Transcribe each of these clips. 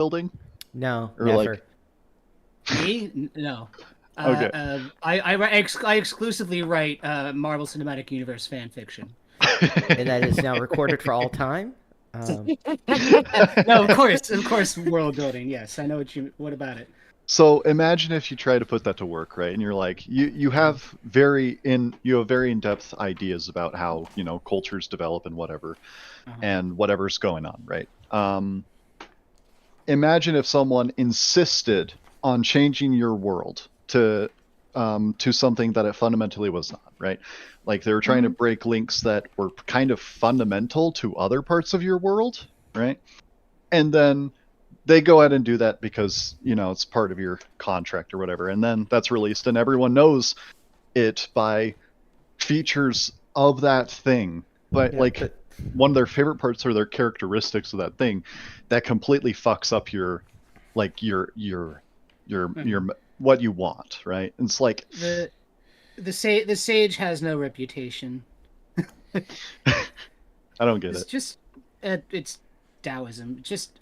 building? No, Or never. like, No. okay. I exclusively write Marvel Cinematic Universe fan fiction. And that is now recorded for all time. No, of course, world building. Yes, I know what you. What about it? So imagine if you try to put that to work, right? And you're like, you have very in-depth ideas about how, cultures develop and whatever, Uh-huh. and whatever's going on, right? Imagine if someone insisted on changing your world to something that it fundamentally was not, right? Like they were trying to break links that were kind of fundamental to other parts of your world, right? And then they go ahead and do that because it's part of your contract or whatever, and then that's released and everyone knows it by features of that thing, but Yeah, like but one of their favorite parts or their characteristics of that thing that completely fucks up your like your what you want, right? And it's like The sage has no reputation. I don't get It's it. just it's Taoism. Just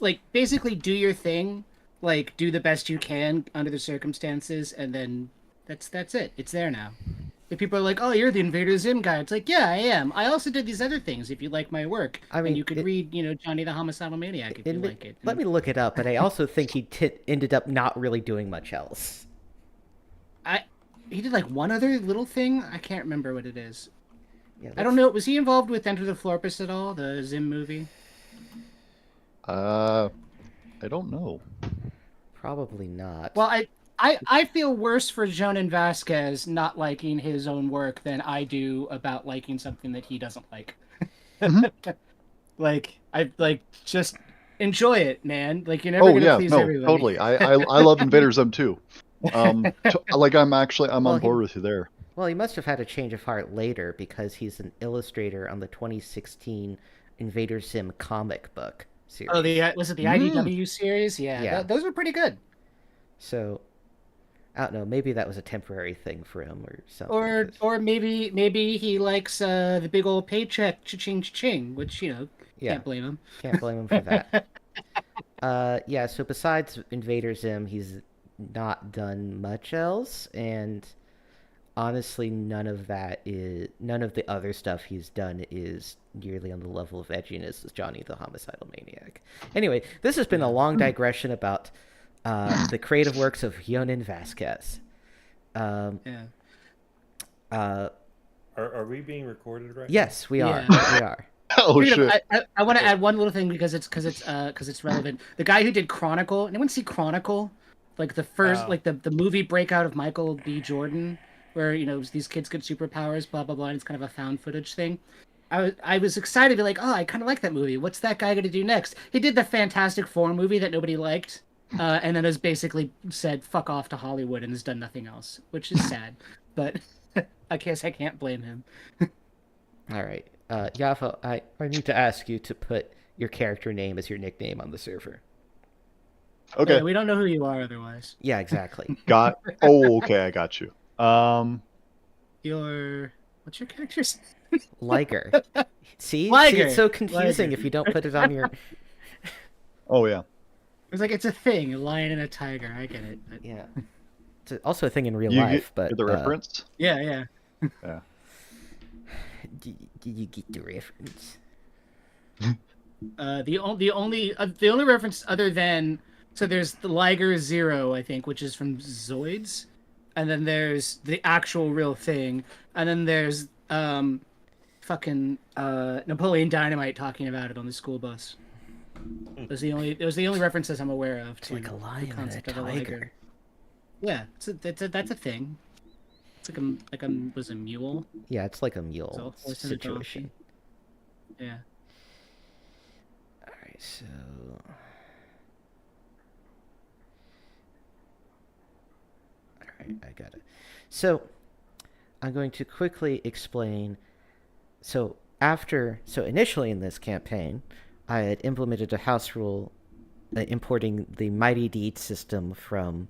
like basically do your thing, like do the best you can under the circumstances, and then that's it. It's there now. If people are like, "Oh, you're the Invader Zim guy," it's like, "Yeah, I am. I also did these other things. If you like my work, I and mean, you could read, Johnny the Homicidal Maniac if you like it." let me look it up. But I also think he ended up not really doing much else. I he did like one other little thing. I can't remember what it is. Yeah, I don't know. Was he involved with Enter the Florpus at all? The Zim movie? uh I don't know. Probably not. Well, I feel worse for Jonan Vasquez not liking his own work than I do about liking something that he doesn't like. Mhm. Like I like just enjoy it, man. Like you're never Oh gonna yeah, please no, everybody. totally. I love Invader Zim too. Like I'm Well, on board with you there. well, he must have had a change of heart later because he's an illustrator on the 2016 Invader Sim comic book Oh, series. was it the Mm. IDW series? Yeah, Yeah. those were pretty good. So I don't know. Maybe that was a temporary thing for him or something. Or maybe he likes the big old paycheck, cha-ching, cha-ching, which Yeah, can't blame him. can't blame him for that. Yeah. So besides Invader Zim, he's not done much else, and honestly, none of the other stuff he's done is nearly on the level of edginess as Johnny the Homicidal Maniac. Anyway, this has been a long digression about the creative works of Yonan Vasquez. Um, Yeah. uh, Are we being recorded right yes, we are. Yeah. We are. Oh Speaking of, shit. I want to add one little thing because it's relevant. The guy who did Chronicle. Anyone see Chronicle? Like the first, Oh. like the movie breakout of Michael B. Jordan, where these kids get superpowers, blah blah blah. And it's kind of a found footage thing. I was excited to be like, oh, I kind of like that movie. What's that guy going to do next? He did the Fantastic Four movie that nobody liked, and then has basically said fuck off to Hollywood and has done nothing else, which is sad. But I guess I can't blame him. All right. Yafa, I need to ask you to put your character name as your nickname on the server. Okay. Yeah, we don't know who you are otherwise. Yeah, exactly. Oh, okay, I got you. What's your character's Liger. See, Liger. it's so confusing Liger. if you don't put it on your. Oh yeah. It's like it's a thing, a lion and a tiger. I get it. But... Yeah. It's also a thing in real You life, but get the reference? Yeah, yeah. Yeah. Did you get the reference? The only reference other than there's the Liger Zero, I think, which is from Zoids, and then there's the actual real thing, and then there's fucking Napoleon Dynamite talking about it on the school bus. Those are the only references I'm aware of to Like a lion the and a concept of a tiger. liger. Yeah, that's a thing. It's like a was a mule. Yeah, it's like a mule So, horse and a donkey. situation. Yeah. All right, so. All right, I got it. So, I'm going to quickly explain. So initially in this campaign, I had implemented a house rule importing the Mighty Deed system from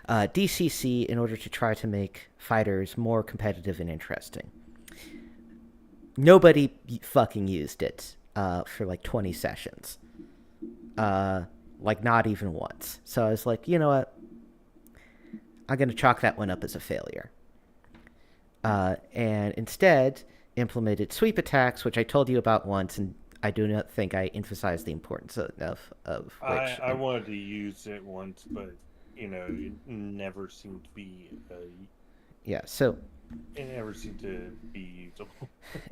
DCC in order to try to make fighters more competitive and interesting. Nobody fucking used it for like 20 sessions. like not even once. So I was like, you know what? I'm going to chalk that one up as a failure. And instead implemented sweep attacks, which I told you about once, and I do not think I emphasized the importance of which. I wanted to use it once, but it never seemed to be Yeah, so it never seemed to be usable.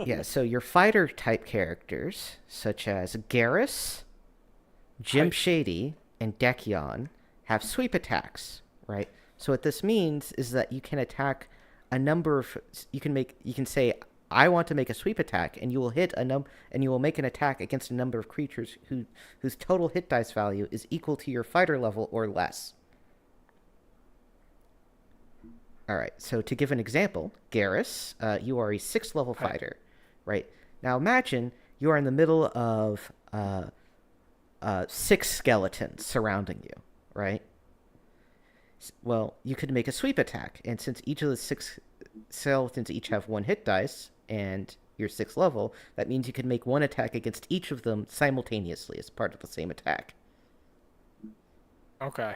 yeah, so your fighter type characters, such as Garrus, Jim Shady, and Dekion, have sweep attacks, right? So what this means is that you can attack a number of you can say I want to make a sweep attack, and you will hit and you will make an attack against a number of creatures whose total hit dice value is equal to your fighter level or less. All right, so to give an example, Garrus, you are a 6th level fighter, right? Now imagine you are in the middle of 6 skeletons surrounding you, right? Well, you could make a sweep attack, and since each of the 6 skeletons each have 1 hit dice, and you're 6th level, that means you can make 1 attack against each of them simultaneously as part of the same attack. Okay.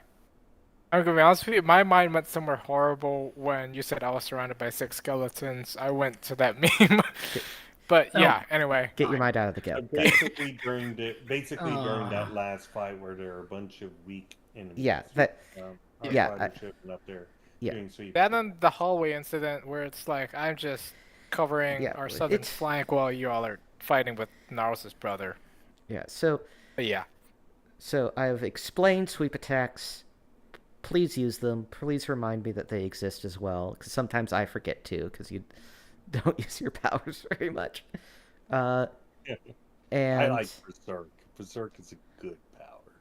I'm gonna be honest with you, my mind went somewhere horrible when you said I was surrounded by 6 skeletons. I went to that meme. But yeah, anyway. Get your mind out of the gut. Basically during that last fight where there are a bunch of weak enemies. Yeah, showing up there. Yeah. Doing sweep. That and the hallway incident where it's like I'm just covering our southern flank while you all are fighting with Narus's brother. Yeah, so But yeah. So I've explained sweep attacks. Please use them. Please remind me that they exist as well, because sometimes I forget to, because you don't use your powers very much. And I like Berserk. Berserk is a good power.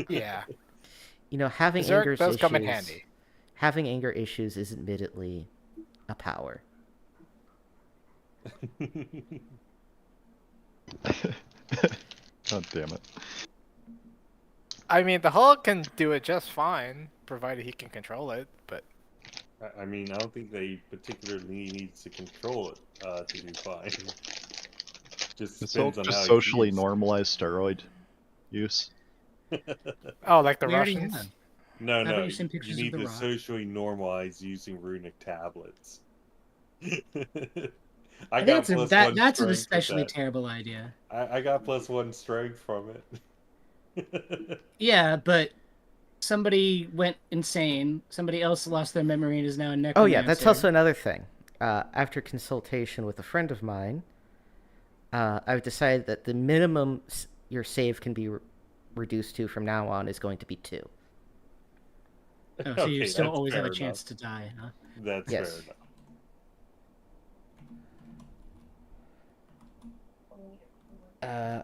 Yeah. Having Berserk anger does issues. come in handy. Having anger issues is admittedly a power. God damn it. I mean, the Hulk can do it just fine, provided he can control it, but... I mean, I don't think they particularly needs to control it to do fine. Just It's depends on how socially you normalized steroid use. Oh, like the We already Russians? have. No, How about no. you send pictures You of need The to Rock? socially normalize using runic tablets. I think that's an strength especially with that. terrible idea. I got +1 strength from it. Yeah, but somebody went insane. Somebody else lost their memory and is now a necromancer. Oh yeah, that's also another thing. After consultation with a friend of mine, I've decided that the minimum your save can be reduced to from now on is going to be 2. Oh, so you Okay, still that's always have a fair chance enough. to die, huh? That's Yes. fair enough.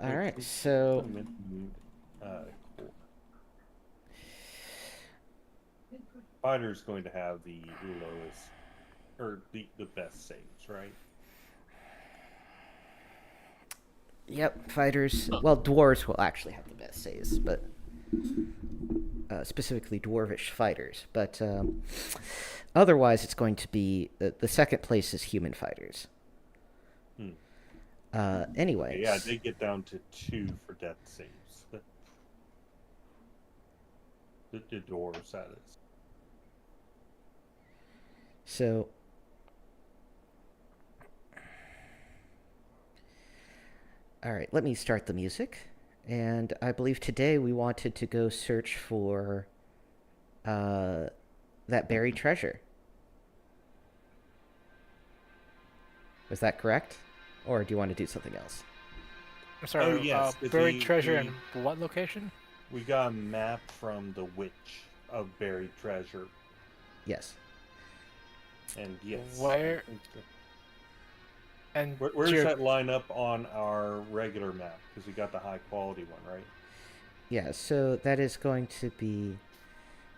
All right, so Cool. Fighter's going to have the lowest, or the best saves, right? yep, fighters. Well, dwarves will actually have the best saves, but specifically dwarvish fighters. But otherwise, it's going to be the second place is human fighters. Anyways. Yeah, they get down to 2 for death saves. The dwarves, that is. So, all right, let me start the music. And I believe today we wanted to go search for that buried treasure. Was that correct? Or do you want to do something else? I'm sorry, Oh, yes, buried treasure in what location? We got a map from the Witch of Buried Treasure. Yes. And yes. Where? And Where does that line up on our regular map? Because we got the high quality one, right? Yeah, so that is going to be...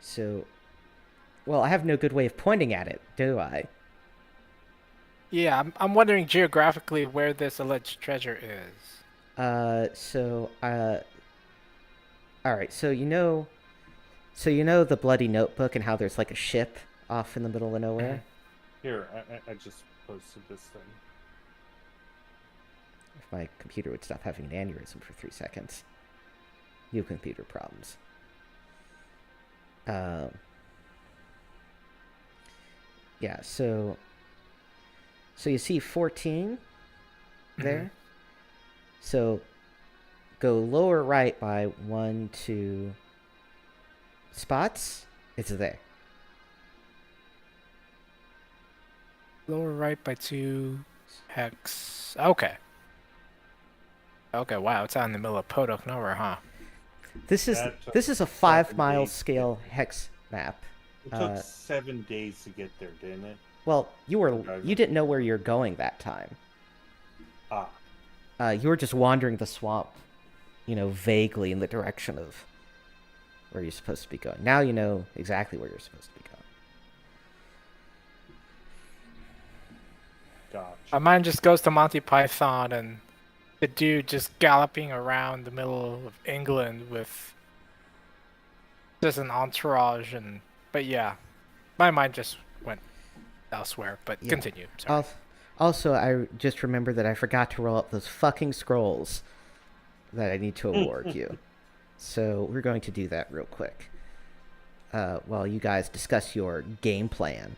So... Well, I have no good way of pointing at it, do I? Yeah, I'm wondering geographically where this alleged treasure is. Alright, so you know the Bloody Notebook and how there's like a ship off in the middle of nowhere? Here, I just posted this thing. If my computer would stop having an aneurysm for 3 seconds. new computer problems. Yeah, so you see 14 there? So go lower right by 1, 2 spots. It's there. Lower right by 2 hex. Okay. Okay, wow, it's out in the middle of Podok nowhere, huh? This is That took this is a 7 5-mile days to scale get hex map. It took 7 days to get there, didn't it? Well, you didn't know where you're going that time. You were just wandering the swamp, vaguely in the direction of where you're supposed to be going. Now you know exactly where you're supposed to be going. Gotcha. My mind just goes to Monty Python and the dude just galloping around the middle of England with just an entourage but yeah, my mind just went elsewhere. But Yeah. continue. Sorry. Also, I just remembered that I forgot to roll up those fucking scrolls that I need to award you. So we're going to do that real quick while you guys discuss your game plan.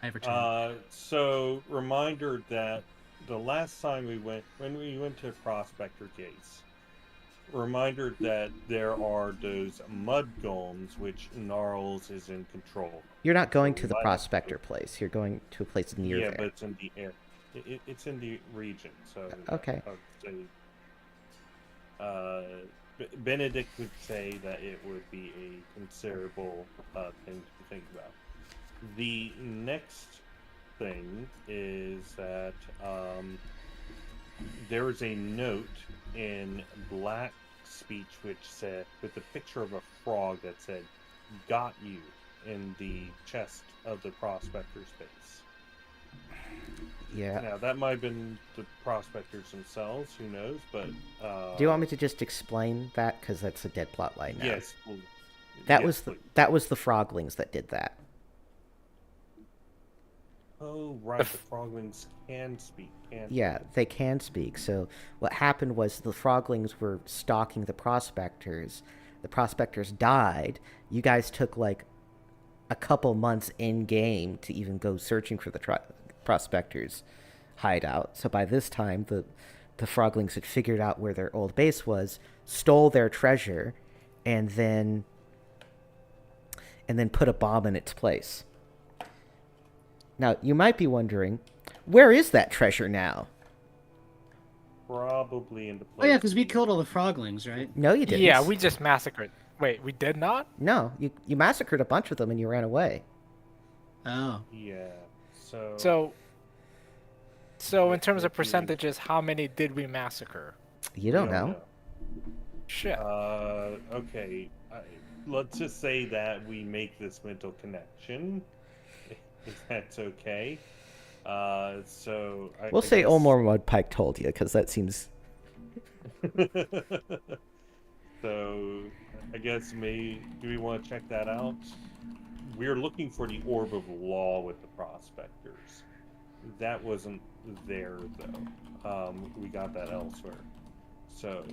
I returned. So reminder that the last time when we went to Prospector Gates, reminder that there are those mud golems which Gnarls is in control. You're not going So to the we might have to- Prospector place. You're going to a place near Yeah, there. but it's in the air. It's in the region, so Okay. I would say, Benedict would say that it would be a considerable thing to think about. The next thing is that there is a note in black speech which said, with a picture of a frog that said, "Got you," in the chest of the prospector's base. Yeah. Now, that might have been the prospectors themselves, who knows, but... Do you want me to just explain that? Because that's a dead plot line now. Yes. That yes, was please. that was the froglings that did that. Oh, right, the froglings can speak, can't Yeah, they can speak. So what happened was the froglings were stalking the prospectors. The prospectors died. You guys took like a couple months in game to even go searching for the prospectors' hideout. So by this time, the froglings had figured out where their old base was, stole their treasure, and then put a bomb in its place. Now, you might be wondering, where is that treasure now? Probably in the Oh place. yeah, because we killed all the froglings, right? No, you didn't. Yeah, we just massacred. Wait, we did not? No, you massacred a bunch of them and you ran away. Oh. Yeah, so... So in terms of percentages, how many did we massacre? You don't know. Shit. Okay. Let's just say that we make this mental connection, if that's okay. So We'll say Omar Mudpike told you, because that seems... So, I guess do we want to check that out? We're looking for the Orb of Law with the Prospectors. That wasn't there, though. We got that elsewhere. So,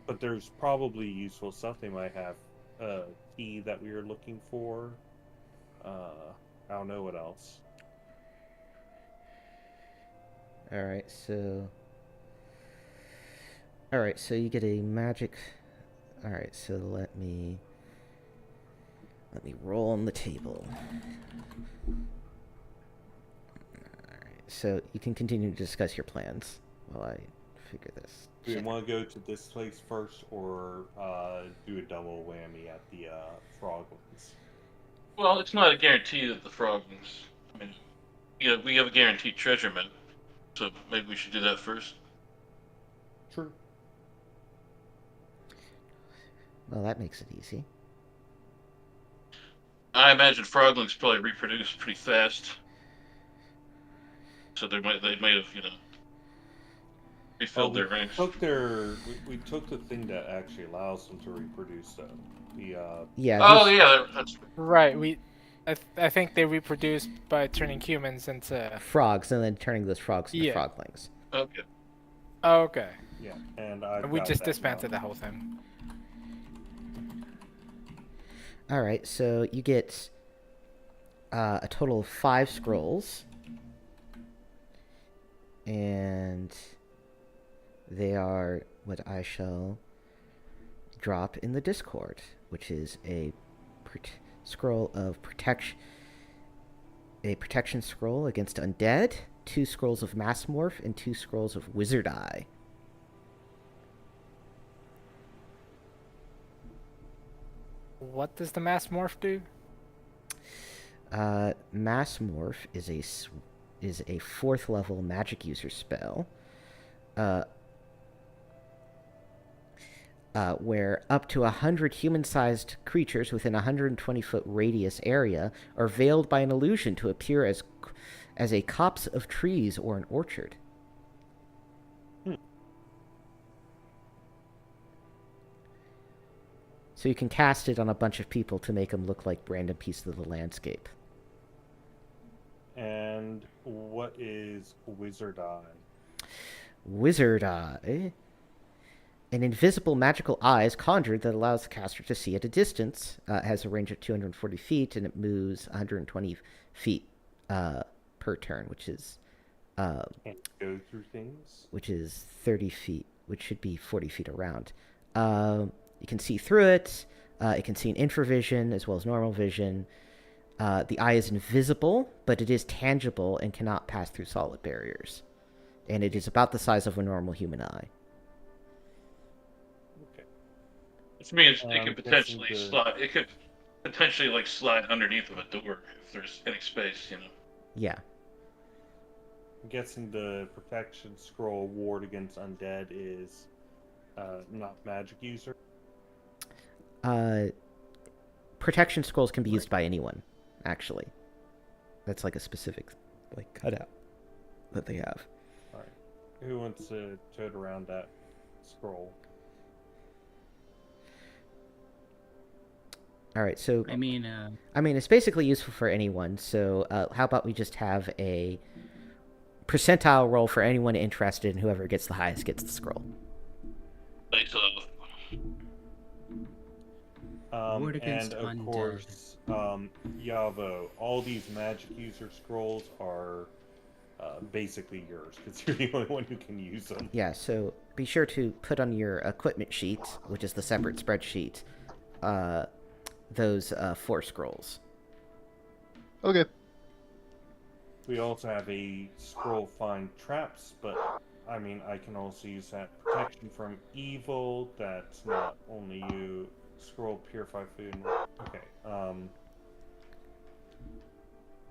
but there's probably useful stuff. They might have a key that we were looking for. I don't know what else. Alright, so you get a magic... Alright, so let me roll on the table. Alright, so you can continue to discuss your plans while I figure this. Do we want to go to this place first, or do a double whammy at the Froglins? Well, it's not a guarantee that the froglings... I mean, we have a guaranteed treasurement, so maybe we should do that first. True. Well, that makes it easy. I imagine froglings probably reproduce pretty fast, so they might have refilled their ranks. We took the thing that actually allows them to reproduce, though. Yeah. Oh yeah, that's Right. I think they reproduce by turning humans into frogs, and then turning those frogs into Yeah. froglings. okay. Okay. Yeah, and I. We just disbanded the whole thing. All right, so you get a total of 5 scrolls, and they are what I shall drop in the Discord, which is a scroll of protection, a protection scroll against undead, 2 scrolls of mass morph, and 2 scrolls of wizard eye. What does the mass morph do? Mass morph is a 4th level magic user spell. Where up to 100 human-sized creatures within a 120-foot radius area are veiled by an illusion to appear as a copse of trees or an orchard. So you can cast it on a bunch of people to make them look like random pieces of the landscape. And what is Wizard Eye? Wizard Eye. An invisible magical eye is conjured that allows the caster to see at a distance. It has a range of 240 feet, and it moves 120 feet per turn, which is... Can't go through things? Which is 30 feet, which should be 40 feet around. You can see through it. It can see in infravision as well as normal vision. The eye is invisible, but it is tangible and cannot pass through solid barriers. And it is about the size of a normal human eye. Okay. Which means it could guessing potentially the- slide. It could potentially like slide underneath of a door if there's any space, you know. Yeah. I'm guessing the protection scroll ward against undead is not magic user. Protection scrolls can be used by anyone, actually. That's like a specific like cutout that they have. Alright. Who wants to tote around that scroll? All right, so I mean, it's basically useful for anyone. So how about we just have a percentile roll for anyone interested, and whoever gets the highest gets the scroll. Like, Ward against And of undead. course, Yavo, all these magic user scrolls are basically yours because you're the only one who can use them. Yeah, so be sure to put on your equipment sheet, which is the separate spreadsheet, those 4 scrolls. Okay. We also have a scroll find traps, but I mean, I can also use that protection from evil. That's not only you. Scroll purify food. Okay. I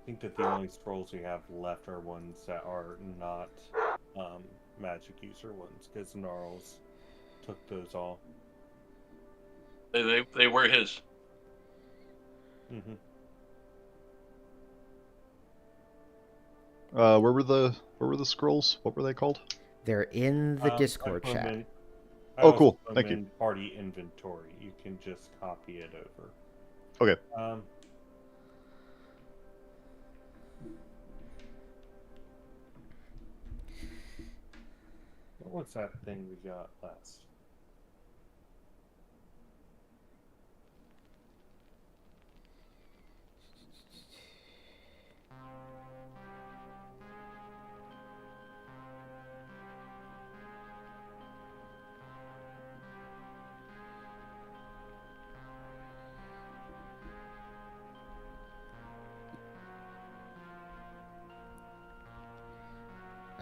think that the only scrolls we have left are ones that are not magic user ones, because Gnarls took those all. they were his. Mm-hmm. Where were the scrolls? What were they called? They're in the Discord I put 'em chat. in- I Oh, also cool. put 'em Thank you. in Party inventory. You can just copy it over. Okay. What was that thing we got last?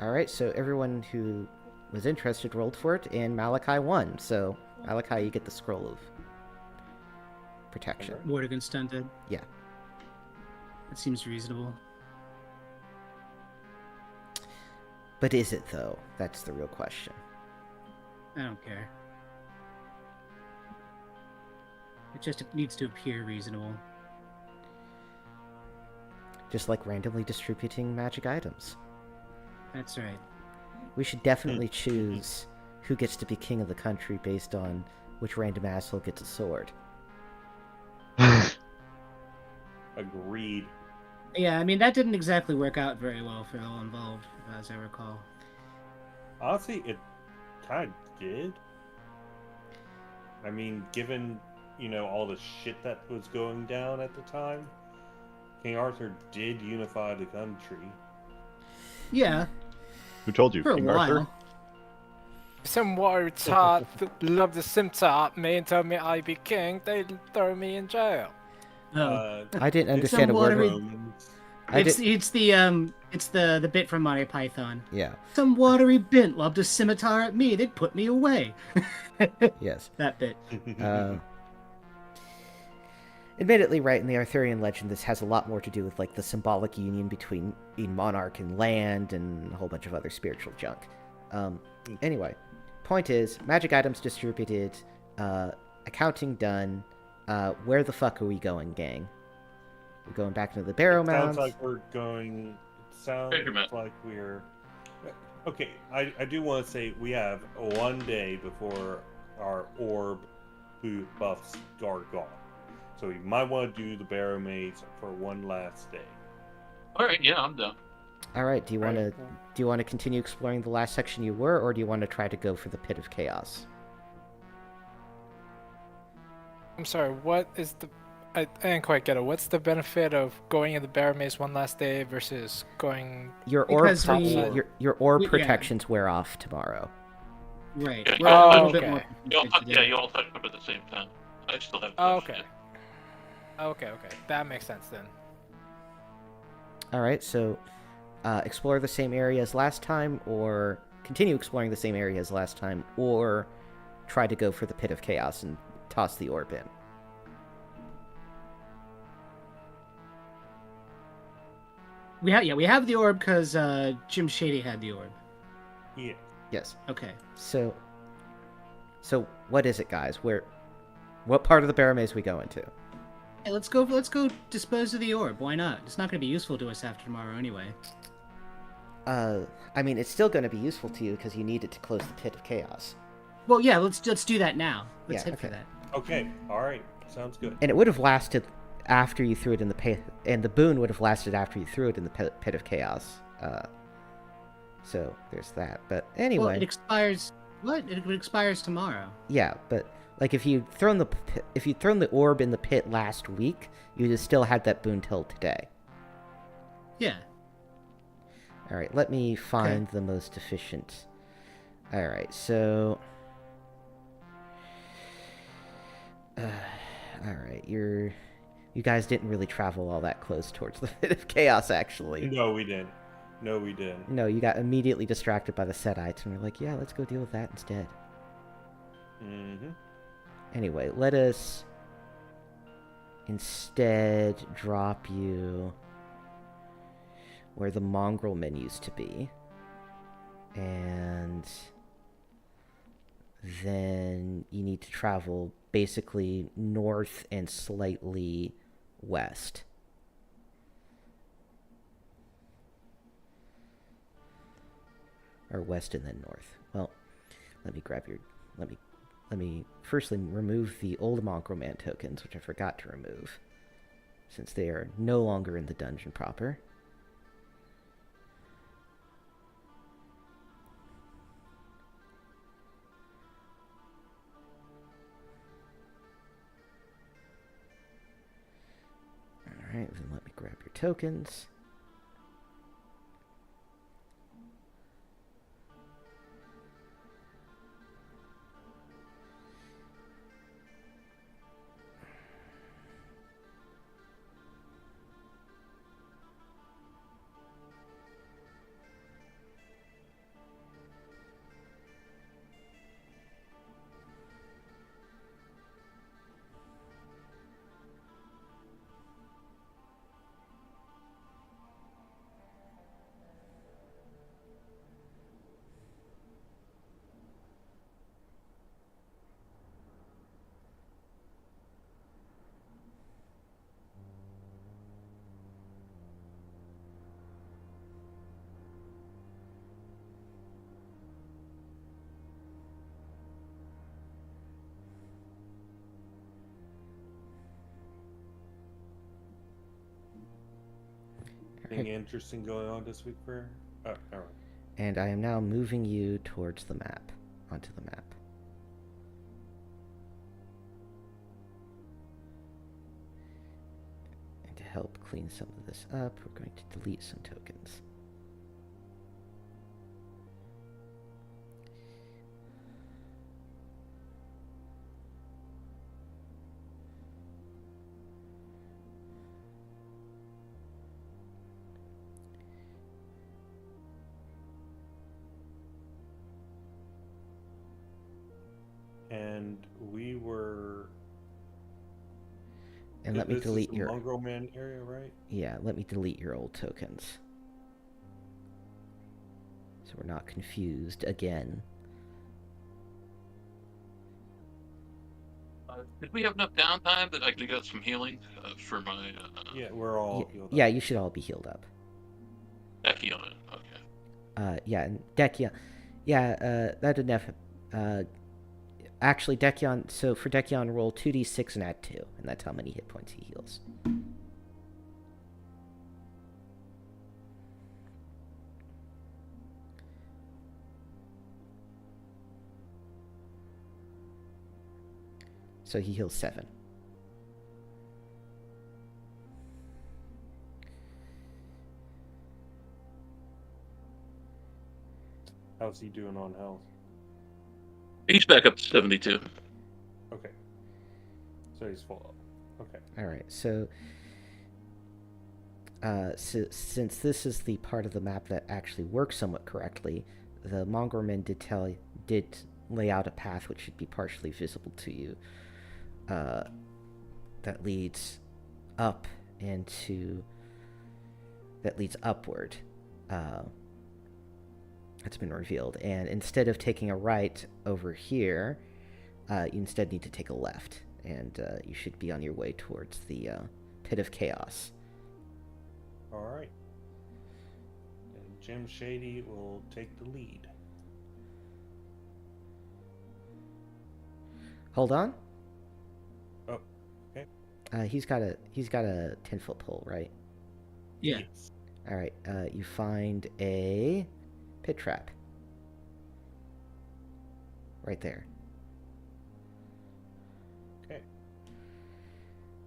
All right, so everyone who was interested rolled for it, and Malachi won. So Malachi, you get the scroll of protection. Ward against undead. Yeah. That seems reasonable. But is it though? That's the real question. I don't care. It just needs to appear reasonable. Just like randomly distributing magic items. That's right. We should definitely choose who gets to be king of the country based on which random asshole gets a sword. Agreed. Yeah, I mean, that didn't exactly work out very well for all involved, as I recall. Honestly, it kind of did. I mean, given, all the shit that was going down at the time, King Arthur did unify the country. Yeah, Who told you? for a King while. Arthur? Some warrior taught loved the scimitar at me and told me I'd be king. They'd throw me in jail. Oh. I didn't It's understand a some word. watery- Romans. It's the bit from Monty Python. Yeah. Some watery bint lobbed a scimitar at me. They'd put me away. Yes. That bit. Admittedly, right, in the Arthurian legend, this has a lot more to do with like the symbolic union between a monarch and land and a whole bunch of other spiritual junk. Anyway, point is, magic items distributed, accounting done. Where the fuck are we going, gang? We're going back into the Barrowmaze. Sounds like we're going. Sounds Treasure map. like we're. Okay, I do want to say we have one day before our orb buffs are gone. So we might want to do the Barrowmaze for one last day. All right, yeah, I'm down. All right, do you want to Right. continue exploring the last section you were, or do you want to try to go for the Pit of Chaos? I'm sorry, what is the... I didn't quite get it. What's the benefit of going in the Barrowmaze one last day versus going... Your orb, Because your orb yeah. protections wear off tomorrow. Right. Yeah, We're oh, a little bit okay. more You all, confused yeah, today. you all touched up at the same time. I still have. Oh, touched okay. it. Okay. That makes sense then. All right, so explore the same area as last time, or continue exploring the same area as last time, or try to go for the Pit of Chaos and toss the orb in. We have the orb because Jim Shady had the orb. Yeah. Yes. Okay. So what is it, guys? What part of the Barrowmaze we go into? Hey, let's go dispose of the orb. Why not? It's not going to be useful to us after tomorrow anyway. I mean, it's still going to be useful to you because you need it to close the Pit of Chaos. Well, yeah, let's do that now. Let's Yeah, head for okay. that. Okay. All right. Sounds good. And it would have lasted after you threw it in the pit, and the boon would have lasted after you threw it in the Pit of Chaos. So there's that. But anyway, Well, it expires. What? It expires tomorrow. yeah. But like, if you'd thrown the orb in the pit last week, you'd have still had that boon till today. Yeah. All right, let me find the most efficient. All right, so. All right, you guys didn't really travel all that close towards the Pit of Chaos, actually. No, we didn't. No, you got immediately distracted by the Setites, and we're like, yeah, let's go deal with that instead. Mm-hmm. Anyway, let us instead drop you where the mongrel men used to be. And then you need to travel basically north and slightly west. Or west and then north. Well, let me firstly remove the old mongrel man tokens, which I forgot to remove, since they are no longer in the dungeon proper. Alright, then let me grab your tokens. Anything interesting going on this week for? Oh, all right. And I am now moving you towards the map onto the map. And to help clean some of this up, we're going to delete some tokens. And we were. And let me This delete is the your... Mongrel Man area, right? Yeah, let me delete your old tokens. So we're not confused again. Did we have enough downtime that I could get some healing for my Yeah, we're all healed up. Yeah, you should all be healed up. deck healing? Okay. Yeah, and Dekion... Yeah, that didn't have... actually, Dekion... So for Dekion, roll 2d6 and add 2. And that's how many hit points he heals. So he heals 7. How's he doing on health? He's back up to 72. Okay. So he's full up. Okay. Alright, so since this is the part of the map that actually works somewhat correctly, the Mongrelmen did lay out a path which should be partially visible to you, that leads up that leads upward. It's been revealed, and instead of taking a right over here, you instead need to take a left, and you should be on your way towards the Pit of Chaos. Alright. And Jim Shady will take the lead. Hold on. Oh, okay. He's got a 10-foot pole, right? Yeah. Yes. All right. You find a pit trap right there. Okay.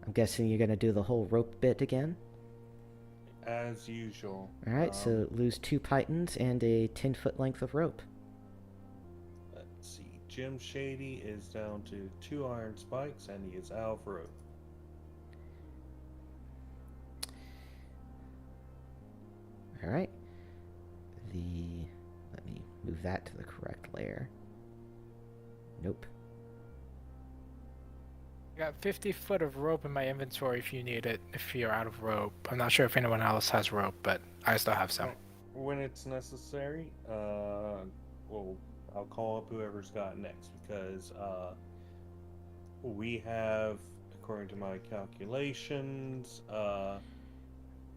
I'm guessing you're gonna do the whole rope bit again. As usual. All right. So lose 2 pythons and a 10-foot length of rope. Let's see. Jim Shady is down to 2 iron spikes, and he is out of rope. All right. Let me move that to the correct layer. Nope. I got 50 foot of rope in my inventory if you need it, if you're out of rope. I'm not sure if anyone else has rope, but I still have some. When it's necessary, well, I'll call up whoever's got next, because we have, according to my calculations, All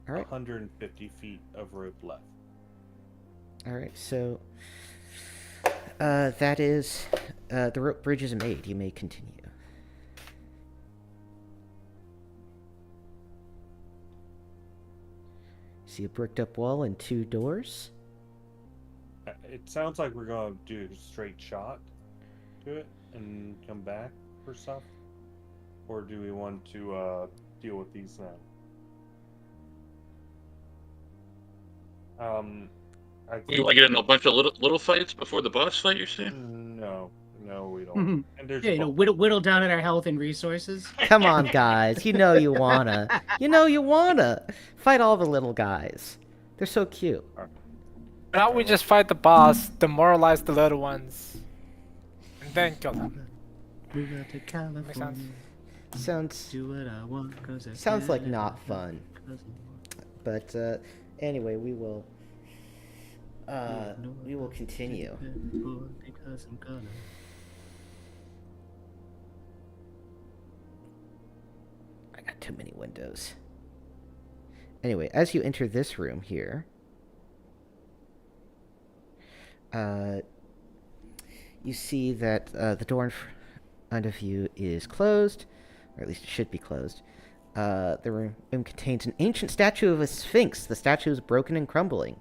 right. 150 feet of rope left. All right. So that is the rope bridge is made. You may continue. See a bricked up wall and 2 doors. It sounds like we're going to do a straight shot to it and come back for stuff. Or do we want to deal with these now? You want to get in a bunch of little fights before the boss fight, you're saying? No, we don't. And there's Yeah, whittle down at our health and resources. Come on, guys. You know you wanna. Fight all the little guys. They're so cute. Now we just fight the boss, demoralize the little ones, and then kill them. Move out to California. Makes sense. Sounds Do what I want, 'cause I sounds like can. not fun. But anyway, we will continue. Because I'm gonna. I got too many windows. Anyway, as you enter this room here, you see that the door in front of you is closed, or at least it should be closed. The room contains an ancient statue of a sphinx. The statue is broken and crumbling.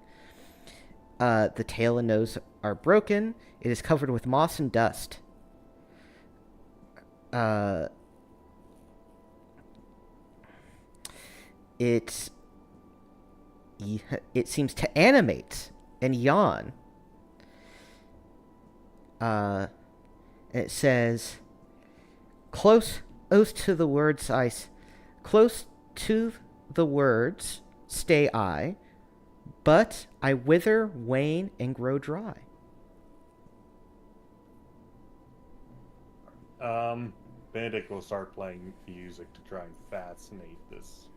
The tail and nose are broken. It is covered with moss and dust. It seems to animate and yawn. And it says, close to the words close to the words stay I, but I wither, wane, and grow dry. Benedict will start playing music to try and fascinate this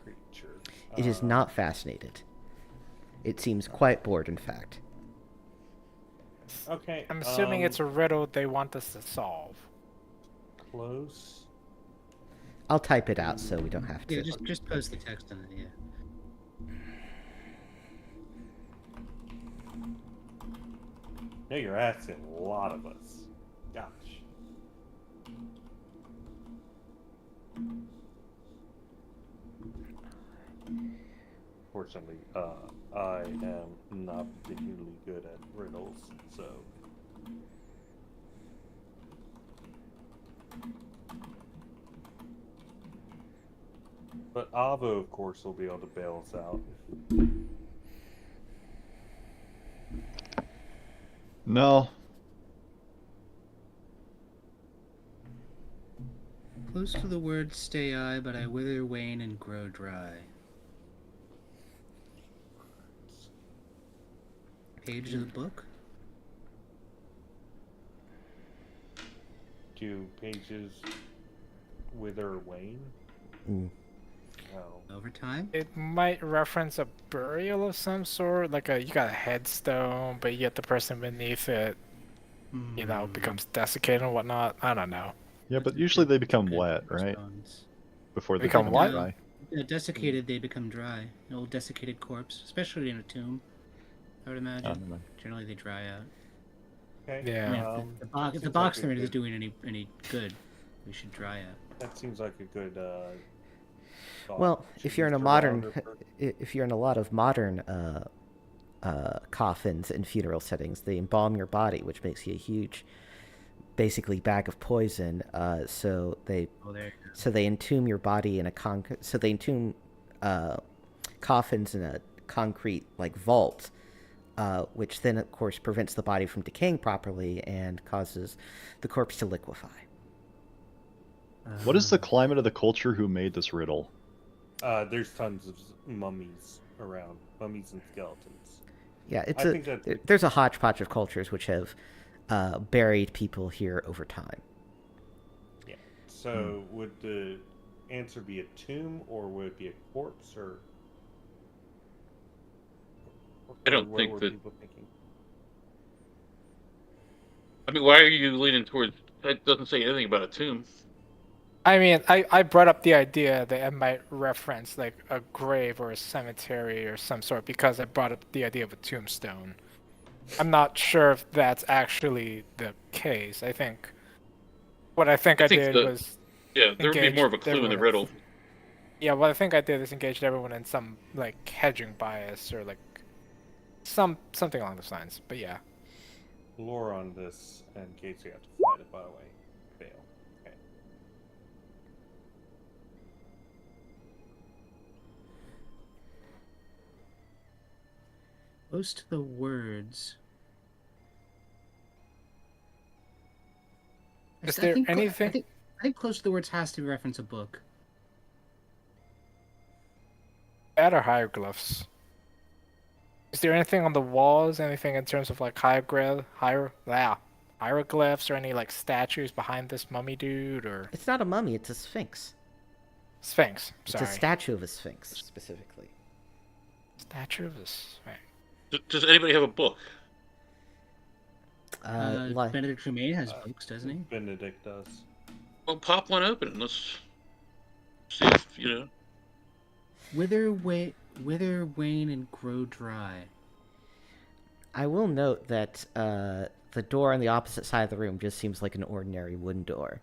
creature. It is not fascinated. It seems quite bored, in fact. Okay. I'm assuming it's a riddle they want us to solve. Close. I'll type it out so we don't have to. Yeah, just post the text on it. Yeah. Yeah, you're asking a lot of us. Gosh. Fortunately, I am not particularly good at riddles, so. But Avo, of course, will be able to bail us out. No. Close to the word stay I, but I wither, wane, and grow dry. Page of the book? Do pages wither wane? Mm. No. Over time? It might reference a burial of some sort, like you got a headstone, but yet the person beneath it, becomes desiccated and whatnot. I don't know. Yeah, but usually they become wet, right? Stones. Before they Become what? dry. Desiccated, they become dry. An old desiccated corpse, especially in a tomb, I would imagine. I don't know. Generally, they dry out. Okay. Yeah. I mean, if the seems box like a they're in is good- doing any good, we should dry out. That seems like a good. Thought. Well, Should if you're in a Mr. modern, Wilder first? if you're in a lot of modern coffins and funeral settings, they embalm your body, which makes you a huge, basically bag of poison. So they Oh, there. entomb your body in a so they entomb coffins in a concrete like vault, which then of course prevents the body from decaying properly and causes the corpse to liquefy. What is the climate of the culture who made this riddle? There's tons of mummies around, mummies and skeletons. Yeah, I think that's there's a hodgepodge of cultures which have buried people here over time. Yeah. So would the answer be a tomb or would it be a corpse or? I don't what think were that- people thinking? I mean, why are you leaning towards? It doesn't say anything about a tomb. I mean, I brought up the idea that it might reference like a grave or a cemetery or some sort because I brought up the idea of a tombstone. I'm not sure if that's actually the case. I think what I I think did the- was Yeah, there would be engaged more of a clue in the everyone riddle. yeah, what I think I did is engaged everyone in some like hedging bias or like something along those lines. But yeah. Lore on this in case you have to fight it, by the way. Fail. Okay. Close to the words. Is there anything- I think close to the words has to reference a book. That or hieroglyphs. Is there anything on the walls? Anything in terms of like hieroglyphs or any like statues behind this mummy dude or It's not a mummy; it's a sphinx. Sphinx? It's Sorry, a statue of a sphinx specifically. statue of a sphinx. Does anybody have a book? Benedict Tremaine has books, doesn't he? Benedict does. Well, pop one open and let's see if Wither, wane, and grow dry. I will note that the door on the opposite side of the room just seems like an ordinary wooden door.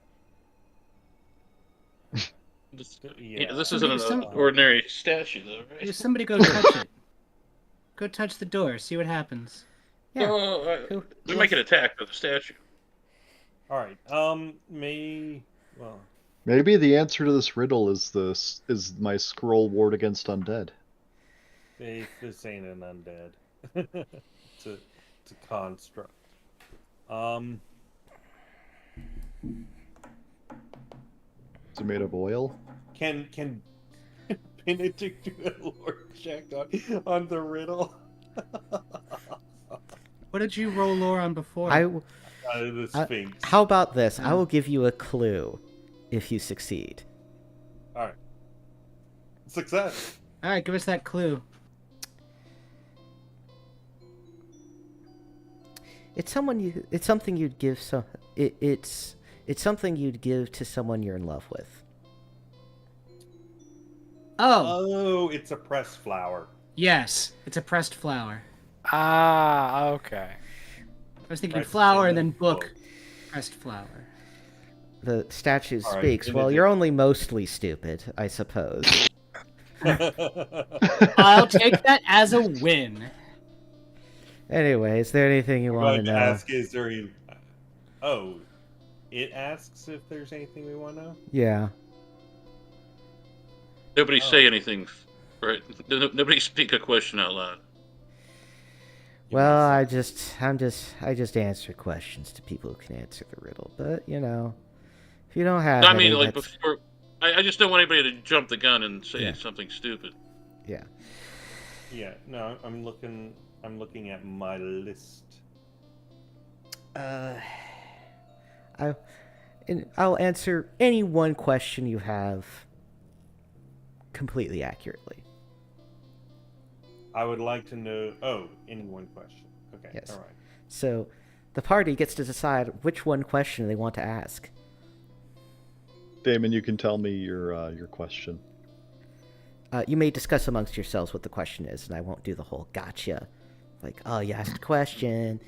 This Yeah. isn't an Some- ordinary statue, though, right? Somebody go touch it. Go touch the door. See what happens. Yeah. We who make an else? attack of the statue. All right. Well, Maybe the answer to this riddle is my scroll ward against undead. this ain't an undead. It's a construct. Um, Is it made of oil? can Benedict do a lore check on the riddle? What did you roll lore on before? The Sphinx. How about this? I will give you a clue if you succeed. All right. Success. All right, give us that clue. It's something you'd give it's something you'd give to someone you're in love with. Oh, It's a pressed flower. yes, it's a pressed flower. Ah, okay. I was thinking Pressed flower in and then the book. book. Pressed flower. The statue All right, speaks. Well, Benedict. you're only mostly stupid, I suppose. I'll take that as a win. Anyway, is there anything you I'm want to going to know? ask, is there any... Oh, it asks if there's anything we want to know? Yeah. Nobody say anything, right? Nobody speak a question out loud. Well, I just answer questions to people who can answer the riddle. But if you don't have I mean, any, like that's- before. I just don't want anybody to jump the gun and say Yeah. something stupid. yeah. Yeah, no, I'm looking at my list. I'll answer any one question you have completely accurately. I would like to know... Oh, any one question. Okay, Yes. all right. So, the party gets to decide which one question they want to ask. Damon, you can tell me your question. You may discuss amongst yourselves what the question is, and I won't do the whole gotcha. Like, oh, you asked a question.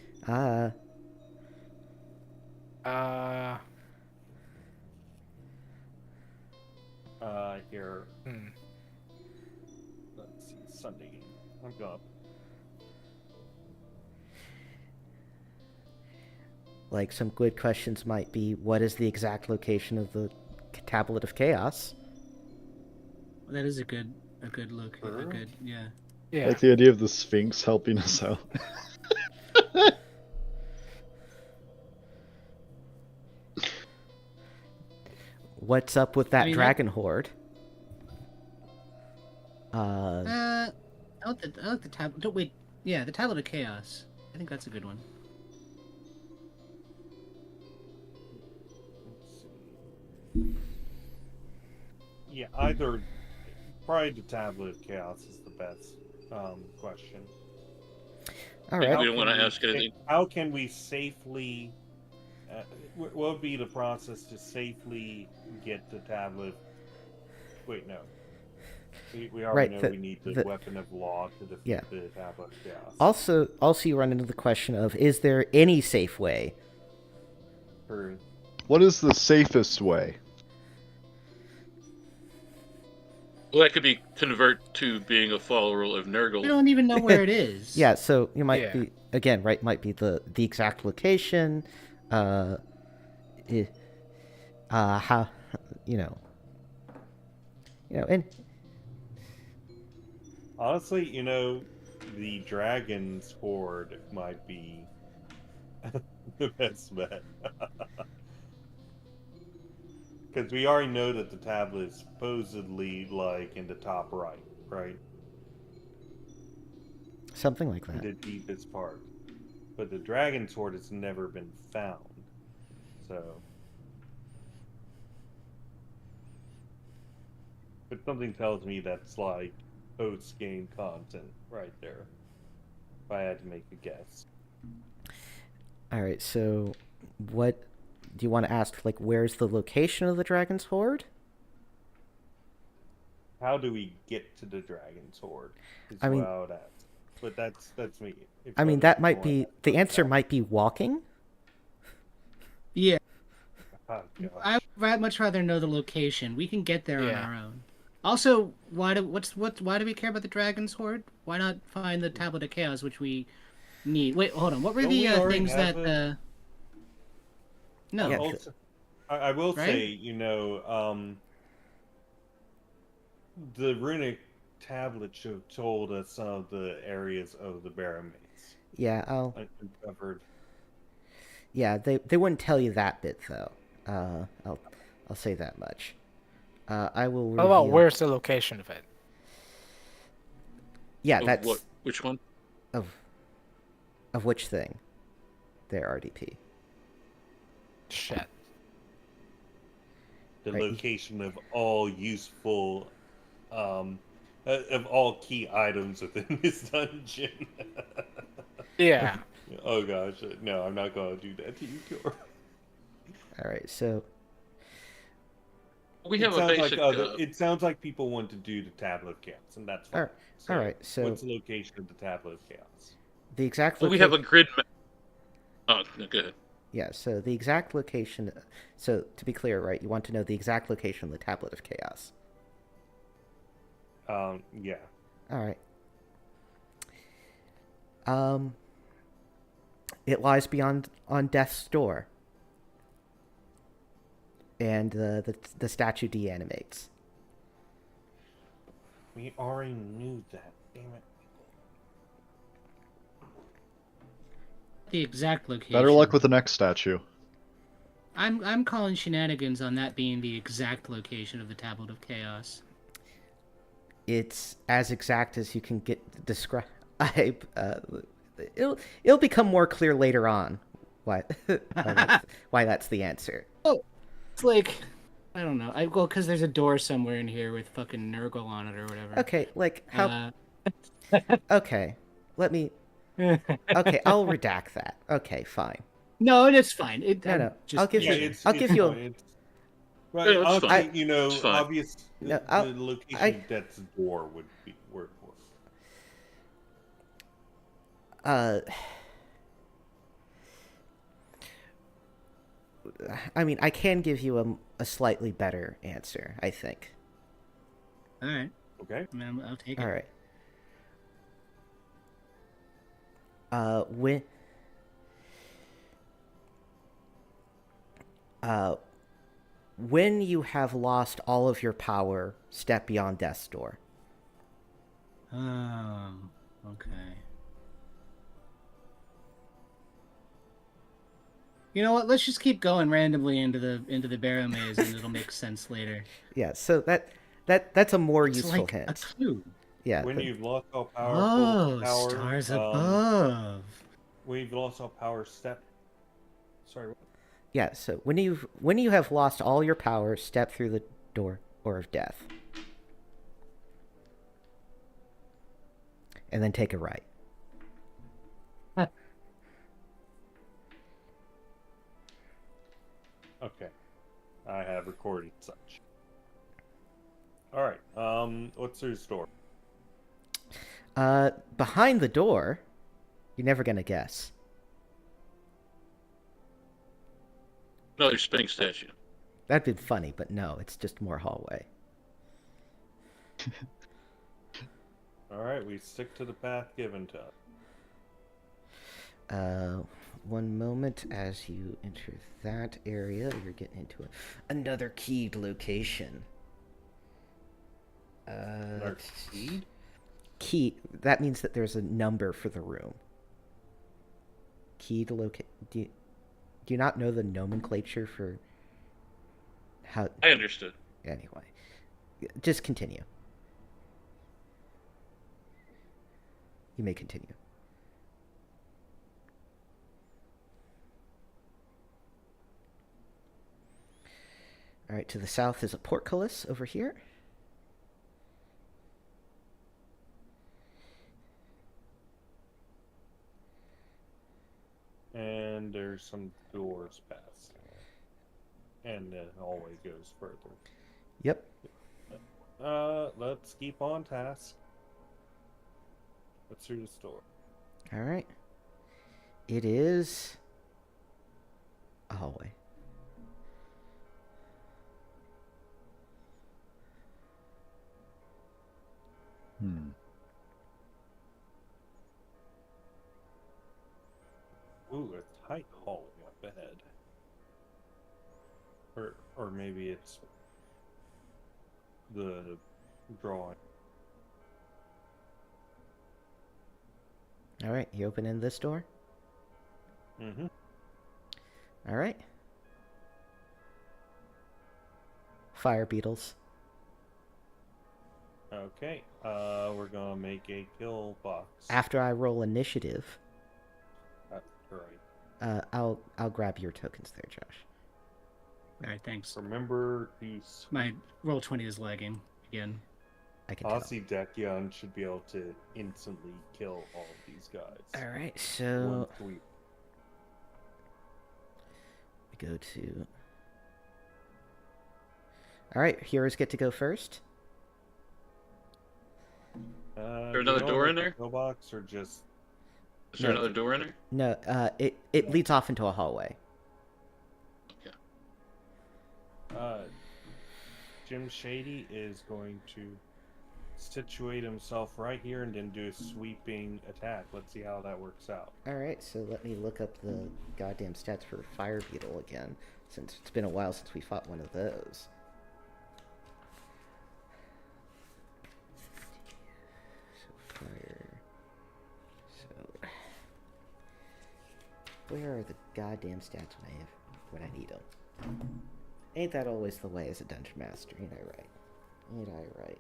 Here, Hmm. let's see, Sunday game. I'm going. Like, some good questions might be, what is the exact location of the Tablet of Chaos? That is a good look. Sure. Yeah. Yeah. Like the idea of the Sphinx helping us out. What's up with that I mean, dragon horde? I like the tablet. Don't wait. Yeah, the Tablet of Chaos. I think that's a good one. Let's see. Yeah, either... Probably the Tablet of Chaos is the best question. all We right. don't want to ask anything. How can we safely... what would be the process to safely get the tablet? Wait, no. We already Right, know we need the the- weapon of law to defeat Yeah. the tablet of chaos. Also, you run into the question of, is there any safe way? Or- What is the safest way? Well, that could be convert to being a follower of We Nurgle. don't even know where it is. Yeah, so you might Yeah. be, again, right, might be the exact location, how, and Honestly, the dragon's horde might be the best bet. Because we already know that the tablet is supposedly, like, in the top right? something like In that. the deepest part. But the dragon's horde has never been found. So... But something tells me that's, like, post-game content right there. If I had to make a guess. All right, so what do you want to ask? Like, where's the location of the dragon's horde? How do we get to the dragon's horde? Is I mean- what I would ask. But that's me. If I mean, others that might want be to the put answer. that- Might be walking. Yeah. Oh, gosh. I would much rather know the location. We can get there on Yeah. our own. Also, why do we care about the Dragon's Horde? Why not find the Tablet of Chaos, which we Neat. Wait, hold on. What were Don't the we already things have that? it? No. Yeah, Also, I will Right? say, the runic tablet should have told us some of the areas of the Barrowmaze Yeah, uncovered. yeah, they wouldn't tell you that bit though. I'll say that much. I will How about reveal. where's the location of it? Yeah, Of that's what? Which one? of of which thing? Their RDP. Shit. The Right. location of all useful, of all key items within this dungeon. Yeah. Oh gosh, no, I'm not gonna do that to you, Cure. All right, so We have a basic. It sounds like people want to do the Tablet of Chaos, and that's fine. all right, so what's the location of the Tablet of Chaos? the exact Well, we location. have a grid. Oh, no, go ahead. Yeah, so the exact location. So to be clear, right, you want to know the exact location of the Tablet of Chaos. Yeah. All right. It lies beyond on Death's Door, and the statue deanimates. We already knew that. Damn it. The exact location. Better luck with the next statue. I'm calling shenanigans on that being the exact location of the Tablet of Chaos. It's as exact as you can get describe. It'll become more clear later on why that's the answer. Oh, it's like I don't know. Well, because there's a door somewhere in here with fucking Nurgle on it or whatever. Okay, like how? Okay, let me. Okay, I'll redact that. Okay, fine. No, it's fine. No. Just, I'll give Yeah, you. I'll give you. fine. Right, Yeah, it's obviously, fine. It's fine. obvious. No, the location of Death's Door would be word for it. I mean, I can give you a slightly better answer, I think. all right. Okay. I mean, I'll take it. All right. When you have lost all of your power, step beyond Death's Door. Oh, okay. You know what? Let's just keep going randomly into the Barrowmaze, and it'll make sense later. Yeah, so that's a more It's useful like a hint. clue. Yeah. When but- you've lost all Oh, power, stars above. when you've lost all power, step. Sorry. What? Yeah, so when you have lost all your power, step through the door of death. And then take a right. Okay, I have recorded such. All right. What's through the store? Behind the door, you're never gonna guess. Another spinning statue. That'd been funny, but no, it's just more hallway. All right, we stick to the path given to us. One moment as you enter that area, you're getting into another keyed location. Another keyed? Key. That means that there's a number for the room. Key to locate. Do you not know the nomenclature for how? I understood. Anyway, just continue. You may continue. All right, to the south is a portcullis over here. And there's some doors past. And the hallway goes further. Yep. Let's keep on task. What's through the store? All right. It is a hallway. tight hallway up ahead. Or maybe it's the drawing. All right, you opening this door? Mm-hmm. All right. Fire beetles. Okay. We're gonna make a kill box. After I roll initiative, Right. I'll grab your tokens there, Josh. All right, thanks. Remember to My roll 20 is lagging again. I can tell. Aussie Dekion should be able to instantly kill all of these guys. All right, One so sweep. we go to. All right, heroes get to go first. Is there another door in there? Kill box or just Is there No. another door in there? No, it leads off into a hallway. Jim Shady is going to situate himself right here and then do a sweeping attack. Let's see how that works out. All right, so let me look up the goddamn stats for Fire Beetle again, since it's been a while since we fought one of those. So fire. So where are the goddamn stats when I need them? Ain't that always the way as a dungeon master? Ain't I right? Ain't I right?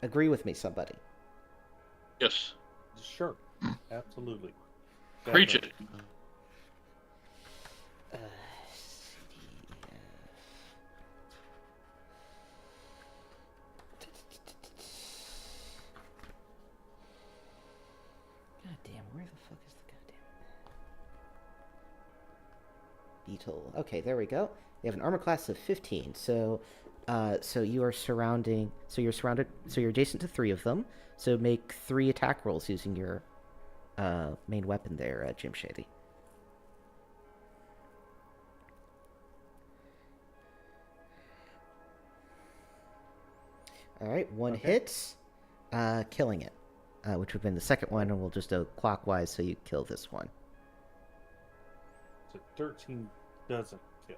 Agree with me, somebody. Yes. Sure, absolutely. Preach it. Definitely. God damn, where the fuck is the goddamn beetle? Okay, there we go. You have an armor class of 15, so you are surrounding. So you're surrounded. So you're adjacent to 3 of them. So make 3 attack rolls using your main weapon there, Jim Shady. All right, one Okay. hits, killing it, which would have been the second one, and we'll just go clockwise so you kill this one. So 13 doesn't kill,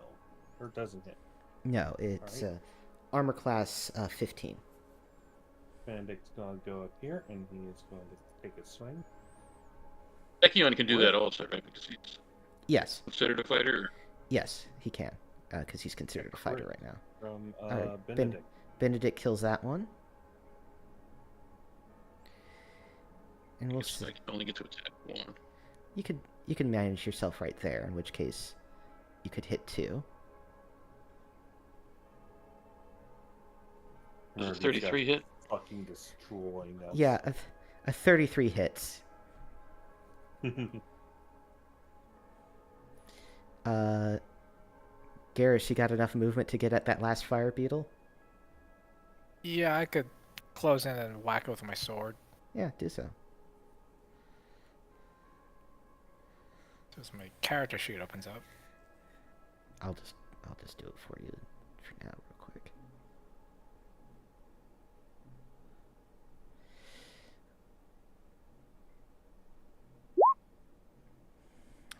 or doesn't hit. No, it's Alright. armor class 15. Benedict's gonna go up here, and he is going to take a swing. Ekion can do that also, right? Because he's Yes, considered a fighter. yes, he can, because he's considered a fighter right now. From Alright, Benedict. Benedict kills that one. And we'll I can only get to attack 1. you can manage yourself right there, in which case you could hit 2. Does a He's 33 hit? fucking destroying us. Yeah, a 33 hits. Garrus, you got enough movement to get at that last fire beetle? Yeah, I could close in and whack it with my sword. Yeah, do so. Just my character sheet opens up. I'll just do it for you for now, real quick.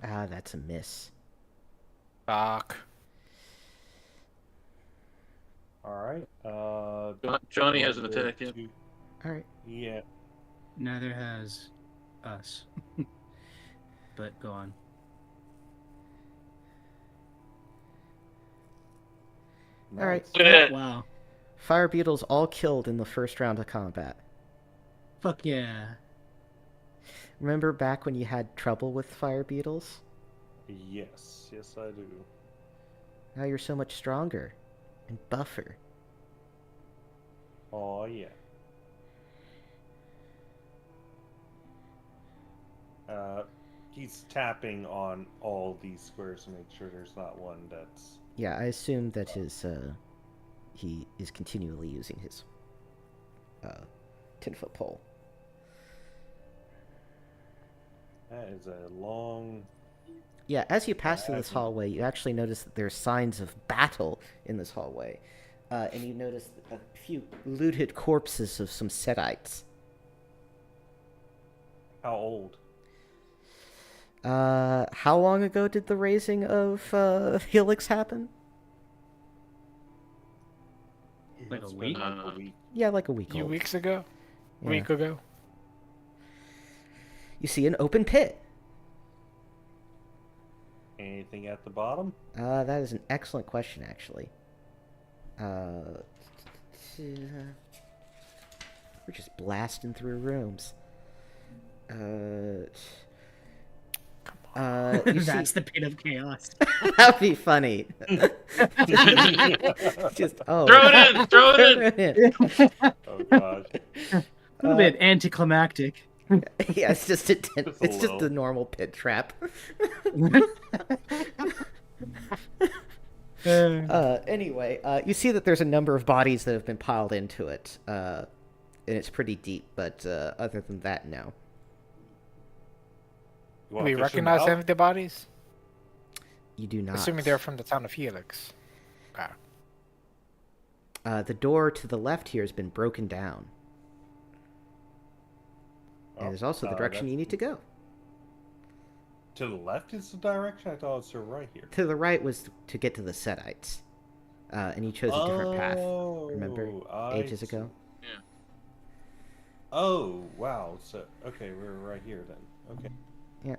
Ah, that's a miss. Fuck. Alright. Johnny hasn't attacked yet. All right. Yeah. Neither has us. But go on. All right. Look at that. Wow. Fire beetles all killed in the first round of combat. Fuck yeah. Remember back when you had trouble with fire beetles? Yes, I do. Now you're so much stronger and buffer. Oh yeah. He's tapping on all these squares to make sure there's not one that's. Yeah, I assume that he is continually using his 10-foot pole. That is a long. Yeah, as you pass through this hallway, you actually notice that there's signs of battle in this hallway. And you notice a few looted corpses of some Setites. How old? How long ago did the raising of Helix happen? Like a It's been week? like a week. Yeah, like a week A few old. weeks ago? Yeah. Week ago? You see an open pit. Anything at the bottom? That is an excellent question, actually. We're just blasting through rooms. You That's see... the pit of chaos. That'd be funny. Just Throw it in! Throw it in! Oh gosh. A little bit anticlimactic. Yeah, it's just Just a it's just little. the normal pit trap. Anyway, you see that there's a number of bodies that have been piled into it, and it's pretty deep. But other than that, no. You Do wanna we fish 'em recognize out? any of the bodies? You do not. Assuming they're from the town of Helix. Okay. The door to the left here has been broken down, and there's also the direction that's- you need to go. To the left is the direction? I thought it was to the right here. To the right was to get to the Setites, and you chose a different path. Remember, ages ago. Yeah. Oh, wow. So, okay, we're right here then. Okay. Yeah.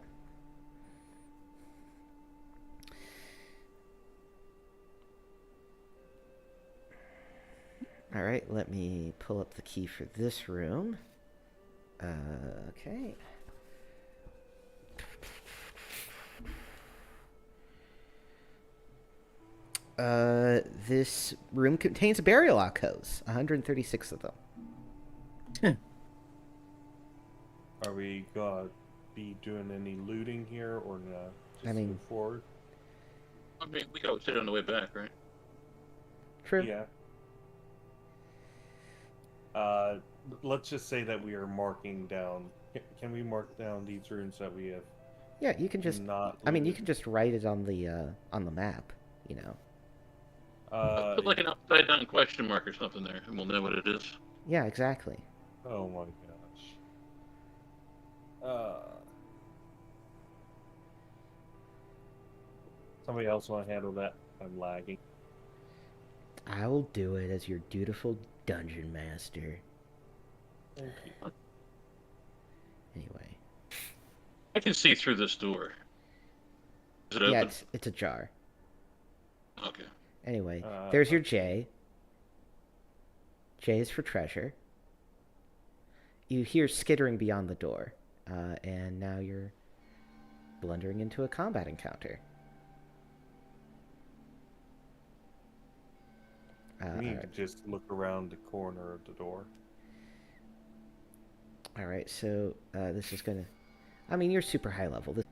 All right, let me pull up the key for this room. Okay. This room contains burial alcoves, 136 of them. Are we gonna be doing any looting here or not? Just I mean- move forward? I mean, we could always hit it on the way back, right? True. Yeah. Let's just say that we are marking down. Can we mark down these rooms that we have Yeah, you can just. not? I mean, you looted? can just write it on the map. You know. Put like an upside down question mark or something there, and we'll know what it is. Yeah, exactly. Oh my gosh. Somebody else want to handle that? I'm lagging. I will do it as your dutiful dungeon master. Thank you. Anyway. I can see through this door. Is it open? Yeah, it's ajar. Okay. Anyway, there's your J. J is for treasure. You hear skittering beyond the door, and now you're blundering into a combat encounter. We need to Alright. just look around the corner of the door. Alright, so this is gonna... I mean, you're super high level. This...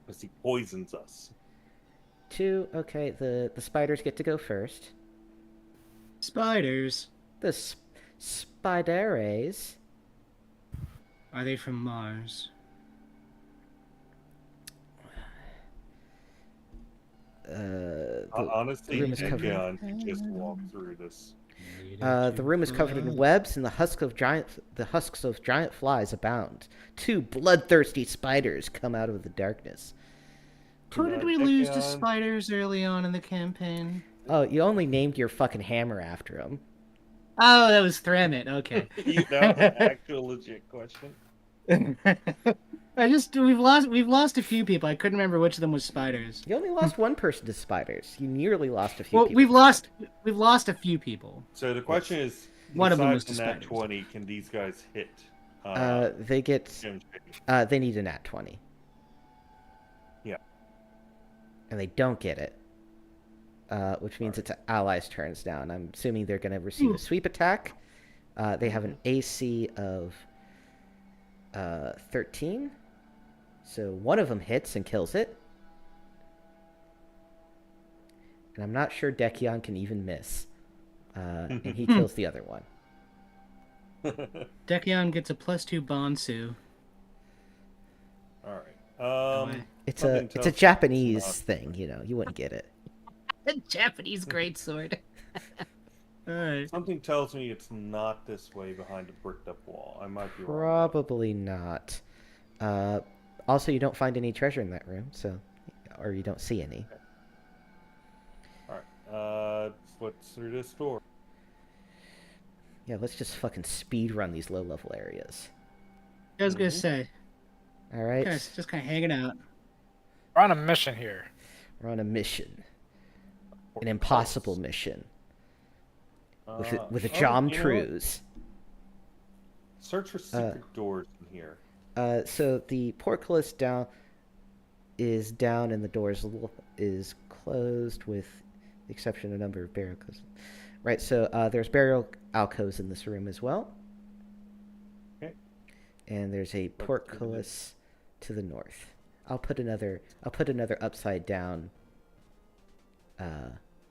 Because he poisons us. 2, okay, the spiders get to go first. Spiders. The spideres... Are they from Mars? Honestly, room is covered- John can just walk through this. The room is covered in webs, and the husks of giant flies abound. 2 bloodthirsty spiders come out of the darkness. Who did we lose to spiders early on in the campaign? Oh, you only named your fucking hammer after him. Oh, that was Thramit. Okay. You know, an actual legit question. we've lost a few people. I couldn't remember which of them was spiders. You only lost one person to spiders. You nearly lost a few Well, people. we've lost a few people. So the question is, One of them was besides to nat spiders. 20, can these guys hit? They get. Jim Shady? They need a nat 20. Yeah. And they don't get it. Which means it's allies' turns now, and I'm assuming they're going to receive a sweep attack. They have an AC of 13. So one of them hits and kills it. And I'm not sure Dekion can even miss. And he kills the other one. Dekion gets a +2 Bonsu. All right. It's something a tells me Japanese it's not. thing, you know. You wouldn't get it. A Japanese greatsword. Alright. Something tells me it's not this way behind a bricked up wall. I might be wrong. Probably not. Also, you don't find any treasure in that room, so, or you don't see any. All right. What's through this door? Yeah, let's just fucking speed run these low-level areas. I was gonna say, All right, just kind of hanging out. We're on a mission here. we're on a mission, an impossible mission with a Jom you know what? Trues. Search for secret doors in here. So the portcullis is down, and the door is closed, with the exception of a number of barrel alcoves. Right. So there's barrel alcoves in this room as well. Okay. And there's a portcullis to the north. I'll put another upside down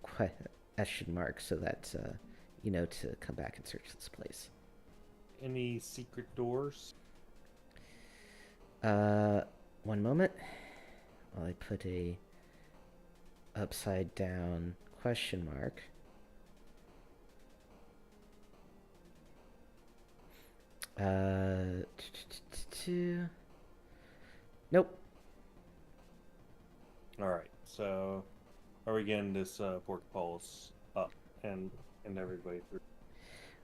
question mark so that you know to come back and search this place. Any secret doors? One moment. While I put a upside down question mark. Nope. All right. So, are we getting this portcullis up and everybody through?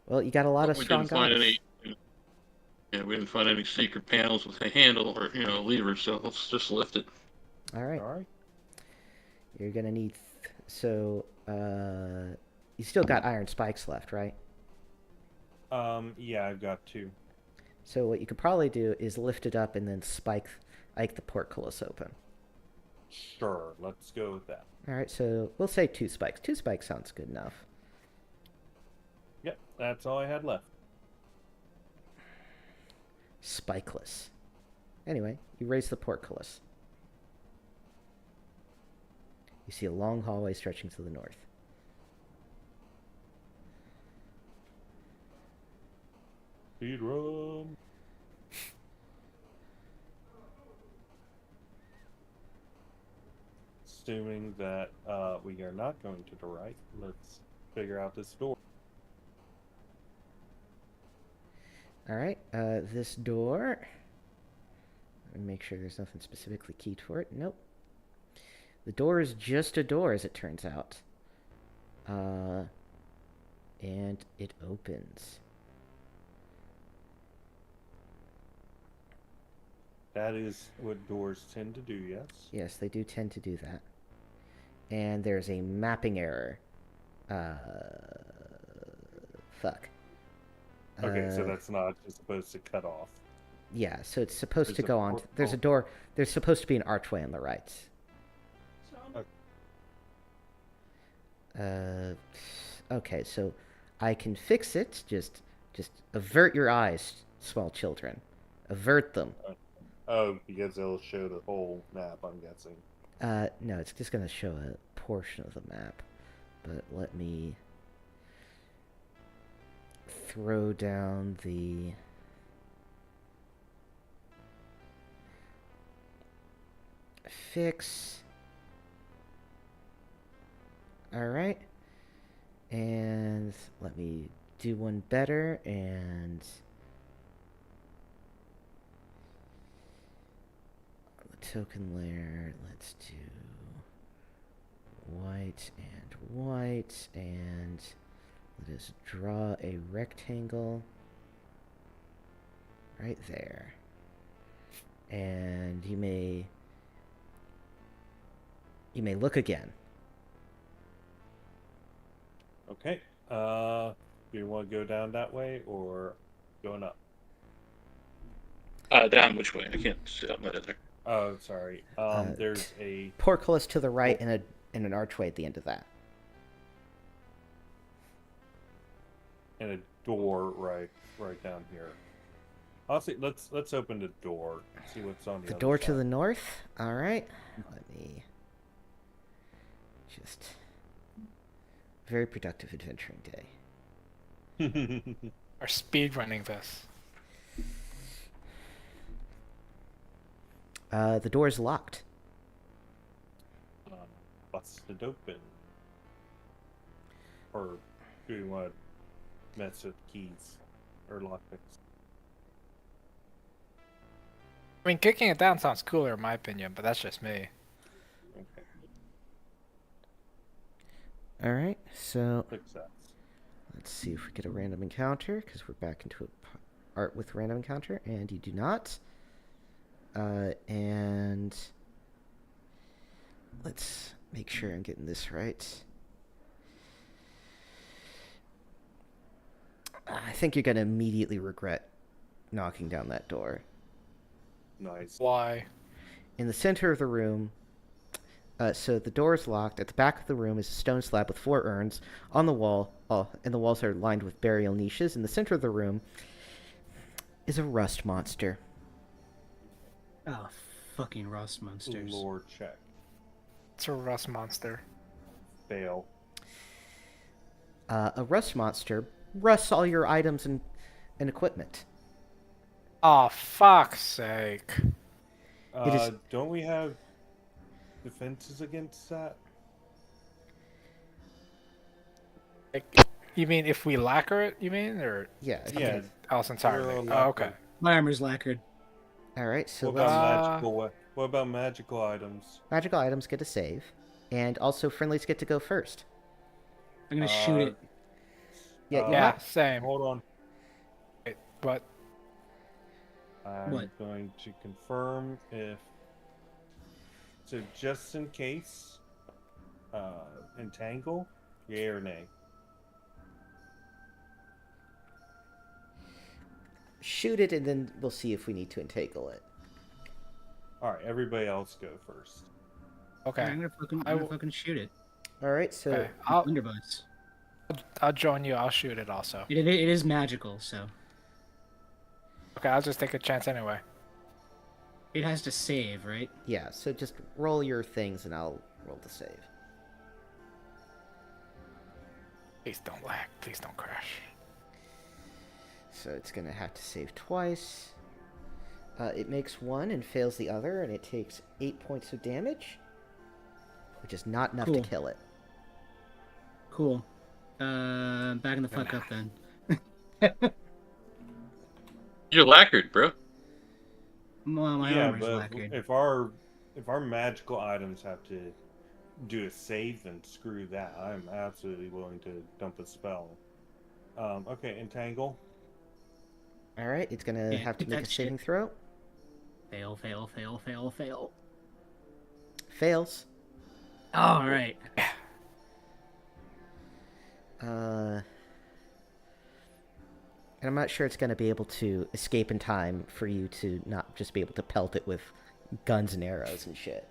Well, you got a lot of We strong didn't find guys. Yeah, we didn't find any secret panels with a handle or lever, so let's just lift it. All right. All right. You're gonna need. You still got iron spikes left, right? Yeah, I've got two. So what you could probably do is lift it up and then spike the portcullis open. Sure, let's go with that. All right. So we'll say 2 spikes. 2 spikes sounds good enough. Yep, that's all I had left. Spikeless. Anyway, you raise the portcullis. You see a long hallway stretching to the north. Speed run. Assuming that we are not going to the right, let's figure out this door. All right. This door. Let me make sure there's nothing specifically keyed for it. Nope. The door is just a door, as it turns out. And it opens. That is what doors tend to do, yes? Yes, they do tend to do that. And there's a mapping error. Fuck. Okay, so that's not just supposed to cut off. Yeah, so it's supposed There's to a go on. There's a door. There's supposed to be an archway on the right. Okay, so I can fix it. Just avert your eyes, small children. Avert them. Oh, because it'll show the whole map, I'm guessing. No, it's just going to show a portion of the map. But let me throw down the... fix. Alright. And let me do one better, and the token layer, let's do white, and let us draw a rectangle right there. And you may look again. Okay. Do you want to go down that way or going up? Down which way? I can't see out my there. Oh, sorry. There's a portcullis to the right and an archway at the end of that. and a door right down here. Honestly, let's open the door. See what's on the The other door side. to the north? Alright. Let me just... Very productive adventuring day. Or speed running this. The door is locked. Bust it open. Or do you want to mess with keys or lockpicks? I mean, kicking it down sounds cooler in my opinion, but that's just me. Okay. All right, so Success. let's see if we get a random encounter, because we're back into art with random encounter, and you do not. And let's make sure I'm getting this right. I think you're going to immediately regret knocking down that door. Nice. Why? In the center of the room, so the door is locked. At the back of the room is a stone slab with 4 urns on the wall, and the walls are lined with burial niches. In the center of the room is a rust monster. Oh, fucking rust monsters. Lore check. It's a rust monster. Fail. A rust monster rusts all your items and equipment. Oh, fuck's sake. It is- Don't we have defenses against that? Like, you mean if we lacquer it, you mean? Or Yeah. Yeah. else entirely? We're Oh, allowed okay. to- My armor's lacquered. All right, so What let's... about What about magical items? magical items get a save, and also friendlies get to go first. I'm gonna shoot it. Yeah, you're Yeah, not... same. Hold on. Wait, but I'm What? going to confirm if. So just in case, entangle, yay or nay? Shoot it, and then we'll see if we need to entangle it. All right, everybody else go first. okay. I'm gonna fucking shoot it. All right, so Okay. I'll Thunderbolts. join you. I'll shoot it also. It is magical, so Okay, I'll just take a chance anyway. it has to save, right? yeah, so just roll your things, and I'll roll the save. Please don't lag. Please don't crash. So it's gonna have to save twice. It makes 1 and fails the other, and it takes 8 points of damage, which is not enough to Cool. kill it. Cool. Backing the fuck up then. You're lacquered, bro. Well, my yeah, armor's but lacquered. if our magical items have to do a save, then screw that. I'm absolutely willing to dump a spell. Okay, entangle. All right, it's gonna Yeah, have to keep make a that saving shit. throw. Fail, fail, fail, fail, fail. Fails. All right. And I'm not sure it's going to be able to escape in time for you to not just be able to pelt it with guns and arrows and shit.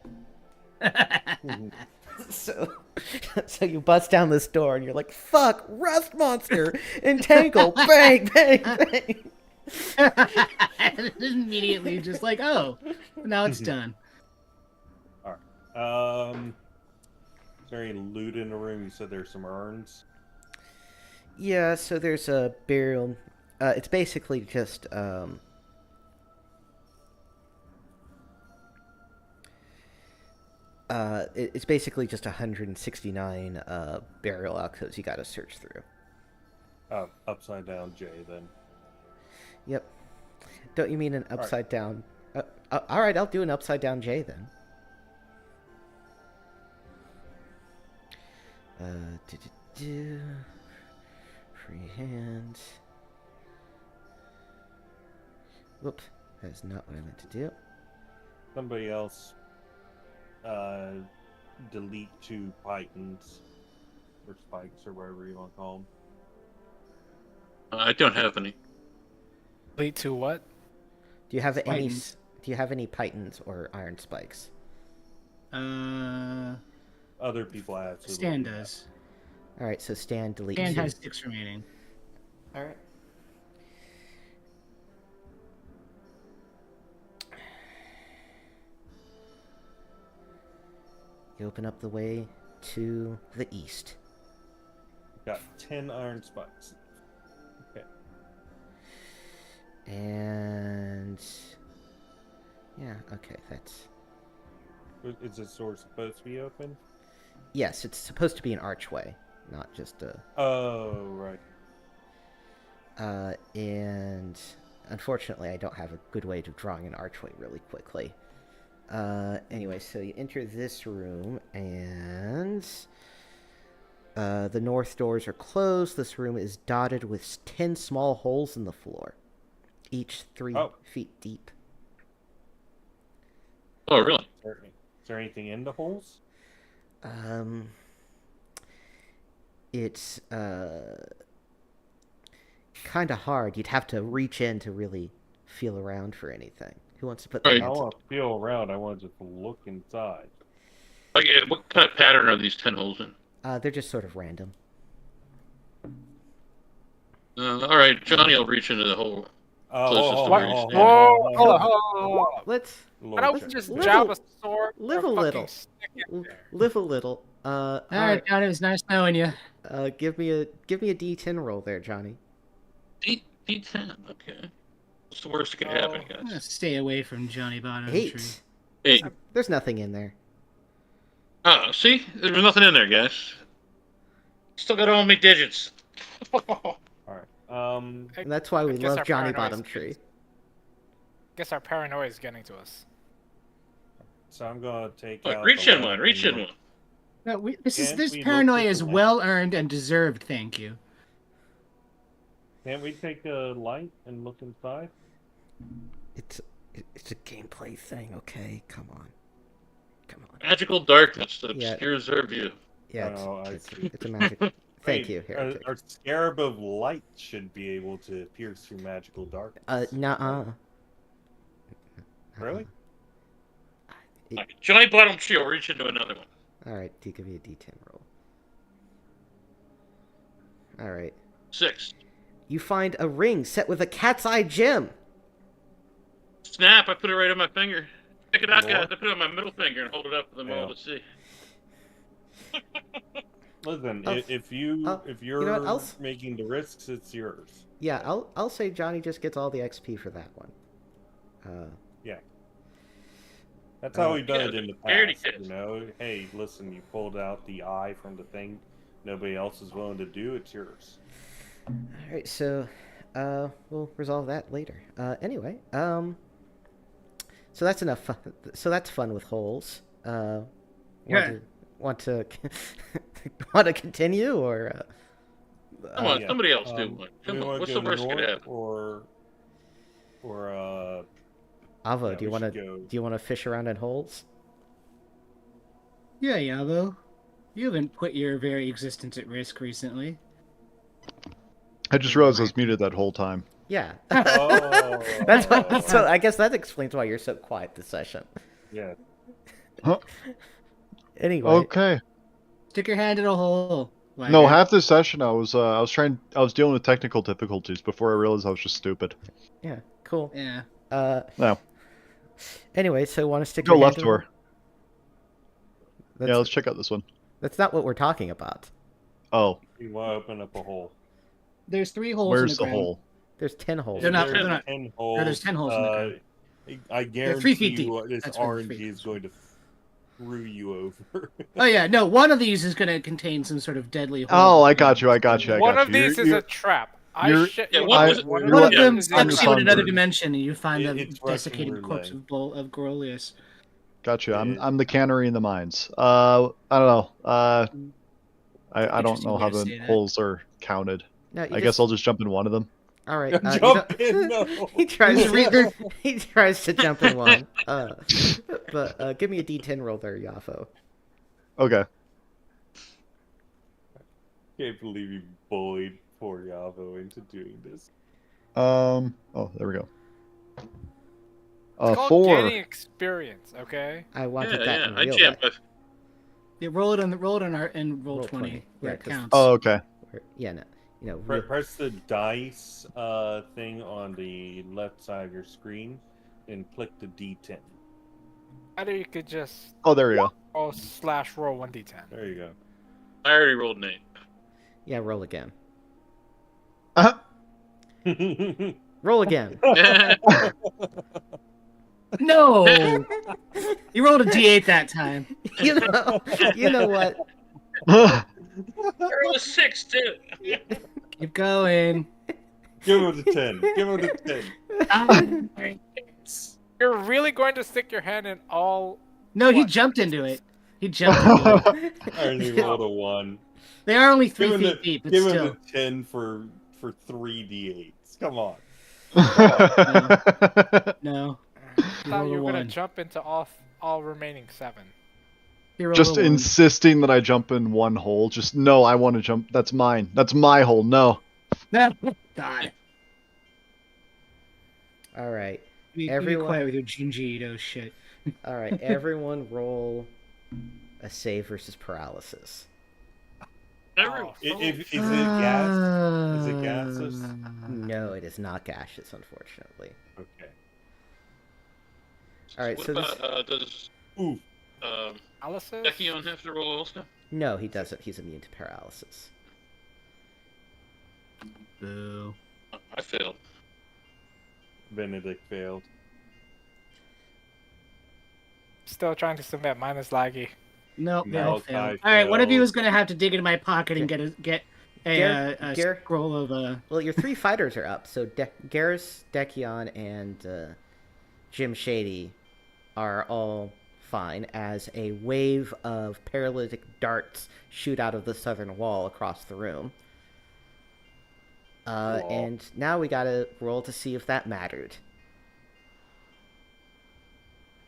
So you bust down this door and you're like, "Fuck, rust monster, entangle, bang, bang, bang." Immediately, just like, oh, now it's done. All right. Is there any loot in the room? You said there's some urns. Yeah, so there's a burial. It's basically just it's basically just 169 burial alcoves you got to search through. Upside down J then. Yep. Don't you mean an upside down? All right, I'll do an upside down J then. Free hand. Whoop. That's not what I meant to do. Somebody else. Delete 2 pythons or spikes or whatever you want to call them. I don't have any. Lead to what? Do you have any? Pythons. Do you have any pythons or iron spikes? Other people absolutely. Stan does. All right, so Stan delete. Stan two. has 6 remaining. All right. You open up the way to the east. Got 10 iron spikes. Okay. And yeah, okay, that's Is this door supposed to be open? yes, it's supposed to be an archway, not just a Oh, right. and unfortunately, I don't have a good way of drawing an archway really quickly. Anyway, so you enter this room, and the north doors are closed. This room is dotted with 10 small holes in the floor, each 3 feet deep. Oh, really? Is there anything in the holes? It's kind of hard. You'd have to reach in to really feel around for anything. Who wants to put their Right. I hands want to feel around. I want to just look inside. Like, what kind of pattern are these 10 holes in? They're just sort of random. All right, Johnny, I'll reach into the hole. Let's Why don't we just Little- jab a sword? live or a fucking little. stick in there? live a little. All right, Johnny, it was nice knowing you. Give me a D10 roll there, Johnny. D10, okay. What's the worst that could happen, I'm gonna guys? stay away from Johnny Bottom Tree. 8. 8. There's nothing in there. Oh, see? There's nothing in there, guys. Still got all my digits. All right. And that's why we guess love our Johnny paranoia Bottom is Tree. Guess our paranoia is getting to us. So I'm gonna take Look, out. reach the in one, reach in one. No, Can this we look paranoia at is the light? well earned and deserved. Thank you. Can't we take a light and look inside? It's a gameplay thing, okay? Come on. Magical darkness that Yeah. obscures our view. Yeah, Oh, I it's see. a magic. Thank Wait, you. Here. Our scarab of light should be able to pierce through magical darkness. Nuh-uh. Really? Johnny Bottom Tree will reach into another one. Alright, give me a D10 roll. Alright. 6. You find a ring set with a cat's eye gem. Snap, I put it right on my finger. Pick it out, Lord. guys. I put it on my middle finger and hold it up for them all Yeah. to see. Listen, Oh, if you know you're what else? making the risks, it's yours. Yeah, I'll say Johnny just gets all the XP for that one. That's how we've done Yeah, it in the parody past. kids. You know, hey, listen, you pulled out the eye from the thing nobody else is willing to do. It's yours. Alright, so we'll resolve that later. Anyway, so that's enough fun. So that's fun with holes. Yeah. Want to want to continue or Come on, Yeah. somebody else do Do one. we Come on, wanna what's go the worst that could north happen? or Avo, yeah, do you we want to should go- do you want to fish around in holes? Yeah, Yavo. You haven't put your very existence at risk recently. I just realized I was muted that whole time. Yeah. Oh, That's why, so I guess that explains why you're so quiet this session. yeah. Anyway, Okay. Stick your hand in a hole. No, Wagner. half this session I was dealing with technical difficulties before I realized I was just stupid. yeah, cool. Yeah. No. Anyway, so want to stick Go your left hand in a door. hole? Yeah, That's, let's check out this one. that's not what we're talking about. Oh, You want to open up a hole. There's 3 holes where's in the the ground. hole? There's 10 holes. They're not- There's they're not- 10 holes. there's 10 holes in the ground. I They're guarantee 3 feet you deep. this That's where the 3 RNG is going to screw you over. Oh yeah, no. One of these is going to contain some sort of deadly. Oh, hole. I got you. One of these is a trap. you're- Yeah, you one know, was- one One of Yeah. them is sucks I'm you in another sunburned. dimension, and you find the It's Russian desiccated corpse roulette. of Gorlius. Gotcha. Yeah. I'm the cannery in the mines. I don't know. I don't Interesting know way how to the say that. holes are counted. No, you I guess I'll just jump in one of them. All right. Jump in, no. he tries to he tries to jump in one. But give me a D10 roll there, Yafo. Okay. Can't believe you bullied poor Yavo into doing this. Oh, there we go. It's called 4. gaining experience, okay? I wanted that in I real jammed life. Yeah, roll it on roll Roll 20 20, where yeah, it 'cause- counts. Oh, okay. Yeah, no, Press the dice thing on the left side of your screen and click the D10. Either you could just Oh, there we go. roll /1d10. There you go. I already rolled an 8. yeah, roll again. Uh-huh. Roll again. No, you rolled a D8 that time. you know what? I rolled a 6 too. Keep going. Give him the 10. Give him the 10. You're really going to stick your hand in all? No, he What? jumped into it. He jumped into it. I only rolled a 1. They are only 3 Give him feet deep, but give him still. the 10 for 3d8s. Come on. No. I He thought rolled you a were gonna 1. jump into all remaining 7. He rolled Just a 1. insisting that I jump in one hole. Just no, I want to jump. That's mine. That's my hole. No. God. All right. Be Everyone- quiet with your Junji Ito shit. All right. Everyone roll a save versus paralysis. Everyone. Is it gas? Is it gaseous? No, it is not gaseous, unfortunately. Okay. All right. What So this. about, does Ooh. Paralysis? Dekion have to roll also? No, he doesn't. He's immune to paralysis. Boo. Oh, I failed. Benedict failed. Still trying to submit. Mine is laggy. Nope, they all Malachi failed. All right, one of you failed. is gonna have to dig into my pocket and get a Gar- scroll of Well, your 3 fighters are up. So Garrus, Dekion, and Jim Shady are all fine as a wave of paralytic darts shoot out of the southern wall across the room. Cool. And now we gotta roll to see if that mattered.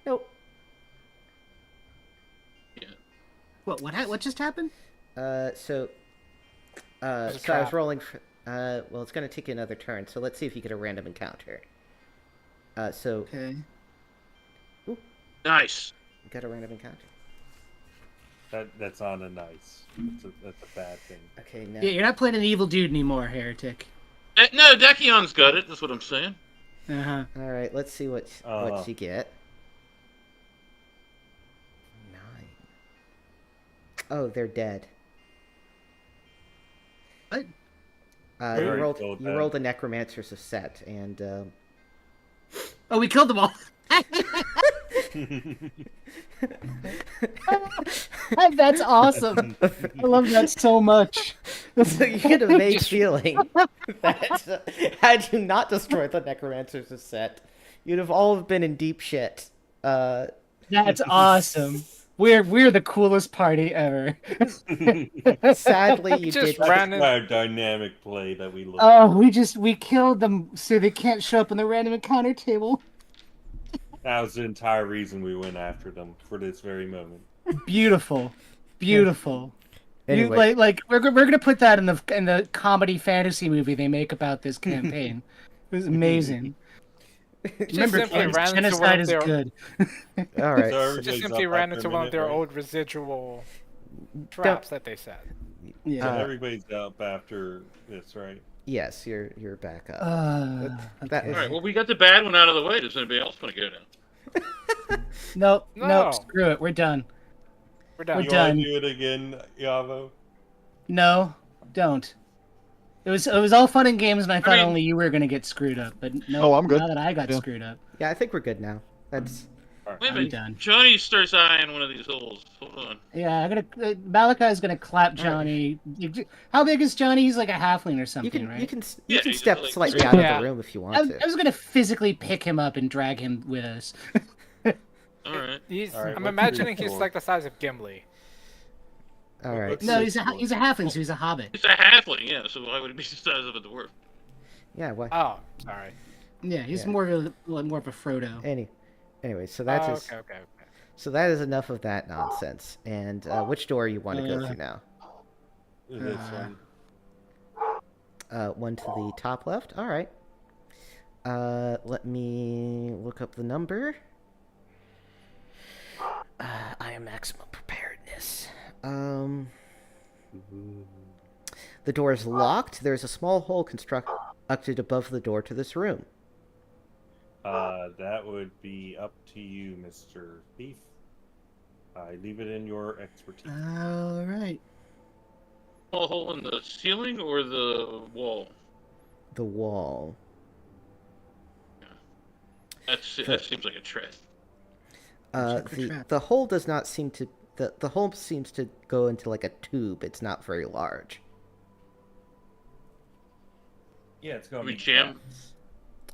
Nope. Yeah. what just happened? So a I was trap. rolling for, well, it's gonna take you another turn, so let's see if you get a random encounter. So Okay. Nice. you got a random encounter. That's not a nice. That's a bad thing. Okay, now Yeah, you're not playing an evil dude anymore, heretic. No, Dekion's got it. That's what I'm saying. Uh-huh. all right, let's see what you get. 9. Oh, they're dead. What? You Very rolled well you done. rolled a necromancer's set, and Oh, we killed them all. That's awesome. I love that so much. so you get a vague feeling that had you not destroyed the necromancer's set, you'd have all been in deep shit. That's awesome. We're the coolest party ever. Sadly, you Just did. ran That's our dynamic play that we look. Oh, we killed them so they can't show up on the random encounter table. That was the entire reason we went after them for this very moment. Beautiful, beautiful. Anyway. You, like we're gonna put that in the comedy fantasy movie they make about this campaign. It was amazing. Remember, simply kids, ran into one genocide of is their- good. All right. So so- everybody's Just simply up ran after into a one of minute, their right? old residual traps that they set. Yeah. So everybody's up after this, right? yes, you're back up. That Okay. was- All right. Well, we got the bad one out of the way. Does anybody else want to go down? Nope, No. nope, screw it. We're done. We're done. We're You done. want to do it again, Yavo? No, don't. It was all fun and games, and I thought mean- only you were gonna get screwed up. But no, Oh, I'm good. now that I got Yeah. screwed up, Yeah, I think we're good now. That's All Wait a right. minute. done. Johnny starts eyeing one of these holes. Hold on. Yeah, I'm gonna. Malachi's gonna clap Johnny. How big is Johnny? He's like a halfling or something, you can right? you can Yeah, you can he's step like- slightly out of Yeah. the room if you want I to. was gonna physically pick him up and drag him with us. All right. All right, I'm what's imagining your he's score? like the size of Gimli. All right. Let's No, see. he's a halfling, so he's a hobbit. It's a halfling, yeah. So why would it be the size of a dwarf? Yeah. What? Oh, sorry. Yeah, he's Yeah. more of a Frodo. Anyway, so that's Oh, his, okay. so that is enough of that nonsense. And which door you want to go through now? This one. One to the top left. All right. Let me look up the number. I am maximum preparedness. The door is locked. There is a small hole constructed above the door to this room. That would be up to you, Mr. Thief. I leave it in your expertise. All right. Small hole in the ceiling or the wall? The wall. That seems like a trap. Check for The trap. hole does not seem to the hole seems to go into like a tube. It's not very large. Yeah, it's gonna We be jam.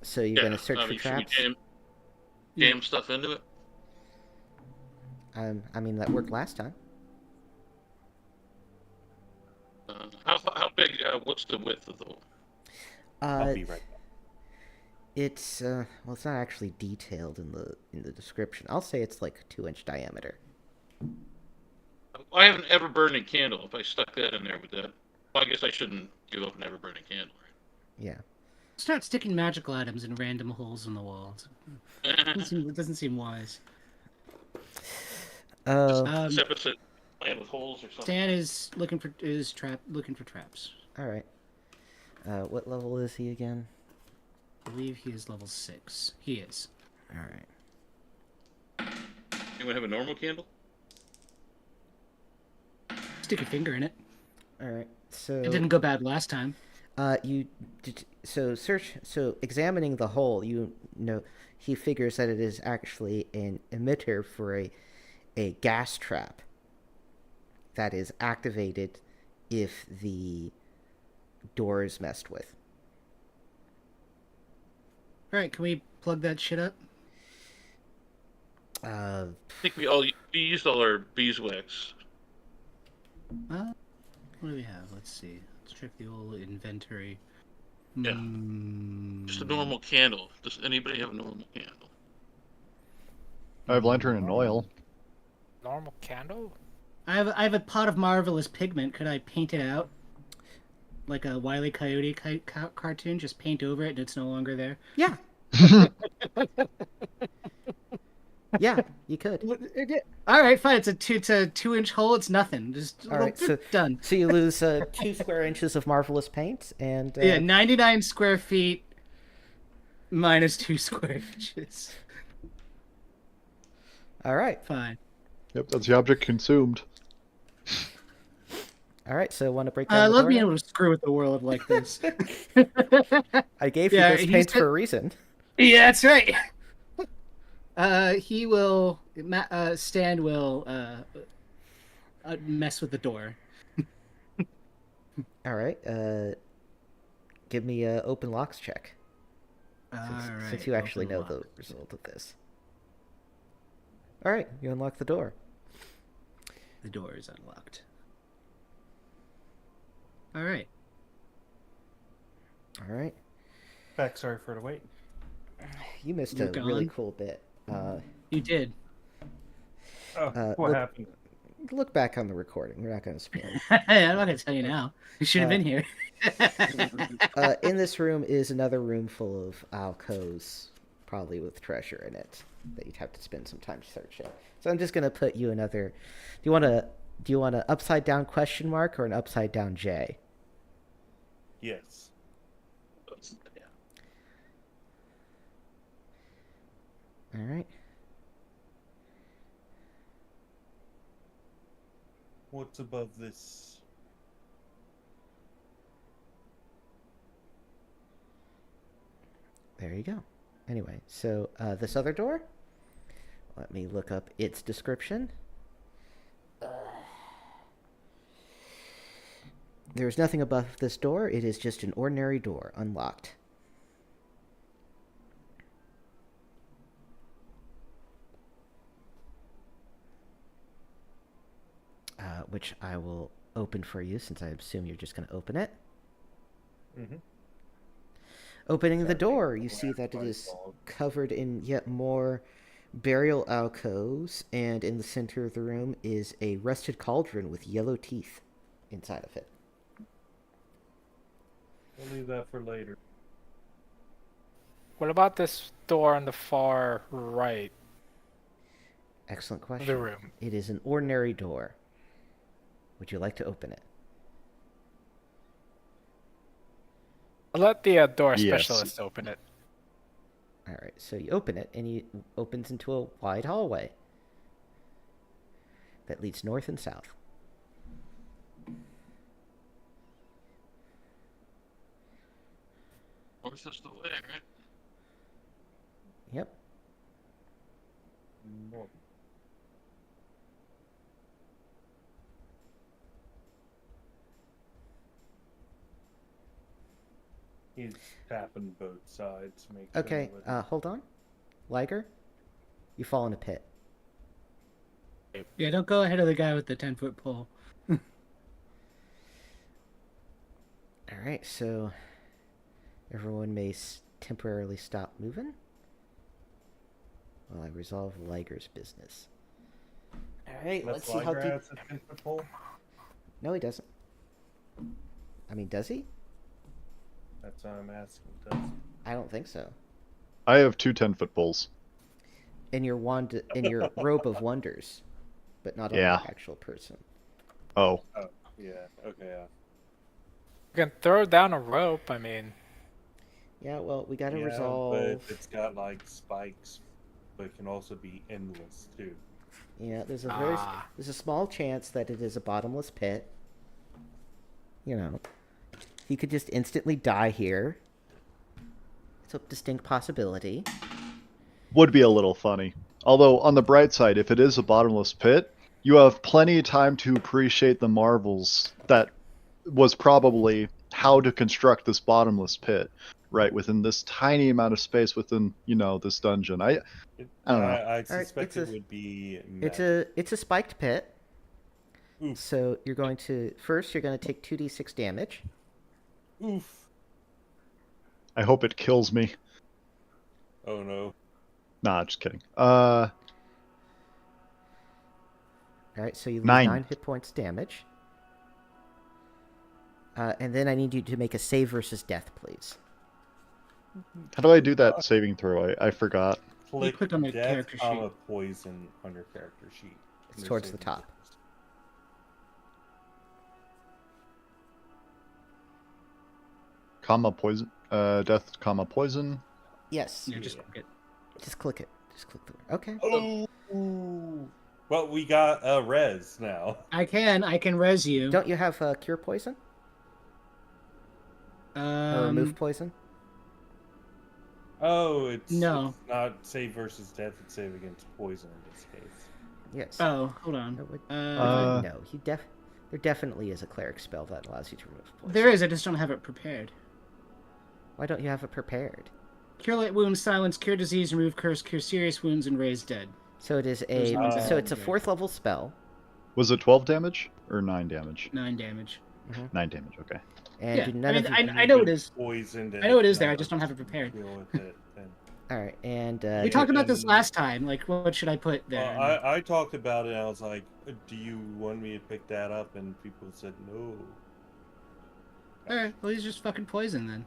So you're gonna search for should we traps? jam stuff into it? I mean that worked last time. How big? What's the width of the hole? I'll be right back. It's well, it's not actually detailed in the description. I'll say it's like a 2-inch diameter. I have an ever burning candle. If I stuck that in there, would that? Well, I guess I shouldn't give up an ever burning candle, Yeah. Start sticking magical items in random holes in the walls. right? It doesn't seem wise. This episode playing with holes or something. Stan is looking for traps. All right. What level is he again? I believe he is level 6. He is. All right. Anyone have a normal candle? Stick a finger in it. All right. So It didn't go bad last time. you did, so examining the hole, you know he figures that it is actually an emitter for a gas trap that is activated if the door is messed with. All right, can we plug that shit up? I think we used all our beeswax. What do we have? Let's see. Let's check the old inventory. Yeah. Just a normal candle. Does anybody have a normal candle? I have lantern and oil. Normal candle? I have a pot of marvelous pigment. Could I paint it out? Like a Wile E. Coyote cartoon, just paint over it and it's no longer there. Yeah. Yeah, you could. All right, fine. It's a 2-inch hole. It's nothing. Just All right, so done. So you lose 2 square inches of marvelous paint, and Yeah, 99 square feet minus 2 square inches. all right, Fine. Yep, that's the object consumed. all right. So want to break down I the love door being now? able to screw with the world like this. I gave you Yeah, those he paints said- for a reason. Yeah, that's right. He will. Stan will mess with the door. All right. Give me a open locks check. Since you actually know the result of this. All right, you unlock the door. The door is unlocked. All right. All right. Back, sorry for the wait. You missed You're a really gone. cool bit. You did. Oh, what look- happened? Look back on the recording. We're not going to spoil it. I'm not gonna tell you now. You should have been here. In this room is another room full of alcoves, probably with treasure in it that you'd have to spend some time searching. So I'm just gonna put you another. Do you want an upside down question mark or an upside down J? Yes. Yeah. All right. What's above this? There you go. Anyway, so this other door. Let me look up its description. There is nothing above this door. It is just an ordinary door, unlocked. Which I will open for you, since I assume you're just going to open it. Mm-hmm. Opening the door, you see that it is covered in yet more burial alcoves, and in the center of the room is a rusted cauldron with yellow teeth inside of it. We'll leave that for later. What about this door on the far right Excellent of question. the room? It is an ordinary door. Would you like to open it? I'll let the door Yes. specialist open it. All right, so you open it, and it opens into a wide hallway that leads north and south. North is the way, right? Yep. North. He's tapping both sides. To make Okay, sure that- hold on. Liger, you fall in a pit. Yeah, don't go ahead of the guy with the 10-foot pole. All right, so everyone may temporarily stop moving while I resolve Liger's business. All right, let's see how Liger deep. has a 10-foot pole? No, he doesn't. I mean, does he? That's what I'm asking. Does I don't think so. I have two 10-foot poles. In your robe of wonders, but not on Yeah. the actual person. Oh, yeah. Okay. Yeah. You can throw down a rope. I mean, Yeah, well, we gotta Yeah, resolve. but it's got like spikes, but it can also be endless too. Yeah, there's Ah. there's a small chance that it is a bottomless pit. You know, he could just instantly die here. It's a distinct possibility. would be a little funny. Although, on the bright side, if it is a bottomless pit, you have plenty of time to appreciate the marvels that was probably how to construct this bottomless pit, right, within this tiny amount of space within, this dungeon. I don't know. I suspect it's it a- would be. It's a spiked pit. Oof. So you're going to take 2d6 damage. Oof. I hope it kills me. Oh no. Nah, just kidding. All right, so you lose 9. 9 hit points damage. And then I need you to make a save versus death, please. How do I do that saving throw? I forgot. Click on the death, character sheet. poison on your character sheet. It's There's towards the saving top. throws. Comma poison. Death, comma poison. Yes. Yeah, just Yeah. click it. Just click it. Just click the. Okay. Oh. Well, we got a res now. I can res you. Don't you have cure poison or remove poison? Oh, it's No. It's not save versus death. It's save against poison in this case. Yes. Oh, hold on. No, there definitely is a cleric spell that allows you to remove poison. There is. I just don't have it prepared. Why don't you have it prepared? Cure light wounds, silence, cure disease, remove curse, cure serious wounds, and raise dead. So it is There's no so it's a damage. 4th level spell, Was it 12 damage or 9 damage? 9 damage. 9 damage. Okay. and Yeah, do I none mean, of I know it is. Poisoned. I know it is there. I just don't have it prepared. Deal with it. Then. All right, and We talked about this last time. Like, what should I put there? Well, I talked about it. And I was like, "Do you want me to pick that up?" And people said no. Alright, well, he's just fucking poisoned then.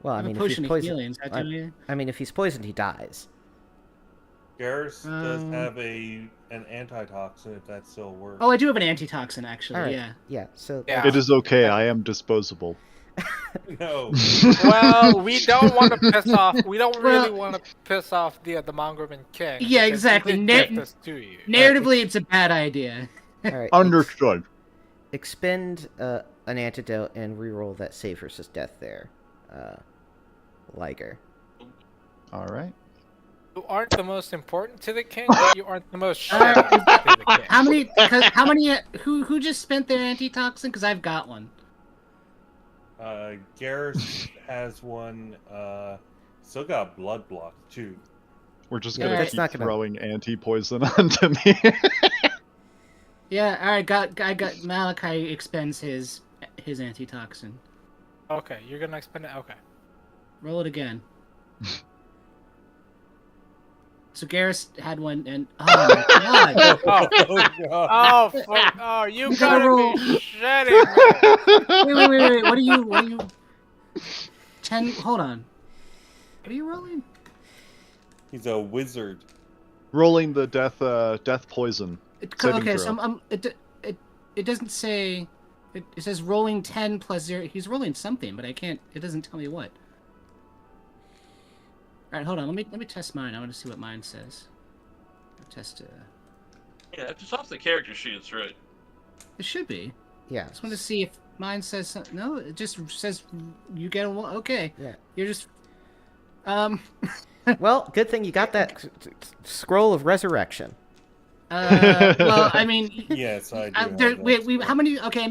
well, I I have mean, a if he's potion of poisoned, healing. Is that doing anything? I mean, if he's poisoned, he dies. Garrus does Um, have an antitoxin if that still works. Oh, I do have an antitoxin, actually. All right, Yeah. yeah. So Yeah. It is okay. I am disposable. No. well, we don't want to piss off. We don't really Well- want to piss off the Mongraven King. Yeah, because he exactly. did Na- gift this to you. Narratively, it's a bad idea. all right, Understood. expend an antidote and reroll that save versus death there, Liger. All right. You aren't the most important to the king, but you aren't the most shitty to the king. How many? How many? Who just spent their antitoxin? Because I've got one. Garrus has one. Still got blood block too. We're just Yeah, gonna that's keep not gonna- throwing anti-poison onto me. Yeah. All right. I got Malachi expends his antitoxin. Okay, you're gonna expend it. Okay. Roll it again. So Garrus had one, and oh my god! Oh, God. oh, you You gotta gotta roll. be shitting me. Wait! What are you? 10. Hold on. What are you rolling? He's a wizard. Rolling the death poison. Saving Okay, throw. so it doesn't say. It says rolling 10 plus 0. He's rolling something, but I can't. It doesn't tell me what. All right, hold on. Let me test mine. I want to see what mine says. Test. Yeah, if it's off the character sheet, it's right. It should be. Yeah. Just want to see if mine says something. No, it just says you get a one. Okay. Yeah. You're just. Well, good thing you got that scroll of resurrection. Well, I mean. Yes, I do. have There, that we spell. how many? Okay, I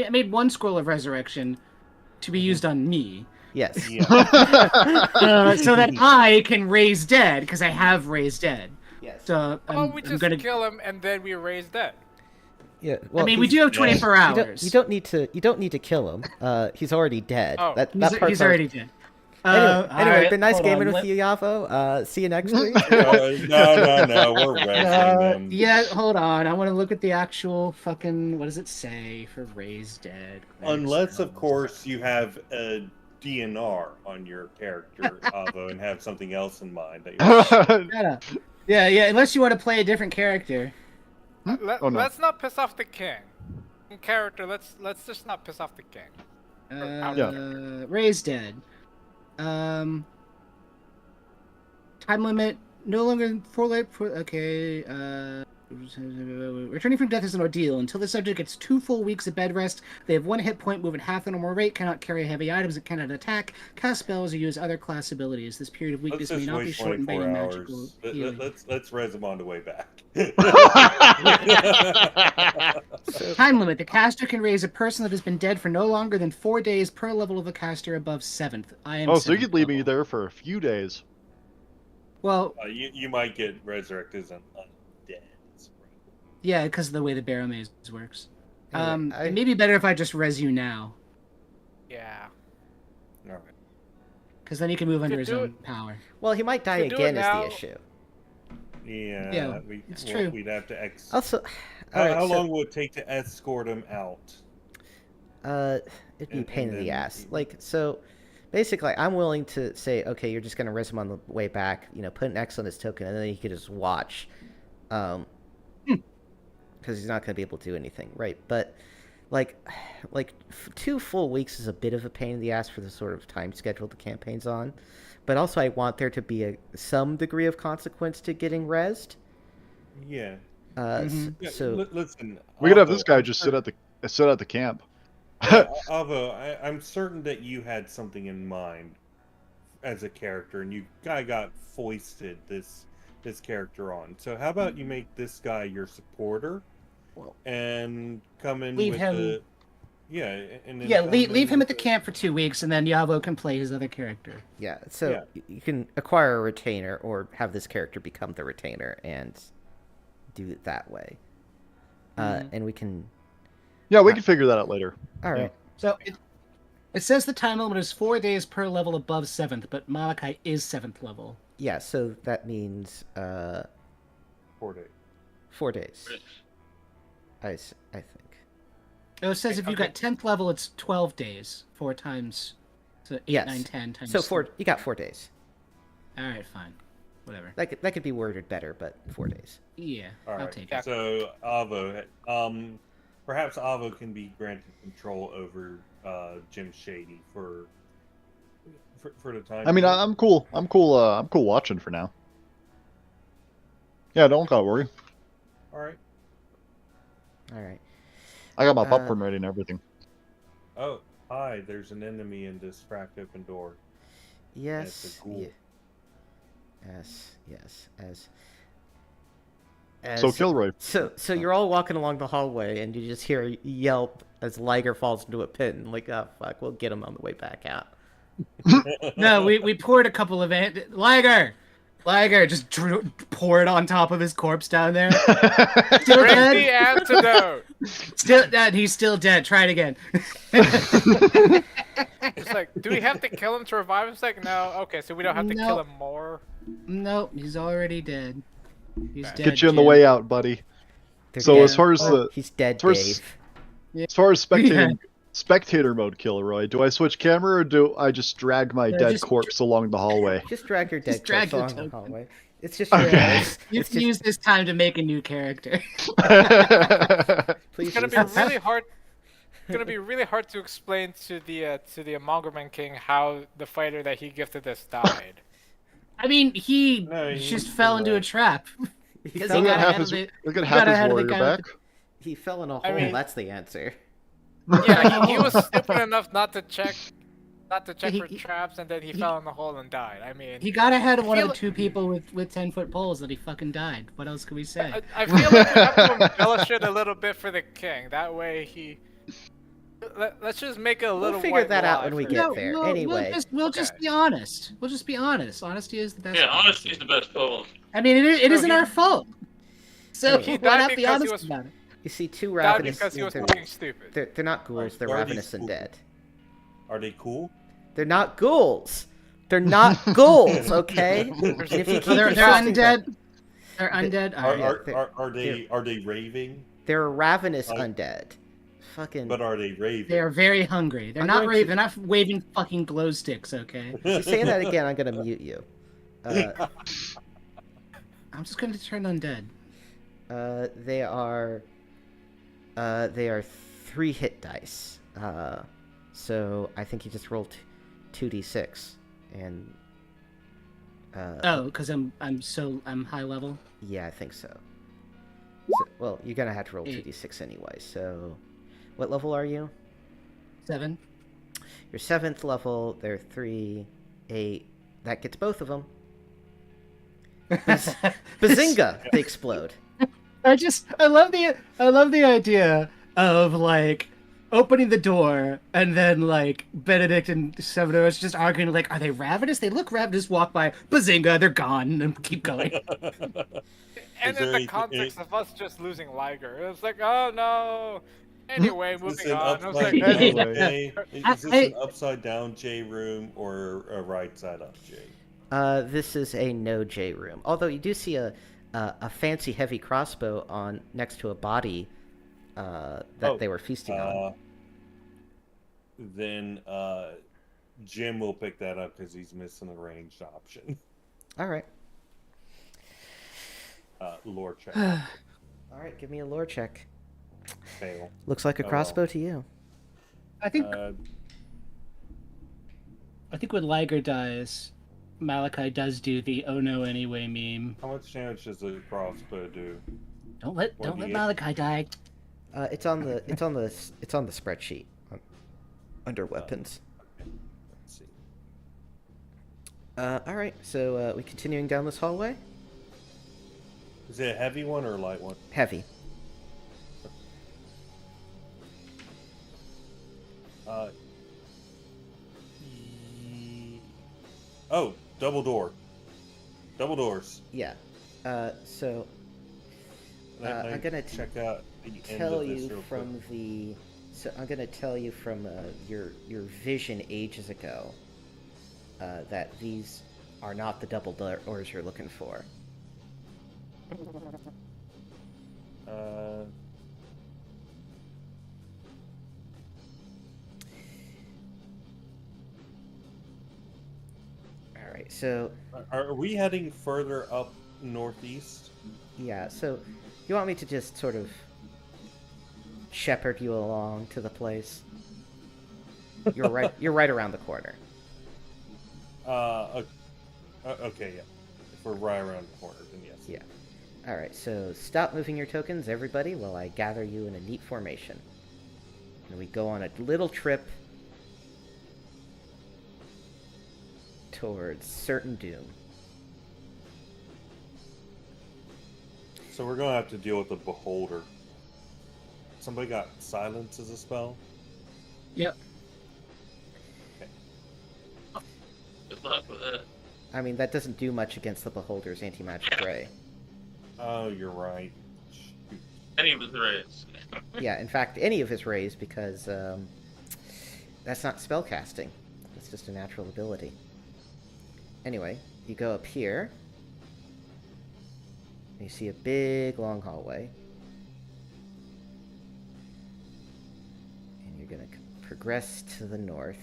made one scroll of resurrection to be used on me. Yes. Yeah. So that I can raise dead, because I have raised dead. Yes. So Oh, we I'm just gonna. kill him and then we raise dead. Yeah. Well, I mean, we do have 24 You hours. you don't need to kill him. He's already dead. Oh. That He's part's already dead. Anyway, Alright, been nice hold gaming on, with you, Yavo. See you next week. No, we're resting them. Yeah, hold on. I want to look at the actual fucking. What does it say for raised dead? Unless, of course, you have a DNR on your character, Avo, and have something else in mind that you're. Shut up. Yeah. Unless you want to play a different character. Oh, no. Let's not piss off the king. In character, let's just not piss off the king. Raised dead. Time limit no longer than 4 life. Okay. Returning from death is an ordeal. Until the subject gets 2 full weeks of bed rest, they have 1 hit point, move at half the normal rate, cannot carry heavy items, and cannot attack, cast spells, or use other class abilities. This period of weakness may not be shortened by any magical healing. Let's res them on the way back. Time limit. The caster can raise a person that has been dead for no longer than 4 days per level of a caster above 7th. I am. Oh, so you 7th could leave me level. there for a few days. Well, you might get resurrected as an undead. yeah, because of the way the Barrowmaze works. Anyway, It may be better if I just res you now, Yeah. All right. because then he can move under his do own power. Well, he might die If you do it again is now- the issue. Yeah, it's true. We'd have to Also, How long will it take to escort him out? it'd be a And- pain and in the then- ass. Like, so basically, I'm willing to say, okay, you're just gonna res him on the way back. Put an X on his token, and then he could just watch. Because he's not gonna be able to do anything, right? But like 2 full weeks is a bit of a pain in the ass for the sort of time schedule the campaign's on. But also, I want there to be some degree of consequence to getting rezzed. Yeah. Yeah, So listen. We could have Avo, this guy I'm just certain- sit at the camp. Avo, I'm certain that you had something in mind as a character, and you guy got foisted this character on. So how about you make this guy your supporter, and come in Leave with him- the and then Yeah, come leave in him with at the camp for 2 weeks, and then Yavo can play his other character. yeah, so Yeah. you can acquire a retainer or have this character become the retainer and do it that way. And we can. Yeah, we can figure that out later. All right. So it says the time limit is 4 days per level above 7th, but Malachi is 7th level. Yeah, so that means 4 days. 4 days. I think. Oh, it says if you got 10th level, it's 12 days. 4 times. So 8, Yes. 9, 10 times. So you got 4 days. All right, fine. Whatever. That could be worded better, but 4 days. Yeah, All I'll right. take it. So Avo, perhaps Avo can be granted control over Jim Shady for the time. I mean, being. I'm cool. I'm cool watching for now. Yeah, don't gotta worry. All right. All right. I got my popcorn ready and everything. Oh, hi. There's an enemy in this cracked open door. Yes. That's a ghoul. Yes. So Kilroy. So you're all walking along the hallway, and you just hear a yelp as Liger falls into a pit, and like, oh fuck, we'll get him on the way back out. No, we poured a couple of Liger, just pour it on top of his corpse down there. Still Bring dead. the antidote. Still dead. He's still dead. Try it again. It's like, do we have to kill him to revive him? It's like, no. Okay, so we don't have to kill No. him more. Nope, he's already dead. He's dead. Get you on the Jim. way out, buddy. They're So dead. as far as the He's dead, as far as- Dave. as far as spectator mode, Kilroy, do I switch camera or do I just drag my dead just corpse along the hallway? Just drag your dead Just drag corpse your along the token. hallway. It's just Okay. yours. You It's can just, use this time to make a new character. please It's gonna use be this. really hard. It's gonna be really hard to explain to the Amalgaman King how the fighter that he gifted us died. I mean, he No, just he's fell into a right. trap. He Because fell, he Look got at half ahead his, of it. look at he half got his ahead of the warrior guy with back. he fell in a hole. I mean- That's the answer. Yeah, he was stupid enough not to check He- for traps, and then he he- fell in the hole and died. I mean, He got ahead of one of feel- the 2 people with 10-foot poles that he fucking died. What else can we say? I feel like we have to embellish it a little bit for the king. That way he Let's just make a We'll little figure white that out lie when we for- get No, there. we'll Anyway. we'll just Okay. be honest. We'll just be honest. Honesty is the best. Yeah, policy. honesty is the best policy. I mean, it So isn't he- our fault. So Anyway. He why died not be because he honest was- about it? You see two Died ravenous. because he was they're, fucking stupid. they're not ghouls. They're Are these ravenous cool? undead. Are they cool? They're not ghouls. They're not ghouls. Okay. And if you keep They're insisting that- undead. They're undead. All Are, right. yeah, are, they're- are, are they are they raving? They're ravenous Like- undead. Fucking. But are they raving? They are very hungry. They're I'm not going raving. to- They're not waving fucking glow sticks. Okay. If you say that again, I'm gonna mute you. I'm just going to turn undead. They are 3 hit dice. So I think you just roll 2d6, and Oh, because I'm high level. yeah, I think so. Well, you're gonna have to roll 2d6 anyway. So, what level are you? 7. You're 7th level. They're 3, 8. That gets both of them. Bazinga! They explode. I love the idea of like opening the door and then like Benedict and Severus just arguing like, are they ravenous? They look ravenous. Walk by, bazinga, they're gone, and keep going. And Is in there the any- context of us just losing Liger, it's like, oh no. Anyway, Is this moving an on. I was upside like, down Anyway. J? Is this an upside down J room or a right side up J? This is a no J room. Although you do see a fancy heavy crossbow on next to a body that Oh, they were feasting on. Then Jim will pick that up because he's missing the ranged option. All right. Lore check. All right, give me a lore check. Fail. Looks like a Oh, crossbow to you. I think Uh, when Liger dies, Malachi does do the "oh no anyway" meme. how much damage does a crossbow do? Don't let What do you- Malachi die. It's on the spreadsheet under weapons. Let's see. All right, so we continuing down this hallway. Is it a heavy one or a light one? Heavy. Oh, double door. Double doors. Yeah. So Let I'm me gonna check out the end tell of this you real from quick. the. So I'm gonna tell you from your vision ages ago that these are not the double doors you're looking for. Uh, All right. So are we heading further up northeast? yeah. So you want me to just sort of shepherd you along to the place? You're right. You're right around the corner. Okay, yeah. If we're right around the corner, then yes. Yeah. All right. So stop moving your tokens, everybody, while I gather you in a neat formation. And we go on a little trip towards certain doom. So we're gonna have to deal with the beholder. Somebody got silence as a spell? Yep. Good luck with that. I mean, that doesn't do much against the Beholder's anti-magic ray. Oh, you're right. Shoot. Any of his rays. Yeah, in fact, any of his rays, because that's not spellcasting. It's just a natural ability. Anyway, you go up here. And you see a big, long hallway. And you're going to progress to the north.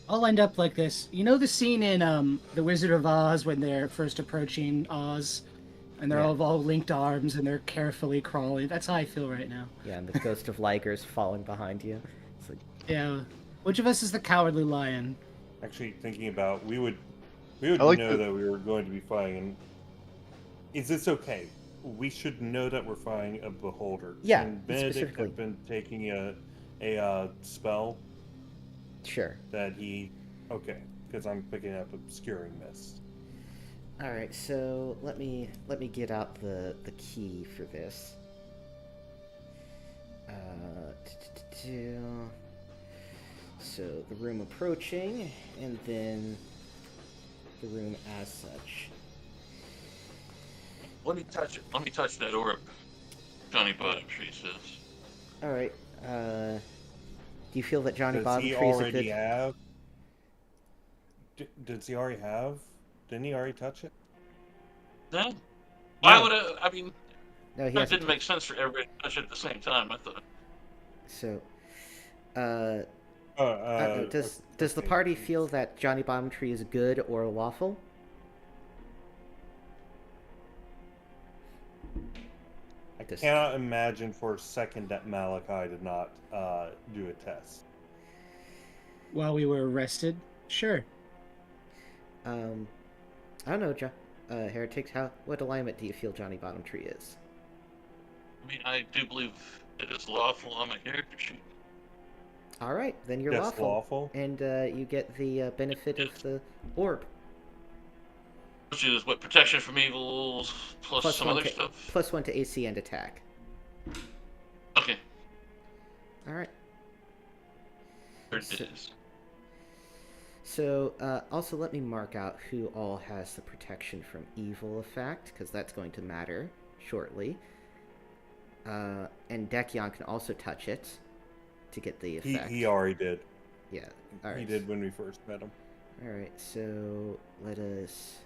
I'll end up like this. You know the scene in The Wizard of Oz when they're first approaching Oz, and they're Yeah. all linked arms and they're carefully crawling. That's how I feel right now. Yeah, and the ghost of Liger's falling behind you. It's like, Yeah. Which of us is the cowardly lion? Actually, thinking about, we would I like know the- that we were going to be fighting. Is this okay? We should know that we're fighting a beholder. Yeah, And Benedict specifically. have been taking a spell sure. that he. Okay, because I'm picking up obscuring mist. All right, so let me get out the key for this. So the room approaching, and then the room as such. Let me touch it. Let me touch that orb. Johnny Bottomtree says. All right. Do you feel that Johnny Does he Bottomtree is a already good? have? Does he already have? Didn't he already touch it? No. Why No. would I mean, No, he it hasn't. didn't make sense for everybody to touch it at the same time. I thought. So, I don't know. Does the okay. party feel that Johnny Bottomtree is good or lawful? I cannot imagine for a second that Malachi did not do a test. While we were arrested, sure. I don't know, Heretics. What alignment do you feel Johnny Bottomtree is? I mean, I do believe it is lawful on my character sheet. All right, then you're Yes, lawful. and you get the benefit of the orb. Which is what, protection from evils plus some other stuff. +1 to AC and attack. Okay. All right. There it is. So, also let me mark out who all has the protection from evil effect, because that's going to matter shortly. And Dekion can also touch it to get the effect. He already did. Yeah. All right. He did when we first met him. All right. So let us.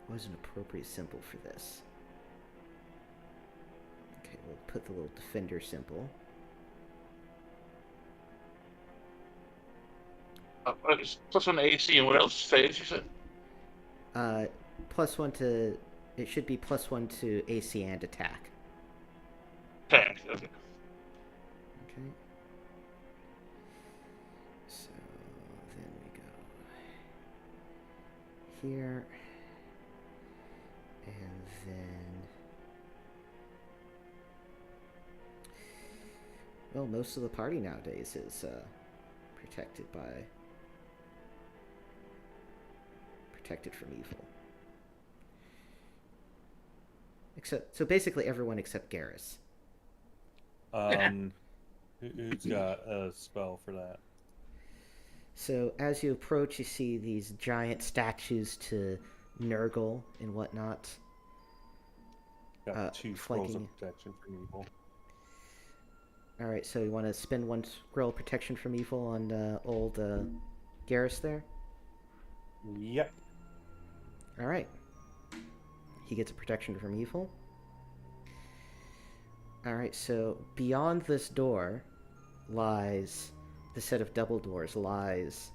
What was an appropriate symbol for this? Okay, we'll put the little defender symbol. +1 to AC and what else phase you said? +1 to. It should be +1 to AC and attack. Attack. Okay. Okay. So then we go here, and then. Well, most of the party nowadays is protected from evil. So basically everyone except Garrus. Who's got a spell for that? So as you approach, you see these giant statues to Nurgle and whatnot. Got 2 scrolls flanking. of protection from evil. All right, so you want to spend 1 scroll protection from evil on old Garrus there? Yep. All right. He gets a protection from evil. All right, so beyond this door lies the set of double doors lies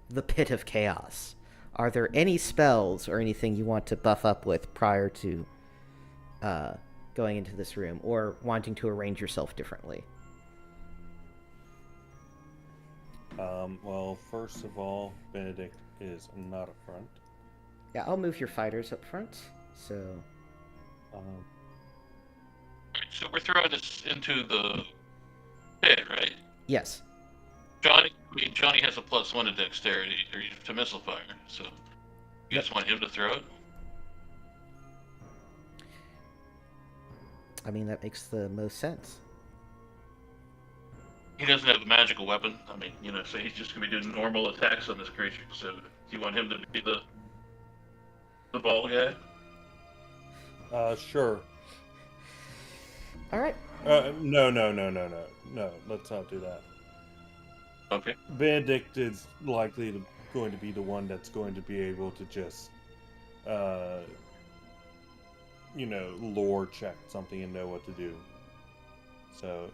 the Pit of Chaos. Are there any spells or anything you want to buff up with prior to going into this room, or wanting to arrange yourself differently? Well, first of all, Benedict is not up front. Yeah, I'll move your fighters up front. So. So we're throwing this into the pit, right? Yes. Johnny has a +1 to dexterity or to missile fire, so you just want him to throw it? I mean, that makes the most sense. He doesn't have a magical weapon. I mean, so he's just gonna be doing normal attacks on this creature. So do you want him to be the ball guy? Sure. All right. No. Let's not do that. Okay. Benedict is likely going to be the one that's going to be able to just, lore check something and know what to do. So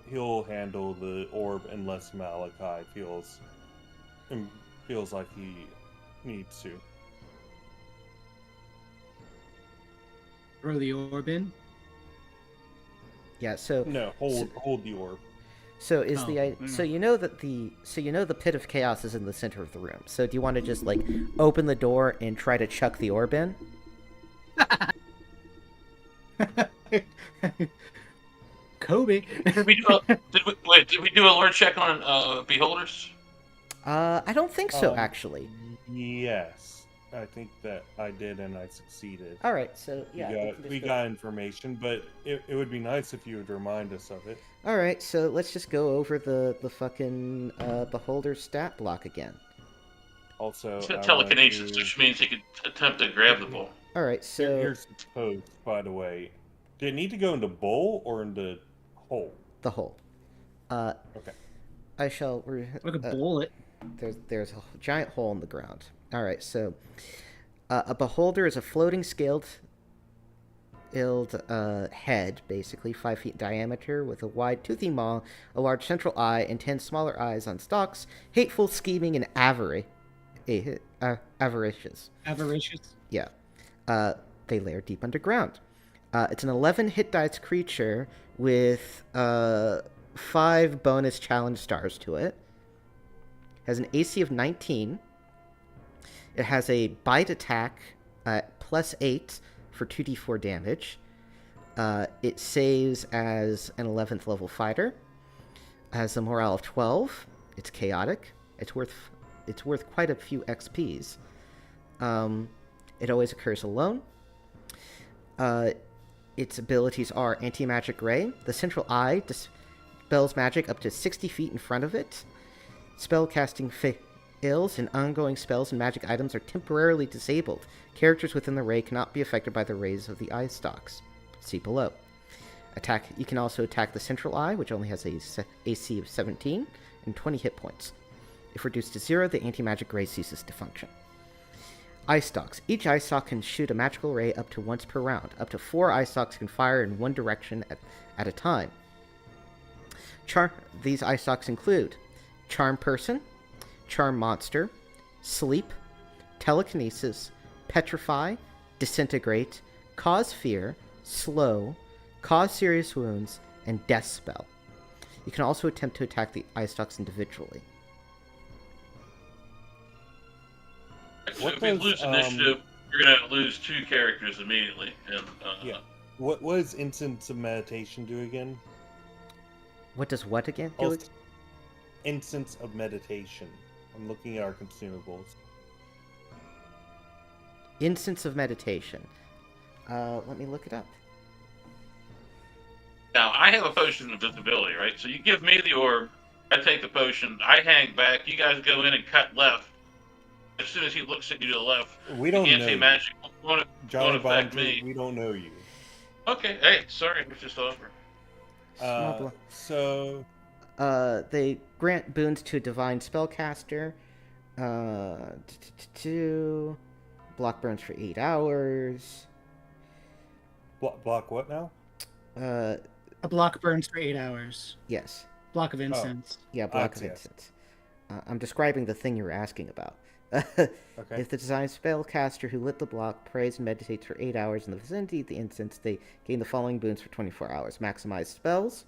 he'll handle the orb unless Malachi feels like he needs to. Throw the orb in. Yeah. So. No, hold the orb. So is no. so you know that the Pit of Chaos is in the center of the room. So do you want to just open the door and try to chuck the orb in? Kobe. Did we do a lore check on beholders? I don't think so, actually. Yes. I think that I did, and I succeeded. All right, so yeah, We got information, but it would be nice if you would remind us of it. All right, so let's just go over the fucking beholder stat block again. Also, He's got I telekinesis, want to... which means he could attempt to grab the ball. All right, so Here's the post, by the way. Did it need to go into bowl or into hole? the hole. Okay. I shall. Like a bullet. There's a giant hole in the ground. All right, so a beholder is a floating scaled head, basically 5 feet in diameter, with a wide toothy maw, a large central eye, and 10 smaller eyes on stalks. Hateful, scheming, and avaricious. Avaricious. Yeah. They lair deep underground. It's an 11 hit dice creature with 5 bonus challenge stars to it. Has an AC of 19. It has a bite attack at +8 for 2d4 damage. It saves as an 11th level fighter. Has a morale of 12. It's chaotic. It's worth quite a few XPs. It always occurs alone. Its abilities are Anti-Magic Ray. The central eye dispels magic up to 60 feet in front of it. Spellcasting fails, and ongoing spells and magic items are temporarily disabled. Characters within the ray cannot be affected by the rays of the eye stalks. See below. You can also attack the central eye, which only has a AC of 17 and 20 hit points. If reduced to 0, the anti-magic ray ceases to function. Eye stalks. Each eye stalk can shoot a magical ray up to once per round. Up to 4 eye stalks can fire in one direction at a time. These eye stalks include Charm Person, Charm Monster, Sleep, Telekinesis, Petrify, Disintegrate, Cause Fear, Slow, Cause Serious Wounds, and Death Spell. You can also attempt to attack the eye stalks individually. So if we lose initiative, you're going to lose 2 characters immediately. And yeah. What does Instance of Meditation do again? What does what again do? Also, Instance of Meditation. I'm looking at our consumables. Instance of Meditation. Let me look it up. Now, I have a potion of invisibility, right? So you give me the orb, I take the potion, I hang back, you guys go in and cut left. As soon as he looks at you to the left, we don't the know anti-magic won't affect me. We don't know you. Okay, hey, sorry, it was just over. So... they grant boons to a divine spellcaster. Block burns for 8 hours. Block what now? A block burns for 8 hours. Yes. Block of incense. Yeah, block of incense. I'm describing the thing you were asking about. Okay. If the design spellcaster who lit the block prays and meditates for 8 hours in the vicinity of the incense, they gain the following boons for 24 hours. Maximized spells.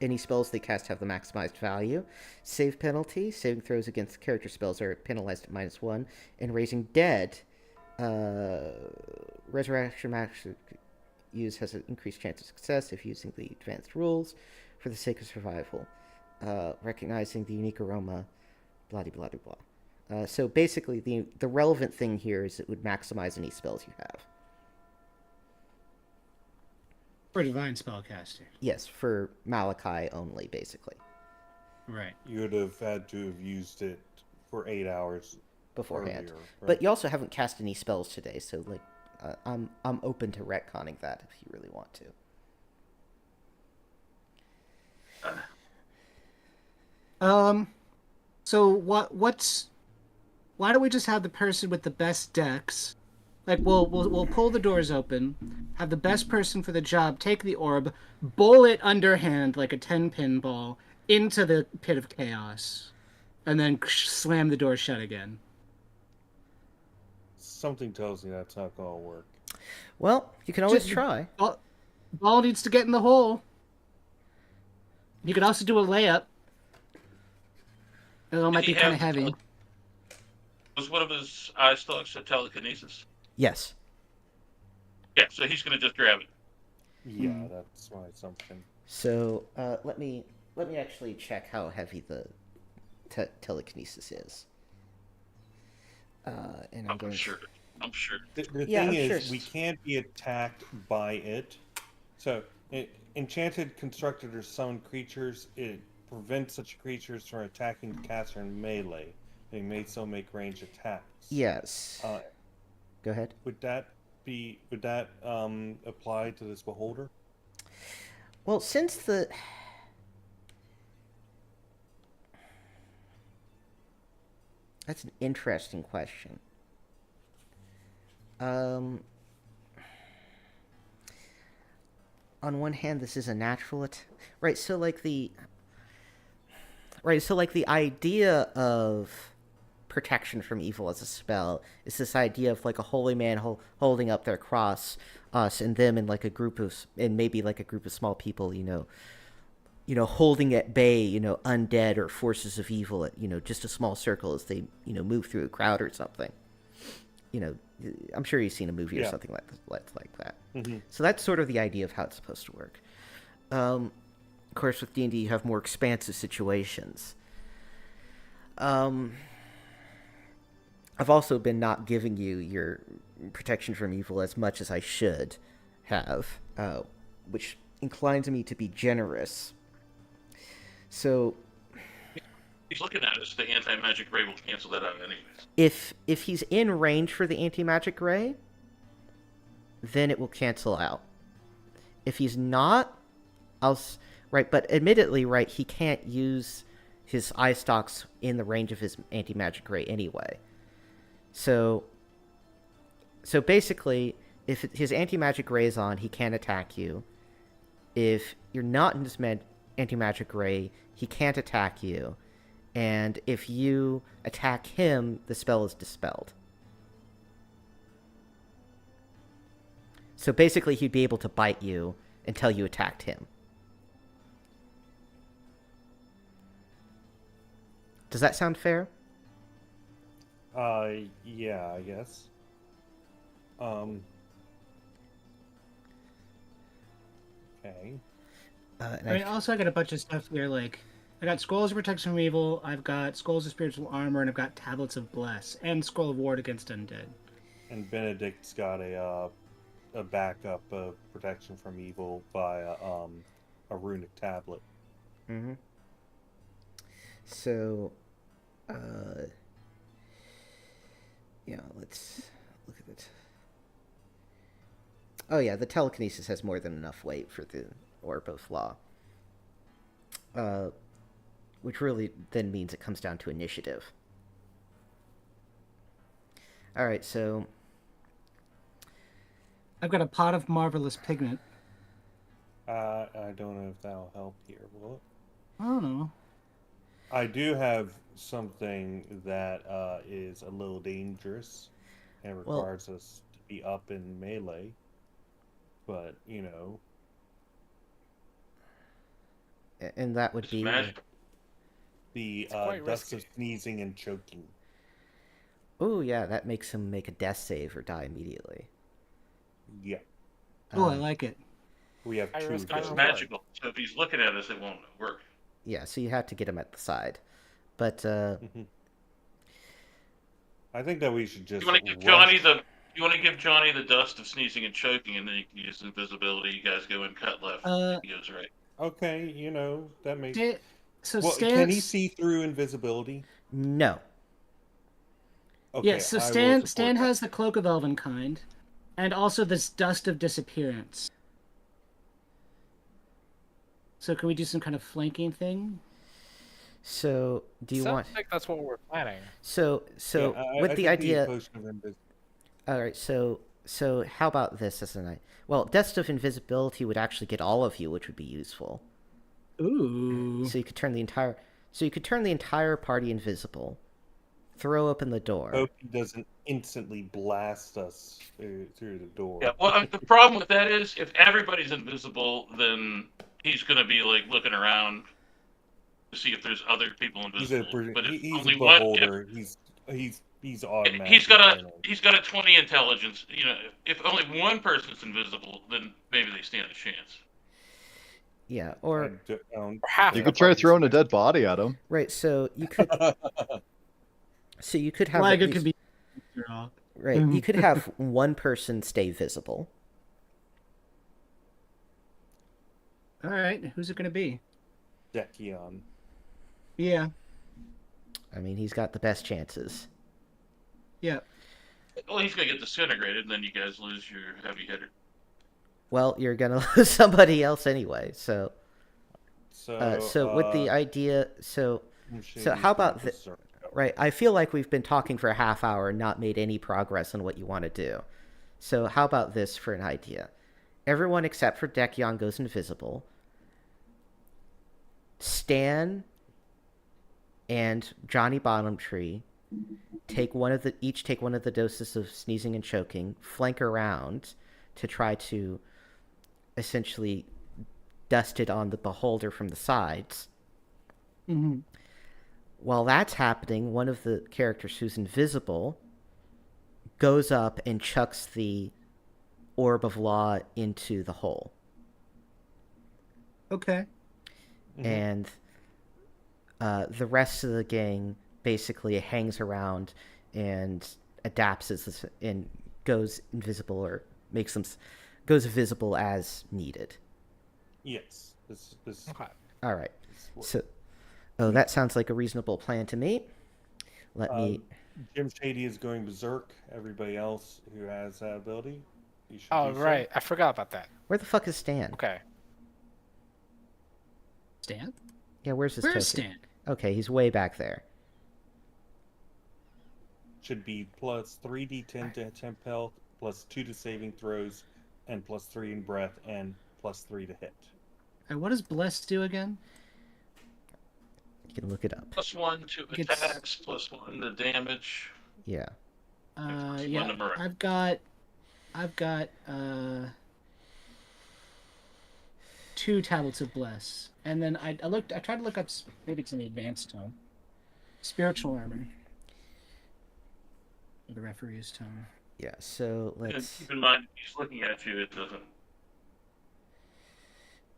Any spells they cast have the maximized value. Save penalty. Saving throws against character spells are penalized at -1. And Raising Dead. Resurrection magic use has an increased chance of success if using the advanced rules for the sake of survival. Recognizing the unique aroma. Blah blah blah blah. So basically, the relevant thing here is it would maximize any spells you have. For divine spellcaster. Yes, for Malachi only, basically. Right. You would have had to have used it for 8 hours beforehand. Earlier, right? But you also haven't cast any spells today, so like, I'm open to retconning that if you really want to. So why don't we just have the person with the best decks? Like we'll pull the doors open, have the best person for the job take the orb, bowl it underhand like a 10-pin ball into the pit of chaos, and then slam the door shut again. Something tells me that's not going to work. Well, you can always try. Ball needs to get in the hole. You could also do a layup. It might be kind of heavy. Was one of his eye stalks a telekinesis? Yes. Yeah, so he's going to just grab it. Yeah, that's my assumption. So let me actually check how heavy the telekinesis is. And I'm going sure. I'm sure. The Yeah, thing I'm is, sure. we can't be attacked by it. So, enchanted, constructed, or summoned creatures, it prevents such creatures from attacking the caster in melee. They may still make ranged attacks. Yes. Uh, Go ahead. would that apply to this beholder? Well, since the that's an interesting question. On one hand, this is a natural right. So like the idea of protection from evil as a spell is this idea of like a holy man holding up their cross, us and them, and like a group of maybe like a group of small people, holding at bay, undead or forces of evil at, just a small circle as they, move through a crowd or something. I'm sure you've seen a movie or something like that. Mm-hmm. So that's sort of the idea of how it's supposed to work. Of course, with D&D, you have more expansive situations. I've also been not giving you your protection from evil as much as I should have, which inclines me to be generous. So, He's looking at us. The anti-magic ray will cancel that out anyways. if he's in range for the anti-magic ray, then it will cancel out. If he's not, right, but admittedly, right, he can't use his eye stalks in the range of his anti-magic ray anyway. So basically, if his anti-magic ray is on, he can't attack you. If you're not in his anti-magic ray, he can't attack you. And if you attack him, the spell is dispelled. So basically, he'd be able to bite you until you attacked him. Does that sound fair? Yeah, I guess. Okay. Also, I got a bunch of stuff here, like, I got Scrolls of Protection from Evil, I've got Scrolls of Spiritual Armor, and I've got Tablets of Bless, and Scroll of Ward Against Undead. And Benedict's got a backup of protection from evil via a runic tablet. Mm-hmm. So, yeah, let's look at it. Oh yeah, the telekinesis has more than enough weight for the Orb of Law. Which really then means it comes down to initiative. Alright, so I've got a Pot of Marvelous Pigment. I don't know if that'll help here, will it? I don't know. I do have something that is a little dangerous and requires us to be up in melee. But, and that would be Magic. the quite dust of risky. sneezing and choking. oh yeah, that makes him make a death save or die immediately. Yeah. Oh, I like it. We have I two. risk of my It's those. reward. magical. So if he's looking at us, it won't work. Yeah, so you have to get him at the side. But I think that we should just You want to give Johnny the dust of sneezing and choking, and then you can use invisibility. You guys go and cut left. He goes right. Okay, that makes... So Well, Stan... can he see through invisibility? no. Okay, Yeah, so I will Stan support that. has the Cloak of Elvenkind, and also this Dust of Disappearance. So can we do some kind of flanking thing? So do you Sounds want like that's what we're planning. so Yeah, with I the think idea potion of all right, so how about this as a night? Well, Dust of Invisibility would actually get all of you, which would be useful. Ooh. So you could turn the entire party invisible. Throw open the door. Hope he doesn't instantly blast us through the door. Yeah. Well, the problem with that is if everybody's invisible, then he's going to be like looking around to see if there's other people He's invisible. a But if he's only a one, beholder. He's automatic. he's got a 20 intelligence. If only one person's invisible, then maybe they stand a chance. Yeah, or half You the could try party's throwing a dead body at him. right, so you could have Like at it least, could be after all. Right. You could have one person stay visible. All right, who's it gonna be? Dekion. Yeah, I mean, he's got the best chances. yeah. Well, he's gonna get disintegrated, and then you guys lose your heavy hitter. Well, you're gonna lose somebody else anyway. So, So, so with the idea, so how about right? I feel like we've been talking for a half hour and not made any progress on what you want to do. So how about this for an idea? Everyone except for Dekion goes invisible. Stan and Johnny Bottomtree each take one of the doses of sneezing and choking, flank around to try to essentially dust it on the beholder from the sides. Mm-hmm. While that's happening, one of the characters who's invisible goes up and chucks the orb of law into the hole. Okay. And the rest of the gang basically hangs around and adapts and goes invisible or goes visible as needed. Yes. This Okay. All right. So, that sounds like a reasonable plan to me. Let me. Jim Shady is going berserk. Everybody else who has that ability, you should Oh, do right. I forgot about that. Where the fuck is Stan? Okay. Stan? Yeah, where's his Where's token? Stan? Okay, he's way back there. Should be plus 3d10 to temp health, plus 2 to saving throws, and plus 3 in breath, and plus 3 to hit. And what does Bless do again? You can look it up. Plus 1 to Gets- attacks, plus 1 to damage. Yeah. Yeah, number. I've got 2 tablets of Bless, and then I tried to look up, maybe it's in the advanced tome, spiritual armor, or the referee's tome. Yeah, so And let's. keep in mind, if he's looking at you, it doesn't.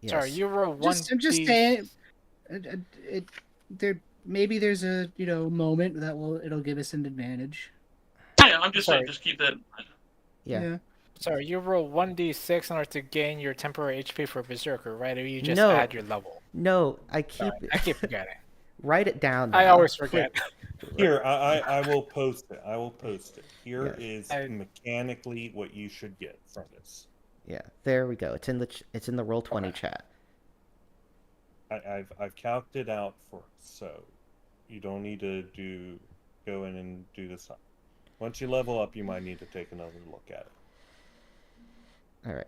Yes. Sorry, you roll one. I'm just saying, maybe there's a moment that it'll give us an advantage. Yeah, I'm just saying, Sorry. just keep that in mind. Yeah. Sorry, you roll 1d6 in order to gain your temporary HP for Berserker, right? Or you just No. add your level? No, I keep. Sorry, I keep forgetting. Write it down. I now. always forget. Here, I will post it. I will post it. Here Yes. is mechanically what you should get from this. Yeah, there we go. It's in the Roll20 chat. I've calced it out for it, so you don't need to go in and do this. Once you level up, you might need to take another look at it. All right,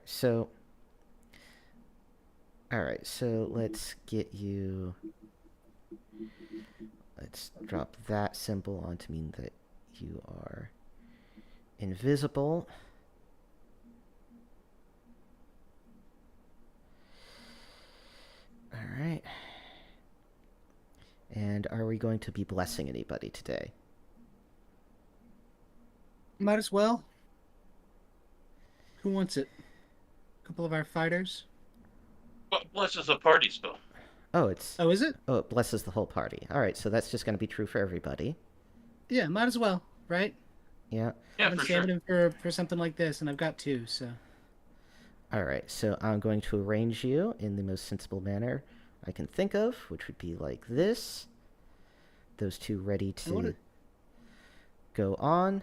so let's get you. Let's drop that symbol on to mean that you are invisible. All right. And are we going to be blessing anybody today? Might as well. Who wants it? A couple of our fighters. But Bless is a party spell. Oh, is it? Oh, it blesses the whole party. All right, so that's just going to be true for everybody. Yeah, might as well, right? Yeah. Yeah, I've been for sure. saving for something like this, and I've got 2, so. All right, so I'm going to arrange you in the most sensible manner I can think of, which would be like this. Those 2 ready to go on.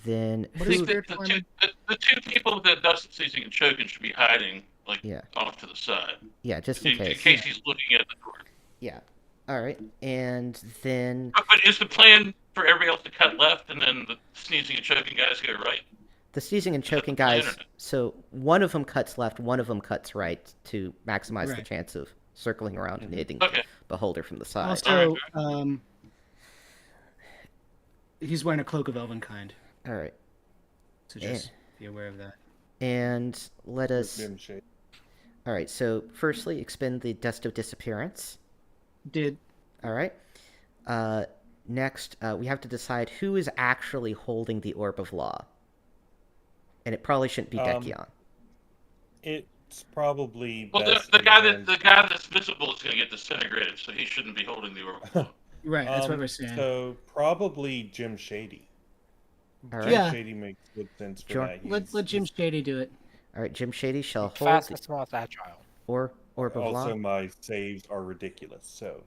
Then What I is think the 2 people that Dustin Seizing and Choking should be hiding, off to the side. Yeah, just in case. In case he's looking at the door. Yeah. All right, and then But is the plan for everybody else to cut left, and then the Sneezing and Choking guys go right? the sneezing and choking the plan guys. or not? So one of them cuts left, one of them cuts right to maximize the Right. chance of circling around and hitting Okay. the beholder from the side. Also, he's wearing a cloak of Elvenkind, All right, so just be aware of that. and let us. Jim Shady. All right, so firstly, expend the Dust of Disappearance. Did All right. Next, we have to decide who is actually holding the Orb of Law. And it probably shouldn't be Dekion. It's probably Well, best the to guy hand- that's visible is going to get disintegrated, so he shouldn't be holding the orb. right? That's what we're saying. So probably Jim Shady. All right. Jim Yeah. Shady makes good sense for Jordan- that. Let Jim He's Shady do it. All right, Jim Shady shall hold Fastest, most agile. orb of law. also my saves are ridiculous. So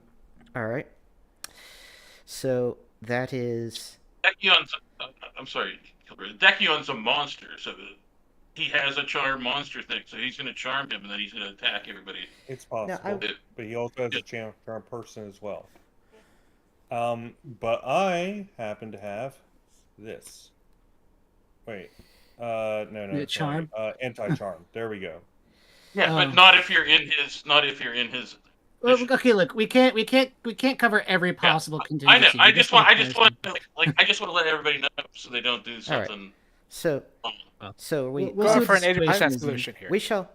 All right. So that is Decion's, I'm sorry, Decion's a monster, so he has a charm monster thing. So he's going to charm him, and then he's going to attack everybody. it's now. possible, It- but he also has Yeah. a charm person as well. But I happen to have this. Wait, no, The charm? anti-charm. There we go. Yeah, but Oh. not if you're in his. Not if you're in his. Well, mission. okay, look, we can't cover every possible I know. contingency. I We just gotta want. I finish just want. them. I just want to let everybody know so they don't do All right. something. so. wrong. So we We'll see Go what for the an 80% situation is. solution here.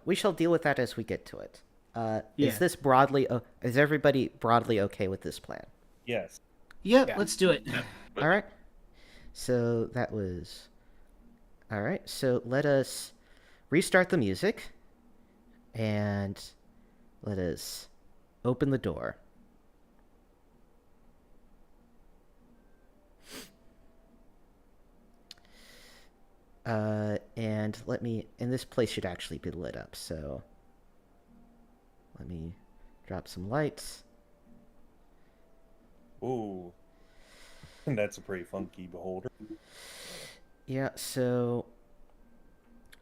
we shall deal with that as we get to it. Yeah. Is this broadly? Is everybody broadly okay with this plan? Yes. Yep, Yeah. let's do it. But- All right. So that was. All right. So let us restart the music, and let us open the door. And let me. And this place should actually be lit up. So let me drop some lights. Ooh. That's a pretty funky beholder. Yeah. So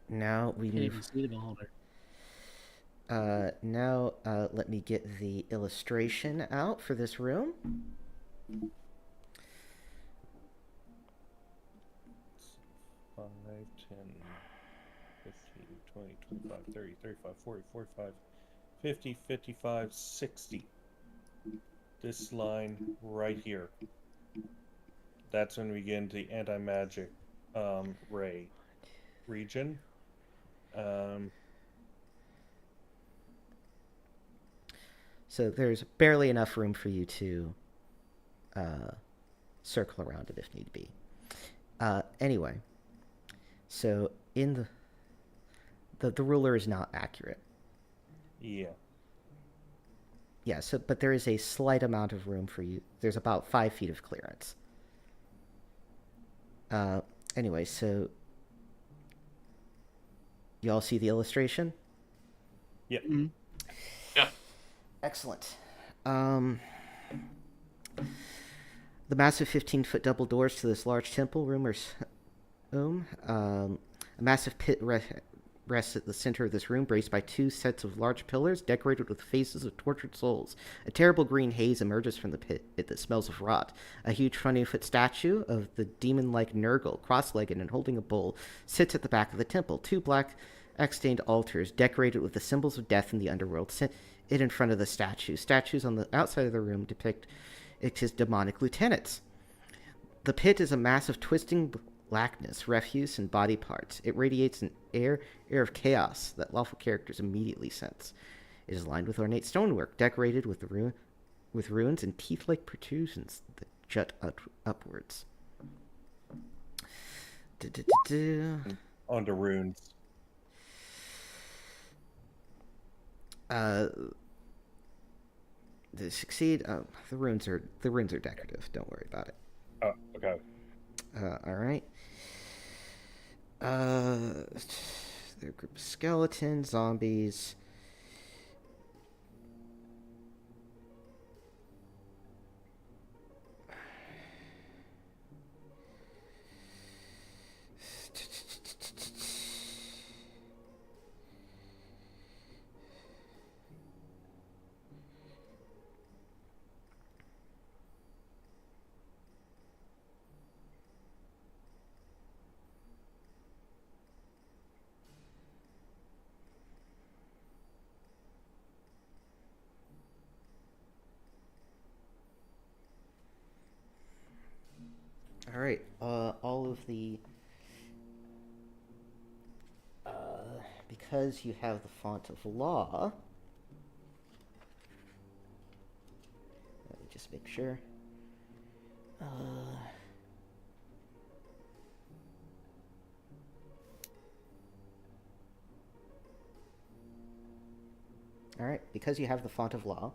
now we Can't even move. see the beholder. Now let me get the illustration out for this room. 5, 10, 15, 20, 25, 30, 35, 40, 45, 50, 55, 60. This line right here. That's when we get into the anti-magic ray region. So there's barely enough room for you to circle around it if need be. Anyway, so in the ruler is not accurate. Yeah. Yeah. So but there is a slight amount of room for you. There's about 5 feet of clearance. Anyway, so you all see the illustration? Yep. Mhm. Yeah. Excellent. The massive 15-foot double doors to this large temple room are a massive pit rests at the center of this room, braced by 2 sets of large pillars decorated with faces of tortured souls. A terrible green haze emerges from the pit that smells of rot. A huge 20-foot statue of the demon-like Nurgle, cross-legged and holding a bowl, sits at the back of the temple. 2 black X-stained altars decorated with the symbols of death in the underworld sit in front of the statue. Statues on the outside of the room depict his demonic lieutenants. The pit is a mass of twisting blackness, refuse, and body parts. It radiates an air of chaos that lawful characters immediately sense. It is lined with ornate stonework, decorated with runes and teeth-like protrusions that jut upwards. On to runes. To succeed, the runes are decorative. Don't worry about it. Oh, okay. All right. They're a group of skeletons, zombies. All right. All of the because you have the font of law. Let me just make sure. All right. Because you have the font of law,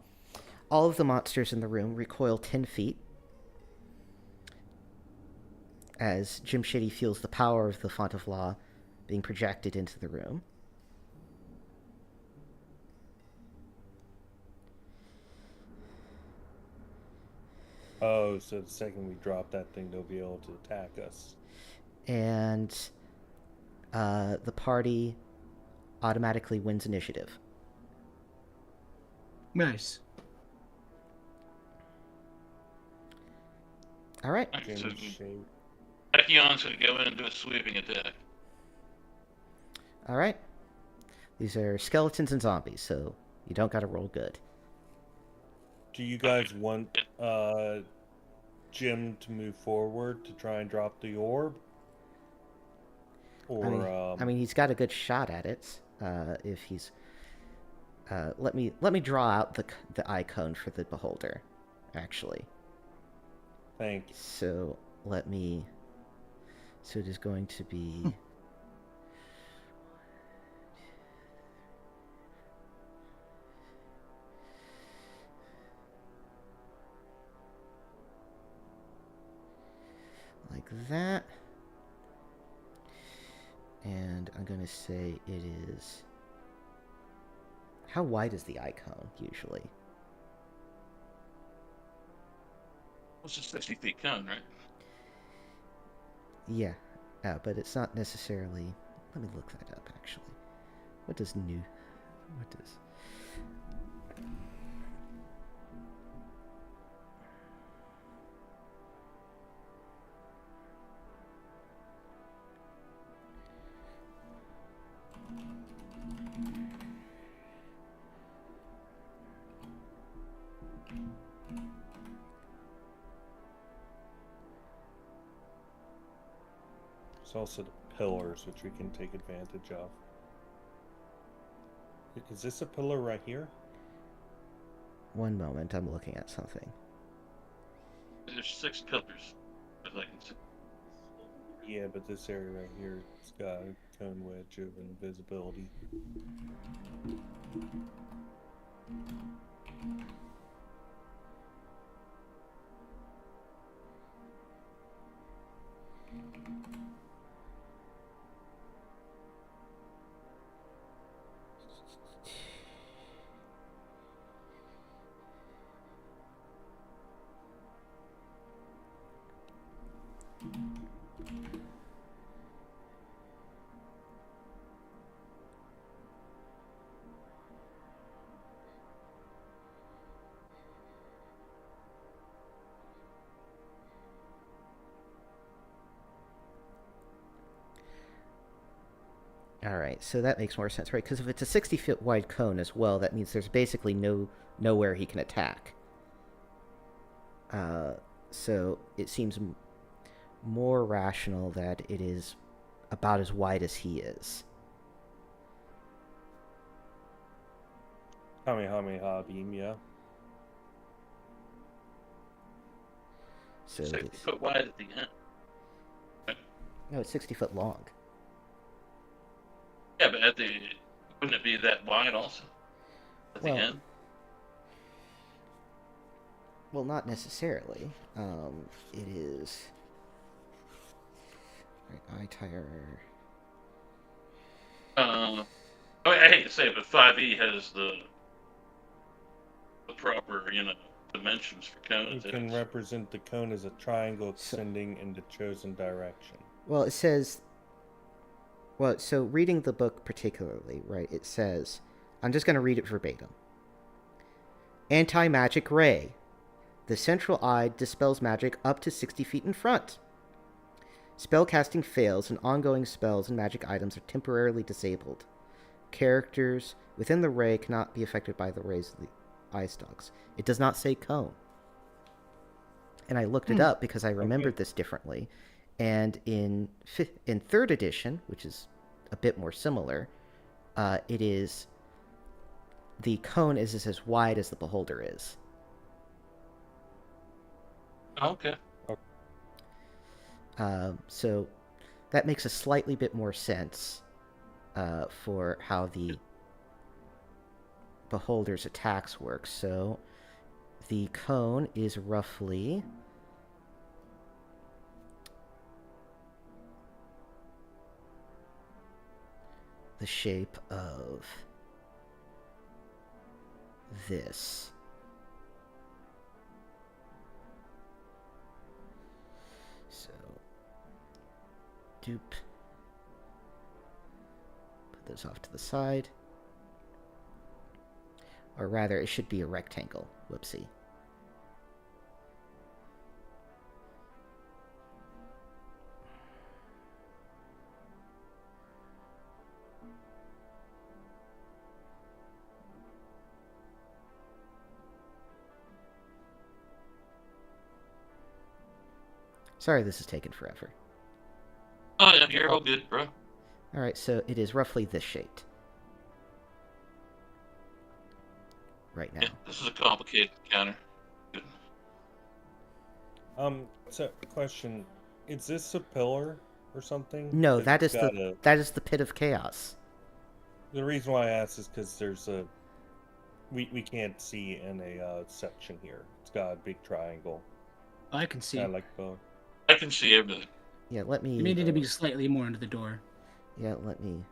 all of the monsters in the room recoil 10 feet. as Jim Shitty feels the power of the font of law being projected into the room. Oh, so the second we drop that thing, they'll be able to attack us. And the party automatically wins initiative. Nice. All right. So Jim's shame. Tachyon's going to go in and do a sweeping attack. All right. These are skeletons and zombies, so you don't got to roll good. Do you guys want Jim to move forward to try and drop the orb? Or I mean, he's got a good shot at it. If he's, let me draw out the icon for the beholder, actually. thank you. So let me. So it is going to be. Like that. And I'm going to say it is... How wide is the icon, usually? It's a 60 feet cone, right? Yeah, but it's not necessarily... Let me look that up, actually. What does new... What does... There's also the pillars, which we can take advantage of. Is this a pillar right here? One moment, I'm looking at something. There's 6 pillars, as I can see. Yeah, but this area right here, it's got a cone wedge of invisibility. Alright, so that makes more sense, right? Because if it's a 60-foot wide cone as well, that means there's basically nowhere he can attack. So it seems more rational that it is about as wide as he is. Kamehameha beam, yeah. So 60 it's, foot wide at the end. no, it's 60 foot long. Yeah, but wouldn't it be that wide also? At Well, the end? Well, not necessarily. It is... Right, tire... I hate to say it, but 5e has the proper, dimensions for cones. You can represent the cone as a triangle extending in the chosen direction. Well, it says... Well, so reading the book particularly, right, it says... I'm just going to read it verbatim. Anti-magic ray. The central eye dispels magic up to 60 feet in front. Spellcasting fails, and ongoing spells and magic items are temporarily disabled. Characters within the ray cannot be affected by the rays of the eye stalks. It does not say cone. And I looked it up because I remembered this differently. And in 3rd edition, which is a bit more similar, it is... The cone is as wide as the beholder is. Okay. So that makes a slightly bit more sense for how the beholder's attacks work. So the cone is roughly the shape of this. So, dupe. Put those off to the side. Or rather, it should be a rectangle. Whoopsie. Sorry this is taking forever. Oh yeah, you're all good, bro. Alright, so it is roughly this shaped. Right now. Yeah, this is a complicated counter. Good. So question: is this a pillar or something? No, 'Cause that it's is got that is the pit of chaos. The reason why I asked is because there's a we can't see in a section here. It's got a big triangle. I can see. Kind of like both. I can see everything. Yeah, let me. You needed to be slightly more into the door. Yeah, let me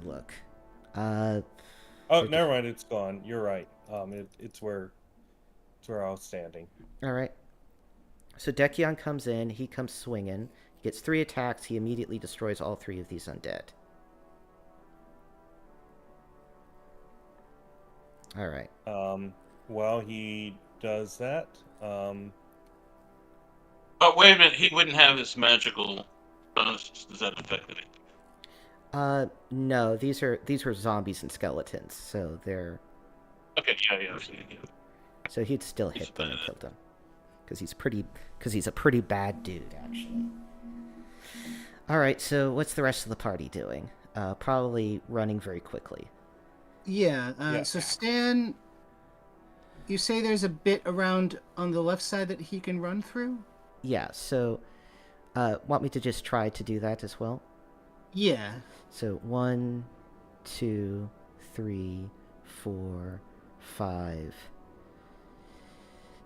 look. Oh, never mind. It's gone. You're right. It's where I was standing. All right. So Dekion comes in. He comes swinging. He gets 3 attacks. He immediately destroys all 3 of these undead. All right. While he does that, Oh, wait a minute. He wouldn't have his magical bonus. Does that affect it? No. These were zombies and skeletons, so they're. Okay, yeah. I see, yeah. So he'd still hit them and kill them, because he's a pretty bad dude, actually. All right. So what's the rest of the party doing? Probably running very quickly. Yeah, Yeah. So Stan, you say there's a bit around on the left side that he can run through? Yeah. So, want me to just try to do that as well? Yeah. So 1, 2, 3, 4, 5,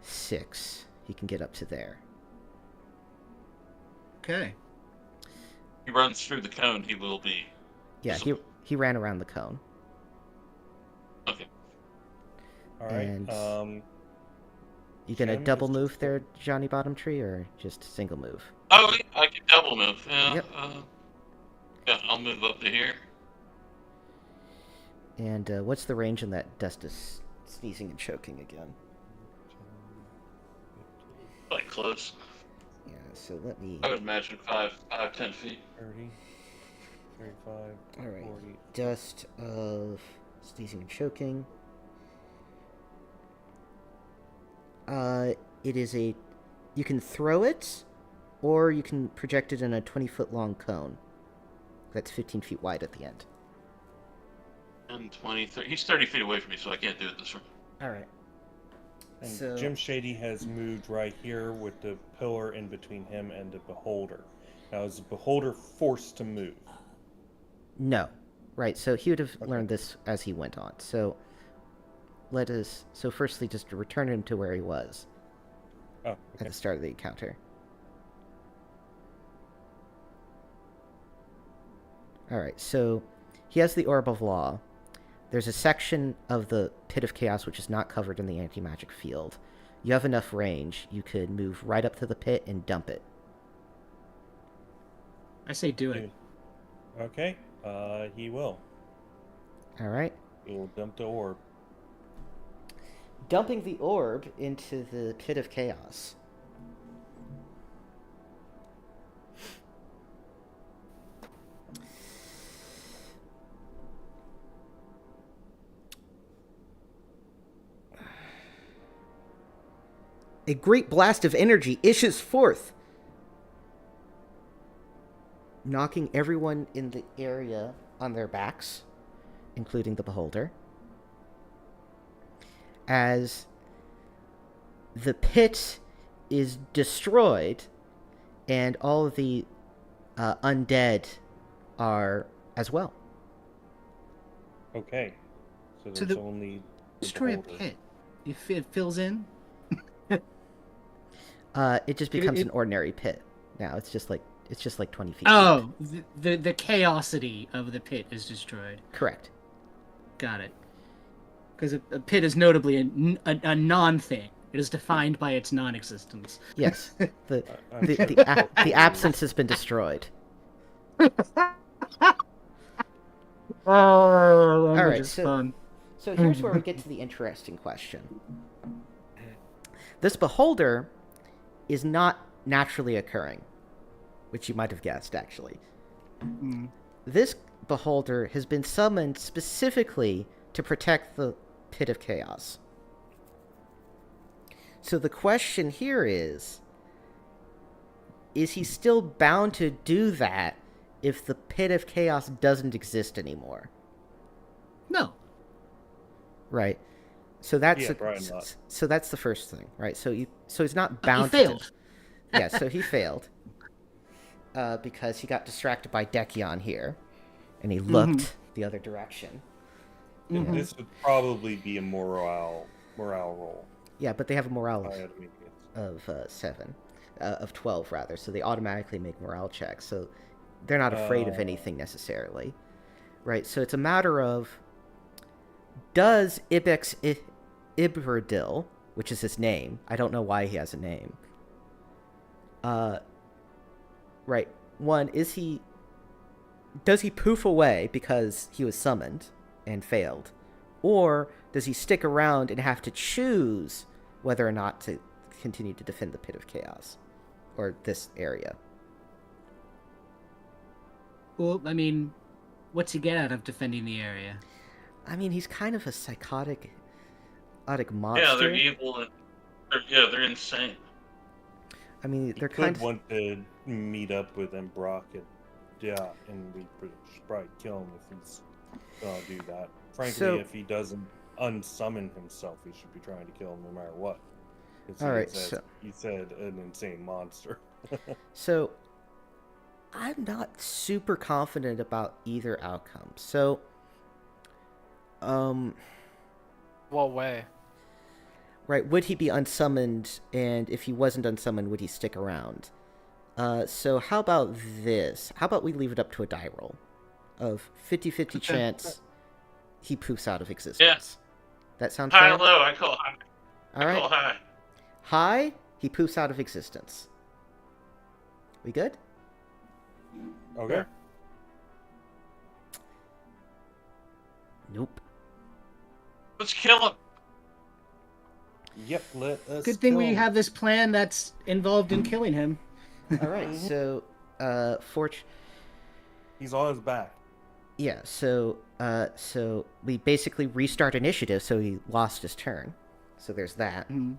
6. He can get up to there. Okay. He runs through the cone. He will be. Yeah, he ran around the cone. Okay. all right. And- You gonna Jim double is- move there, Johnny Bottom Tree, or just single move? Oh, I can double move. Yeah. Yep. Yeah, I'll move up to here. And what's the range on that dust is sneezing and choking again? Like close. Yeah, so let me. I would imagine 10 feet. 30, 35, All right. 40. Dust of sneezing and choking. It is a. You can throw it, or you can project it in a 20-foot long cone. That's 15 feet wide at the end. And 20, 30. He's 30 feet away from me, so I can't do it this room. All right. And So- Jim Shady has moved right here with the pillar in between him and the beholder. Now, is the beholder forced to move? No. Right, so he would have learned this as he went on. So so firstly just to return him to where he was Oh, at okay. the start of the encounter. Alright, so he has the Orb of Law. There's a section of the Pit of Chaos which is not covered in the anti-magic field. You have enough range, you could move right up to the pit and dump it. I say do it. Okay, he will. Alright. He will dump the orb. Dumping the orb into the Pit of Chaos. A great blast of energy issues forth, knocking everyone in the area on their backs, including the beholder. As the pit is destroyed and all of the undead are as well. Okay, so So there's the- only the Destroy a beholder. pit. It fills in? It just becomes it- an ordinary pit now. It's just like It's just like 20 feet deep. Oh, the chaosity of the pit is destroyed. Correct. Got it. Because a pit is notably a non-thing. It is defined by its non-existence. Yes. The I'm the absence has been destroyed. Oh, All right, is so- fun. So here's where we get to the interesting question. This beholder is not naturally occurring, which you might have guessed, actually. Mm. This beholder has been summoned specifically to protect the Pit of Chaos. So the question here is he still bound to do that if the Pit of Chaos doesn't exist anymore? No. Right. So that's Yeah, probably not. so that's the first thing, right? So he's not bound He failed. to yeah, so he failed. Because he got distracted by Dekion here, and he looked the other direction. Mhm. This would probably be a morale roll. Yeah, but they have a morale I had to make it. of 7, of 12 rather, so they automatically make morale checks. So they're not afraid of anything necessarily, right? So it's a matter of, does Ibex Iberdil, which is his name, I don't know why he has a name. Right. One, does he poof away because he was summoned and failed? Or does he stick around and have to choose whether or not to continue to defend the Pit of Chaos? Or this area? Well, I mean, what's he get out of defending the area? I mean, he's kind of a psychotic monster. Yeah, they're evil and they're insane. I mean, He they're could kind of... want to meet up with Brock and we should probably kill him if he's gonna do that. Frankly, So- if he doesn't unsummon himself, we should be trying to kill him no matter what. 'Cause All right, he's, so- as you said, an insane monster. So, I'm not super confident about either outcome. So, What way? right, would he be unsummoned, and if he wasn't unsummoned, would he stick around? So how about this? How about we leave it up to a die roll of 50-50 chance he poofs out of existence? That sound High fair? or low, I call high. All I right. call high. High, he poofs out of existence. We good? Okay. Nope. Let's kill him. Yep. Let us. Good thing kill we him. have this plan that's involved in killing him. All right, so, He's on his back. yeah, so we basically restart initiative, so he lost his turn. So there's that. Mhm.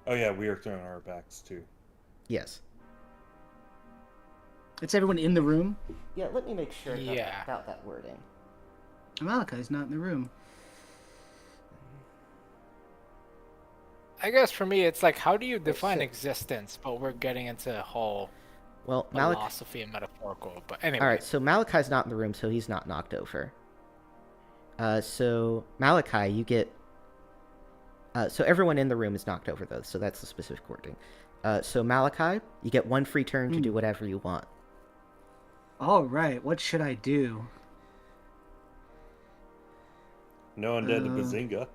Oh yeah, we are throwing our backs too. Yes. It's everyone in the room. Yeah, let me make sure Yeah. about that wording. Malachi's not in the room. I guess for me, it's like, how do you define so- existence? But we're getting into a whole Well, Malachi... philosophy and metaphorical. But anyway. All right, so Malachi's not in the room, so he's not knocked over. So Malachi, you get... so everyone in the room is knocked over, though, so that's the specific wording. So Malachi, you get one free turn to do whatever you want. All right, what should I do? No undead to Bazinga.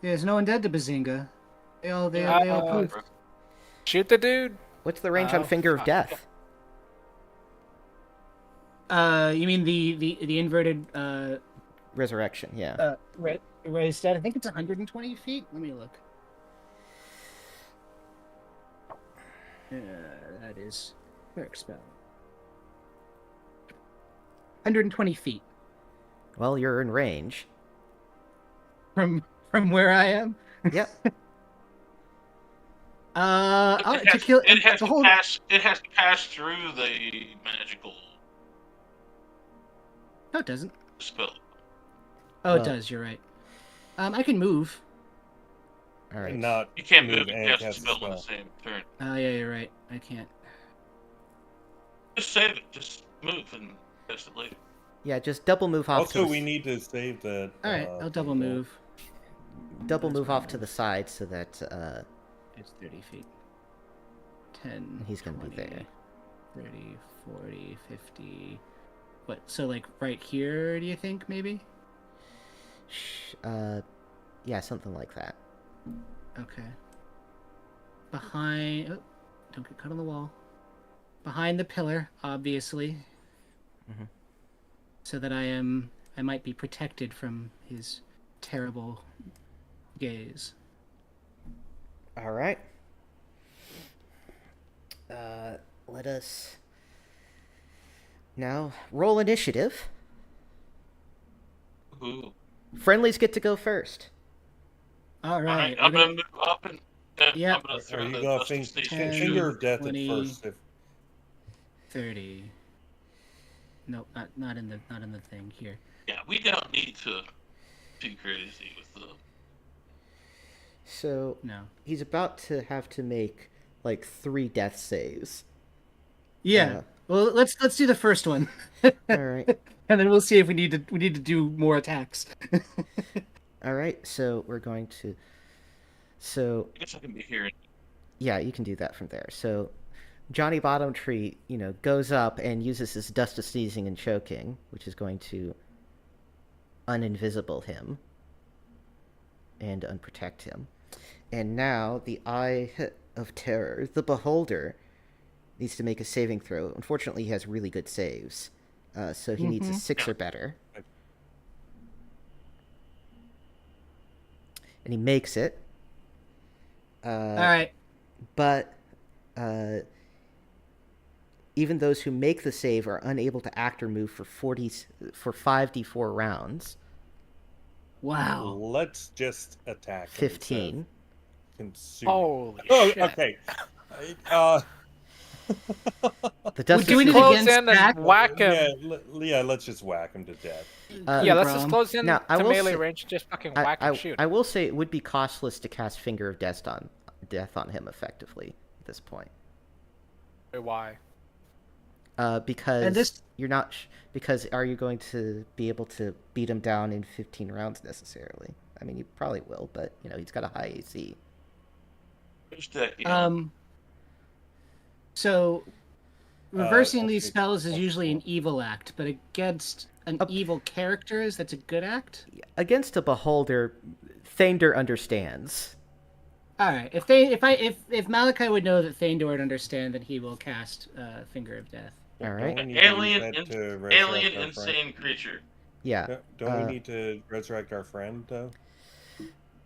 Yeah, there's no one dead to Bazinga. They all poofed. Shoot the dude. What's the range on Oh, Finger of fuck. Death? You mean the inverted Resurrection, yeah. raised dead? I think it's 120 feet. Let me look. That is cleric spell. 120 feet Well, you're in range. from where I am. Yep. To kill It has the to whole. pass. It has to pass through the magical No, it doesn't. spell. Oh, Well- it does. You're right. I can move. All right. Not You can't move and and cast a cast a spell in the spell. same turn. Oh, yeah, you're right. I can't. Just save it. Just move and cast it later. Yeah, just double move off Also, to the... we need to save that. All right, I'll double people. move. double That's move fine. off to the side so that... It's 30 feet. 10, He's gonna be 20, there. 30, 40, 50. What? So like right here? Do you think maybe? Yeah, something like that. Okay. Behind. Oh, don't get cut on the wall. Behind the pillar, obviously. Mhm. So that I might be protected from his terrible gaze. All right. Let us now roll initiative. Ooh. Friendlies get to go first. All All right. right, I'm gonna move up and Yep. I'm gonna Are throw you the going Buster Station 10, finger shoe. of death 20. at first? If 30. Nope, not in the thing here. Yeah, we don't need to be crazy with the. So No. he's about to have to make like 3 death saves. Yeah. Well, let's do the first one. All right. And then we'll see if we need to do more attacks. All right. So we're going to. So I guess I can be here. yeah, you can do that from there. So Johnny Bottomtree, goes up and uses his dust of sneezing and choking, which is going to uninvisible him and unprotect him. And now the Eye of Terror, the Beholder, needs to make a saving throw. Unfortunately, he has really good saves, so he needs a 6 or better. And he makes it. All right. But even those who make the save are unable to act or move for 5d4 rounds. Wow. let's just attack him 15. instead of Holy consuming. shit. Okay. The dust doing of it Close against in and Jack? whack him. Yeah, let's just whack him to death. Yeah, let's just Brom. close in Now, I to will melee say- range and just fucking whack and shoot. I will say it would be costless to cast Finger of Death on him effectively at this point. Why? Because And this- you're not. Because are you going to be able to beat him down in 15 rounds necessarily? I mean, you probably will, but he's got a high AC. Where's that? Yeah. So reversing I'll these take- spells is I'll- usually an evil act, but against an evil character, that's a good act. Against a Beholder, Thander understands. All right. If Malachi would know that Thander would understand, then he will cast Finger of Death. All right. Don't we need to use Alien, that to resurrect alien, our insane creature. Yeah. friend? Don't we need to resurrect our friend though?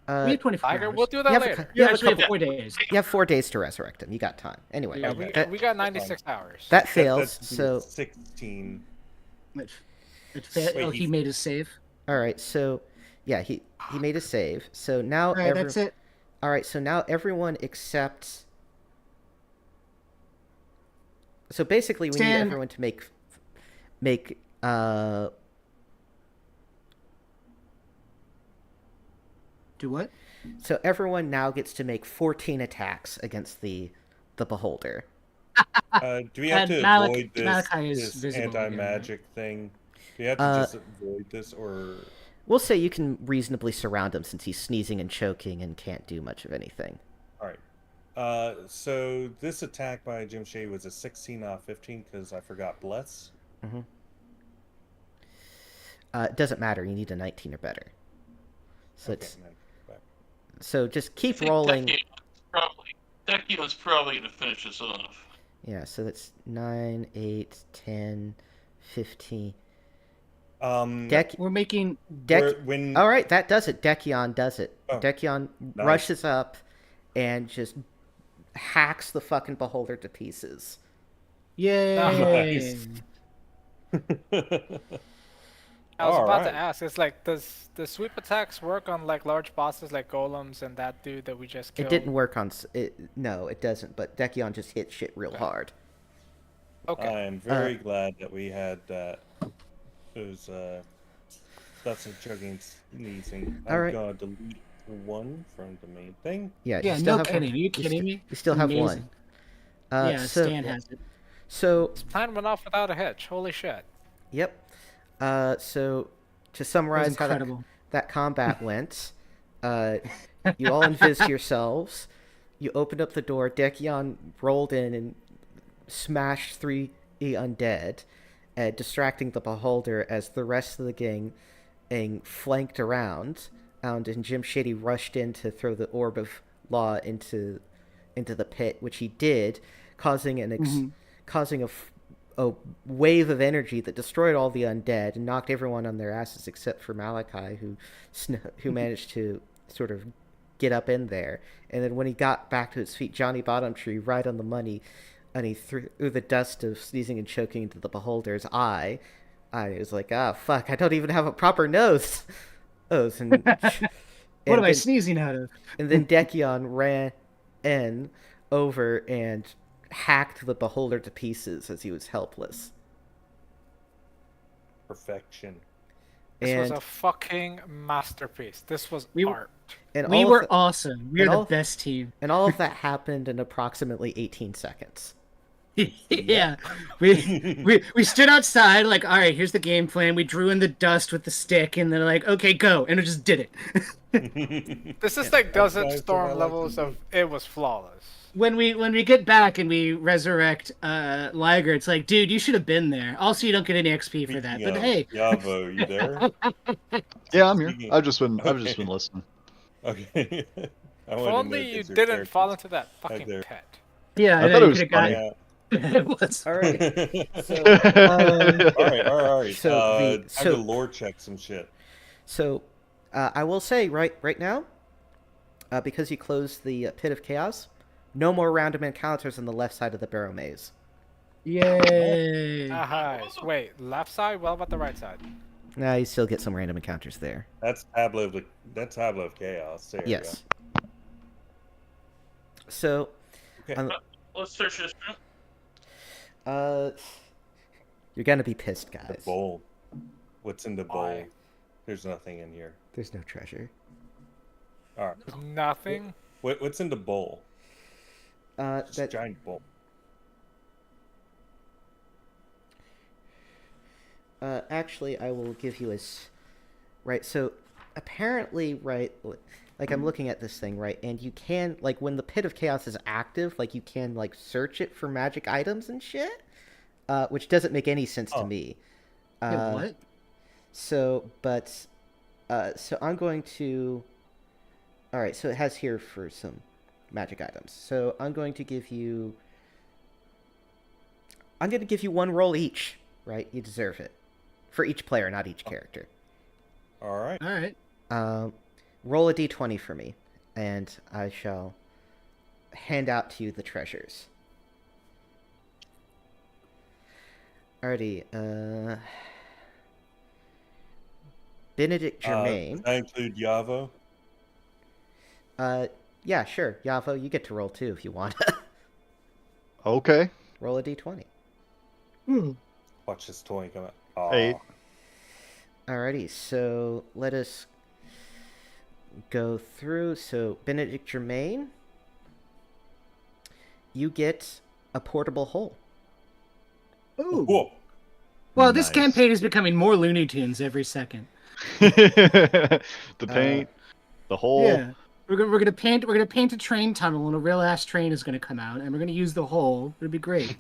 We have 24 Tiger, hours. we'll do that you have a later. cou- you have a Actually, couple. 4 days. You have 4 days to resurrect him. You got time. Anyway, Yeah, Okay. we got 96 hours. that fails. That's So 16. It Wait, oh, he made his save. all right. So yeah, he made a save. So now All right, that's it. All right. So now everyone except. So basically, we need Stan. everyone to make. Do what? So everyone now gets to make 14 attacks against the Beholder. Do we have And to Malachi avoid is this visible again, right? anti-magic thing? Do we have to just avoid this, or We'll say you can reasonably surround him since he's sneezing and choking and can't do much of anything. all right? So this attack by Jim Shea was a 16 off 15 because I forgot bless. It doesn't matter. You need a 19 or better. So Okay, it's then, back. so just keep I think rolling. Decion's probably going to finish this off. Yeah. So that's 9, 8, 10, 15. We're making. when All right, that does it. Dekion does it. Oh, Dekion nice. rushes up and just hacks the fucking Beholder to pieces. Yay! Nice. I was about Alright. to ask. It's like, does the sweep attacks work on like large bosses like golems and that dude that we just killed? It didn't work on. No, it doesn't. But Dekion just hit shit real hard. Okay. I am very glad that we had that. Those that's a chugging sneezing. All right. I'm gonna delete one from the main thing. Yeah. Yeah, you still no have kidding. one. Are you kidding me? You still have Amazing. one. Yeah, Stan has it. So Plan went off without a hitch. Holy shit. yep. So to summarize how incredible. that combat went, you all invis yourselves. You opened up the door. Dekion rolled in and smashed 3 undead, distracting the beholder as the rest of the gang flanked around. And Jim Shady rushed in to throw the orb of law into the pit, which he did, causing a wave of energy that destroyed all the undead and knocked everyone on their asses except for Malachi, who managed to sort of get up in there. And then when he got back to his feet, Johnny Bottomtree, right on the money, and he threw the dust of sneezing and choking into the beholder's eye. I was like, ah, fuck, I don't even have a proper nose. And What am I sneezing out of? And then Dekion ran in over and hacked the beholder to pieces as he was helpless. Perfection. This was a fucking masterpiece. This was art. And we were awesome. We were the best team. And all of that happened in approximately 18 seconds. Yeah. We stood outside, like, all right, here's the game plan. We drew in the dust with the stick, and they're like, okay, go. And it just did it. This is like Desert Storm levels of it was flawless. When we get back and we resurrect Liger, it's like, dude, you should have been there. Also, you don't get any XP for that. But hey, Yavo, you there? Yeah, I'm here. I've just been listening. Okay. If only you didn't fall into that fucking pit. Yeah, I thought it was funny. It was. All right. All right. Time to lore check some shit. So, I will say right now, because you closed the Pit of Chaos, no more random encounters on the left side of the Barrowmaze. Yay! Wait, left side? What about the right side? Nah, you still get some random encounters there. That's Tableau of Chaos. There yes. So, okay. Let's search this room. You're gonna be pissed, guys. The bowl. What's in the bowl? There's nothing in here. There's no treasure. All right. There's nothing. What's in the bowl? That giant bowl. Actually, I will give you right. So, apparently, right, like I'm looking at this thing, right, and you can, like, when the Pit of Chaos is active, like, you can, like, search it for magic items and shit, which doesn't make any sense to me. What? So I'm going to. All right, so it has here for some magic items. So I'm going to give you. I'm going to give you one roll each, right? You deserve it. For each player, not each character. All right. All right. Roll a d20 for me, and I shall hand out to you the treasures. Alrighty. Benedict Germain. Does that include Yavo? Yeah, sure. Yavo, you get to roll too if you want. Okay. Roll a d20. Watch this toy come out. 8. Alrighty, so let us go through. So, Benedict Germain, you get a portable hole. Ooh. Whoa. Well, this campaign is becoming more Looney Tunes every second. The paint, the hole. Yeah. We're gonna paint a train tunnel, and a real ass train is gonna come out, and we're gonna use the hole. It'll be great.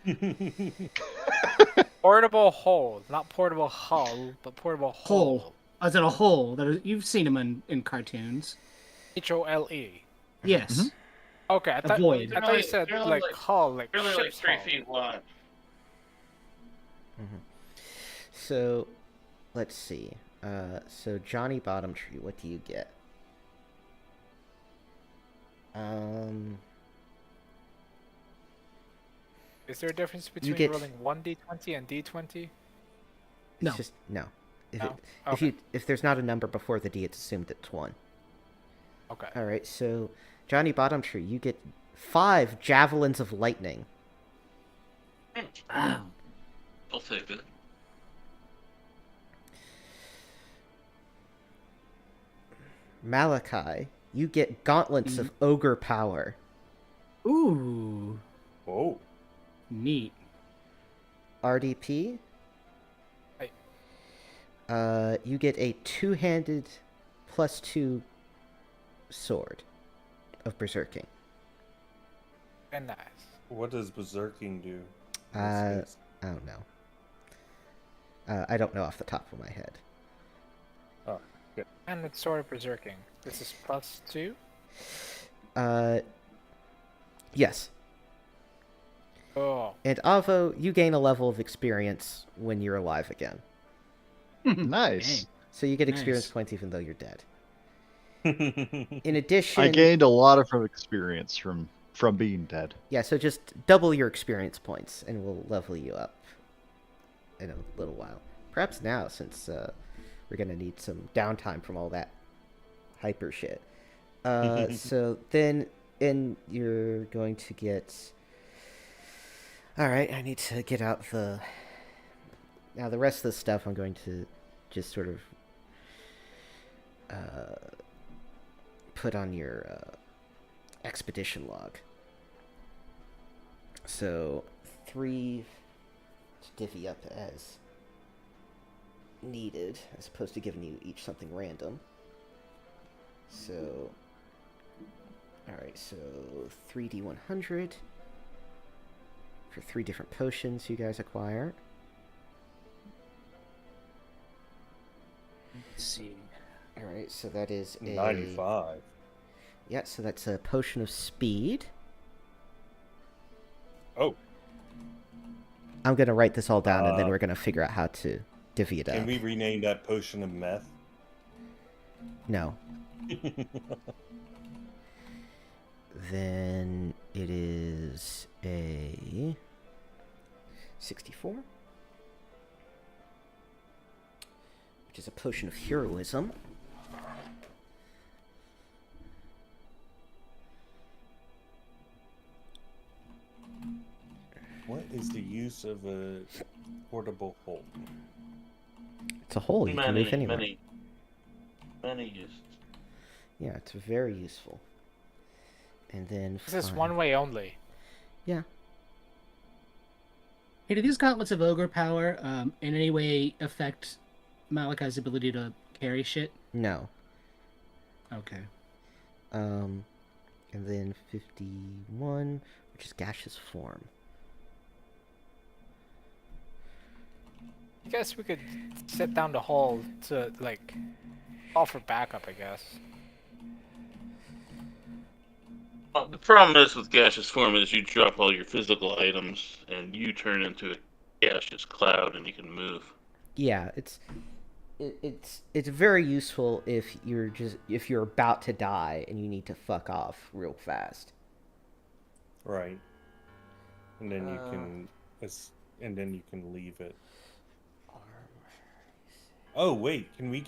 Portable hole, not portable hull, but portable hole. As in a hole you've seen them in cartoons. HOLE. Yes. Mm-hmm. Okay, I thought you said like hull, like really ship's like 3 hull. feet wide. Mm-hmm. So, let's see. So Johnny Bottomtree, what do you get? Is there a difference between rolling 1d20 and d20? No. It's just no. Okay. If there's not a number before the D, it's assumed it's 1. Okay. All right. So Johnny Bottomtree, you get 5 javelins of lightning. Wow. I'll take it. Malachi, you get gauntlets of ogre power. Ooh. Whoa. Neat. RDP, you get a 2-handed +2 sword of berserking. And nice. What does berserking do? in Uh, this case? I don't know. I don't know off the top of my head. Oh, good. And it's sort of berserking. This is +2? Yes. Oh. And Avo, you gain a level of experience when you're alive again. Nice. Dang. So you get experience Nice. points even though you're dead. In addition, I gained a lot of experience from being dead. yeah, so just double your experience points and we'll level you up in a little while. Perhaps now, since we're going to need some downtime from all that hyper shit. So then you're going to get... Alright, I need to get out the... Now the rest of the stuff I'm going to just sort of put on your expedition log. So 3 to divvy up as needed, as opposed to giving you each something random. So, alright, so 3d100 for 3 different potions you guys acquire. Let's see. Alright, so that is a... 95. Yeah, so that's a potion of speed. Oh, I'm going to write this all down, and then we're going to figure out how to divvy it up. can we rename that potion of meth? No. Then it is a 64, which is a potion of heroism. What is the use of a portable hole? It's a hole you can move anywhere. Many uses. Yeah, it's very useful. And then This is one way only. Yeah. Hey, do these gauntlets of ogre power in any way affect Malachi's ability to carry shit? No. Okay. And then 51, which is gaseous form. I guess we could set down the hole to, like, offer backup, I guess. Well, the problem is with gaseous form is you drop all your physical items and you turn into a gaseous cloud and you can move. Yeah, it's very useful if you're about to die and you need to fuck off real fast. Right. And then you can, and then you can leave it. Oh wait, can we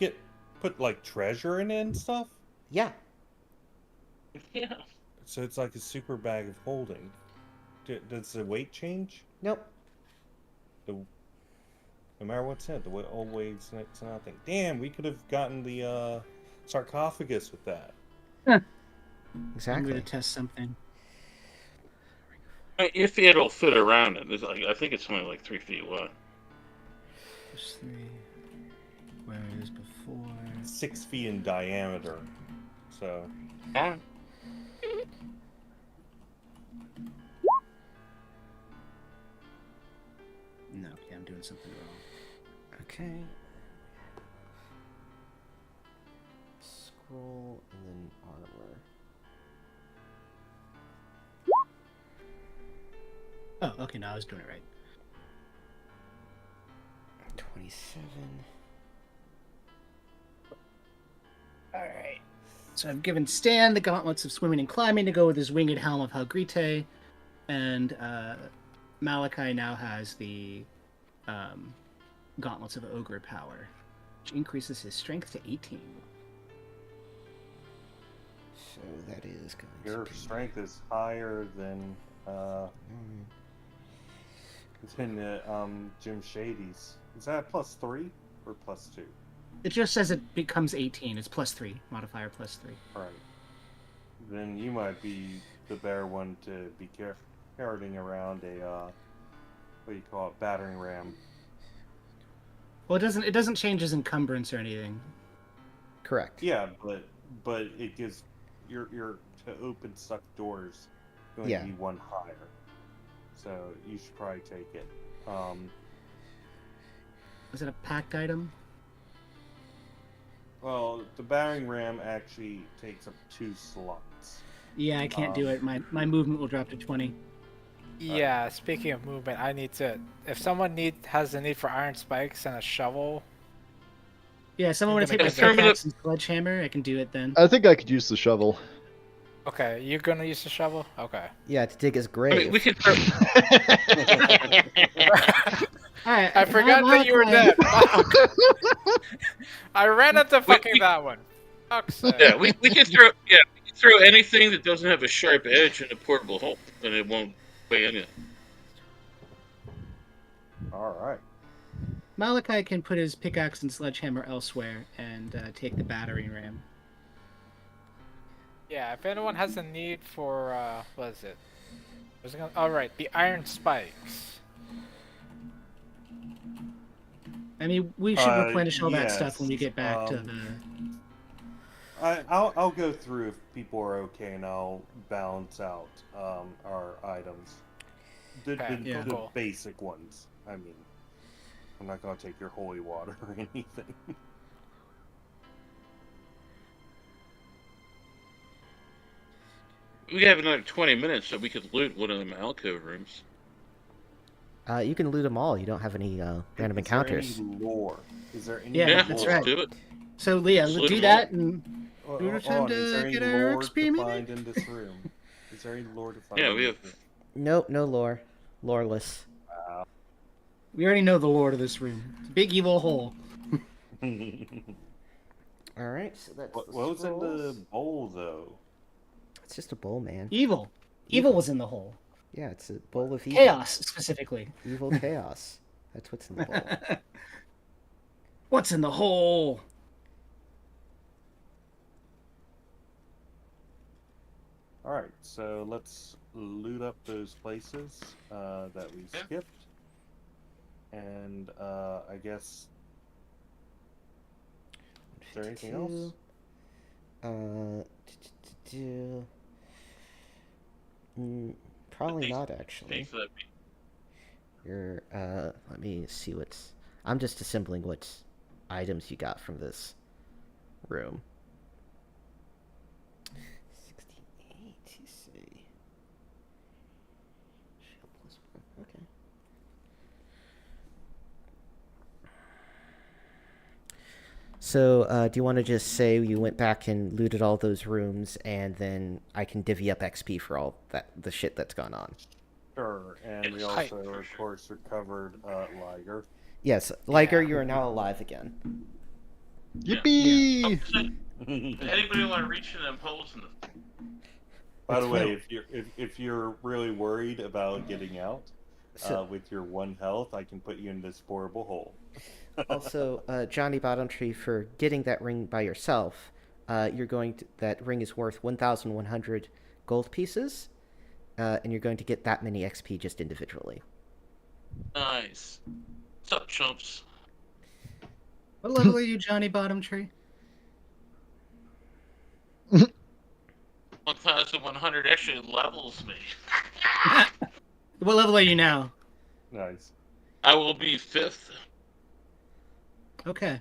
put like treasure in it and stuff? Yeah. Yeah. So it's like a super bag of holding. Does the weight change? Nope. No matter what's in it, the weight all weighs to nothing. Damn, we could have gotten the sarcophagus with that. I'm Exactly. going to test something. If it'll fit around it, I think it's only like 3 feet wide. Plus 3. Whereas before. 6 feet in diameter. So. Huh? No, okay, I'm doing something wrong. Okay. Scroll and then armor. Oh, okay, no, I was doing it right. 27. Alright. So I've given Stan the gauntlets of swimming and climbing to go with his winged helm of Helgrite, and Malachi now has the gauntlets of ogre power, which increases his strength to 18. So that is going Your to be... strength is higher than Jim Shady's. Is that +3 or +2? It just says it becomes 18. It's +3 modifier +3. Right. Then you might be the better one to be carrying around a what do you call it, battering ram. Well, it doesn't change his encumbrance or anything. Correct. Yeah, but it gives your to open stuck doors. going Yeah. to be one higher. So you should probably take it. Is it a packed item? Well, the battering ram actually takes up 2 slots. Yeah, I can't do it. My movement will drop to 20. Yeah, speaking of movement, I need to. If someone has a need for iron spikes and a shovel, Yeah, someone want to You're take my gonna get- pickaxe and sledgehammer? I can do it then. I think I could use the shovel. okay, you're gonna use the shovel. Okay. Yeah, to dig his I grave. mean, we could throw. All right, I forgot that you were dead. Fuck. I ran into fucking that one. Fuck's sake. Yeah, we could throw. Yeah, we could throw anything that doesn't have a sharp edge in a portable hole, and it won't weigh anything. All right. Malachi can put his pickaxe and sledgehammer elsewhere and take the battering ram. Yeah, if anyone has a need for what is it? All right, the iron spikes. I mean, we should replenish all that yes, stuff when we get back to the. I'll go through if people are okay, and I'll balance out our items. Okay, yeah. The cool. basic ones. I mean, I'm not going to take your holy water or anything. We have another 20 minutes, so we could loot one of them alcove rooms. You can loot them all. You don't have any random encounters. Is there any lore? Is there any Yeah, Yeah, that's let's right. do it. So Leah, Salute do them that all. and Hold Do we on, time is to there any get our lore XP to meeting? find in this room? Is there any lore to find? Yeah, in we this have. Nope, no lore. Loreless. we already know the lord of this room. It's a big evil hole. room? Alright, so that's what the was in the scrolls. bowl, though? It's just a bowl, man. Evil. Evil was in the hole. Yeah, it's a bowl of evil. Chaos, specifically. Evil chaos. That's what's in the bowl. What's in the hole? All right, so let's loot up those places that we Yeah. skipped, and I guess. Is there anything else? Probably Thanks- not actually. Thanks for that. You're let me see what's I'm just assembling what items you got from this room. 68, you see. Shield plus one, okay. So, do you want to just say you went back and looted all those rooms, and then I can divvy up XP for all that the shit that's gone on? Sure, and we Yes, also, for of sure. course, recovered Liger. Yes, Liger, you are now alive again. Yippee! If anybody want to reach in them holes in the By the It's way, fine. if you're really worried about getting out So- with your 1 health, I can put you in this portable hole. Also, Johnny Bottomtree, for getting that ring by yourself, that ring is worth 1,100 gold pieces, and you're going to get that many XP just individually. nice. What's up, chumps? What level are you, Johnny Bottomtree? 1,100 actually levels me. What level are you now? Nice. I will be 5th. Okay.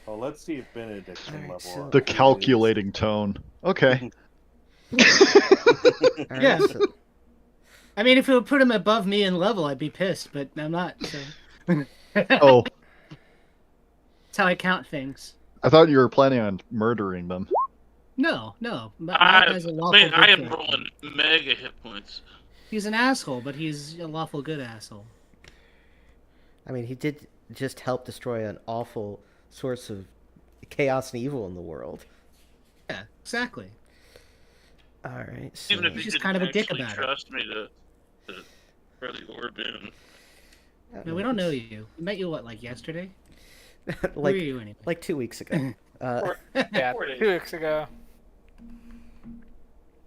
Well, let's see if Benedict can Alright, level so- up. The calculating tone. Okay. All right, Yeah. so- I mean, if it would put him above me in level, I'd be pissed, but I'm not. So. Oh, That's how I count things. I thought you were planning on murdering them. No. I Malachi's a lawful mean, I good am character. rolling mega hit points. He's an asshole, but he's a lawful good asshole. I mean, he did just help destroy an awful source of chaos and evil in the world. Yeah, exactly. All right, so Even if He's you just didn't kind of a dick actually about it. trust me to throw the orb in. No, we don't know you. We met you, what, like yesterday? Who are like you anyway? like 2 weeks ago. Yeah, 4 days. 2 weeks ago.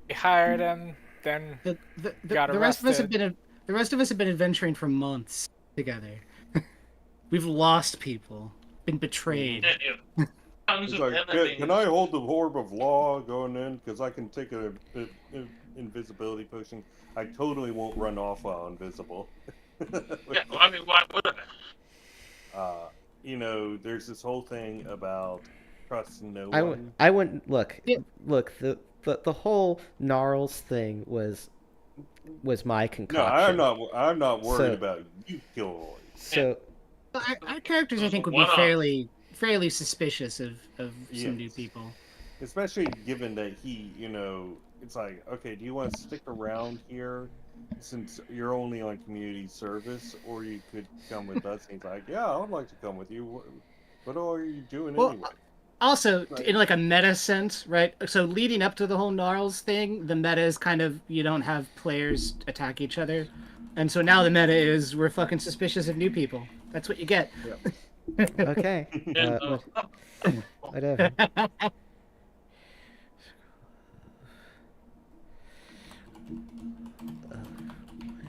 We hired him, then The got rest of us have arrested. the rest of us have been adventuring for months together. We've lost people, been betrayed. Yeah, Tons It's of like, enemies. can I hold the orb of law going in? Because I can take a invisibility potion, I totally won't run off while invisible. Yeah, well, I mean, why would I? There's this whole thing about trust no I one. I wouldn't look. Yeah. Look, the whole Gnarls thing was my No, concoction. I'm not worried So- about you, Kilroy. So Our characters, I think, would be One-off. fairly suspicious of some new Yes. people. Especially given that he, it's like, okay, do you want to stick around here since you're only on community service, or you could come with us? And he's like, yeah, I would like to come with you. What are you doing Well, anyway? Also, Right. in like a meta sense, right? So leading up to the whole Gnarls thing, the meta is kind of you don't have players attack each other, and so now the meta is we're fucking suspicious of new people. That's what you get. okay, And, whatever.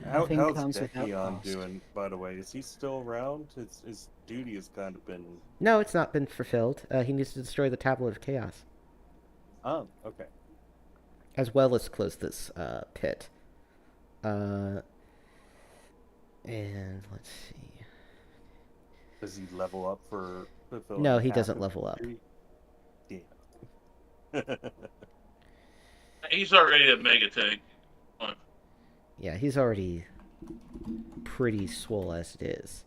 How's Nothing comes without Dekion cost. doing, by the way? Is he still around? His duty has kind of been... No, it's not been fulfilled. He needs to destroy the Tablet of Chaos, Oh, okay. as well as close this pit. And let's see. Does he level up for fulfilling No, he half doesn't of level the up. duty? Damn. he's already a mega tank. Yeah, he's already pretty swole as it is.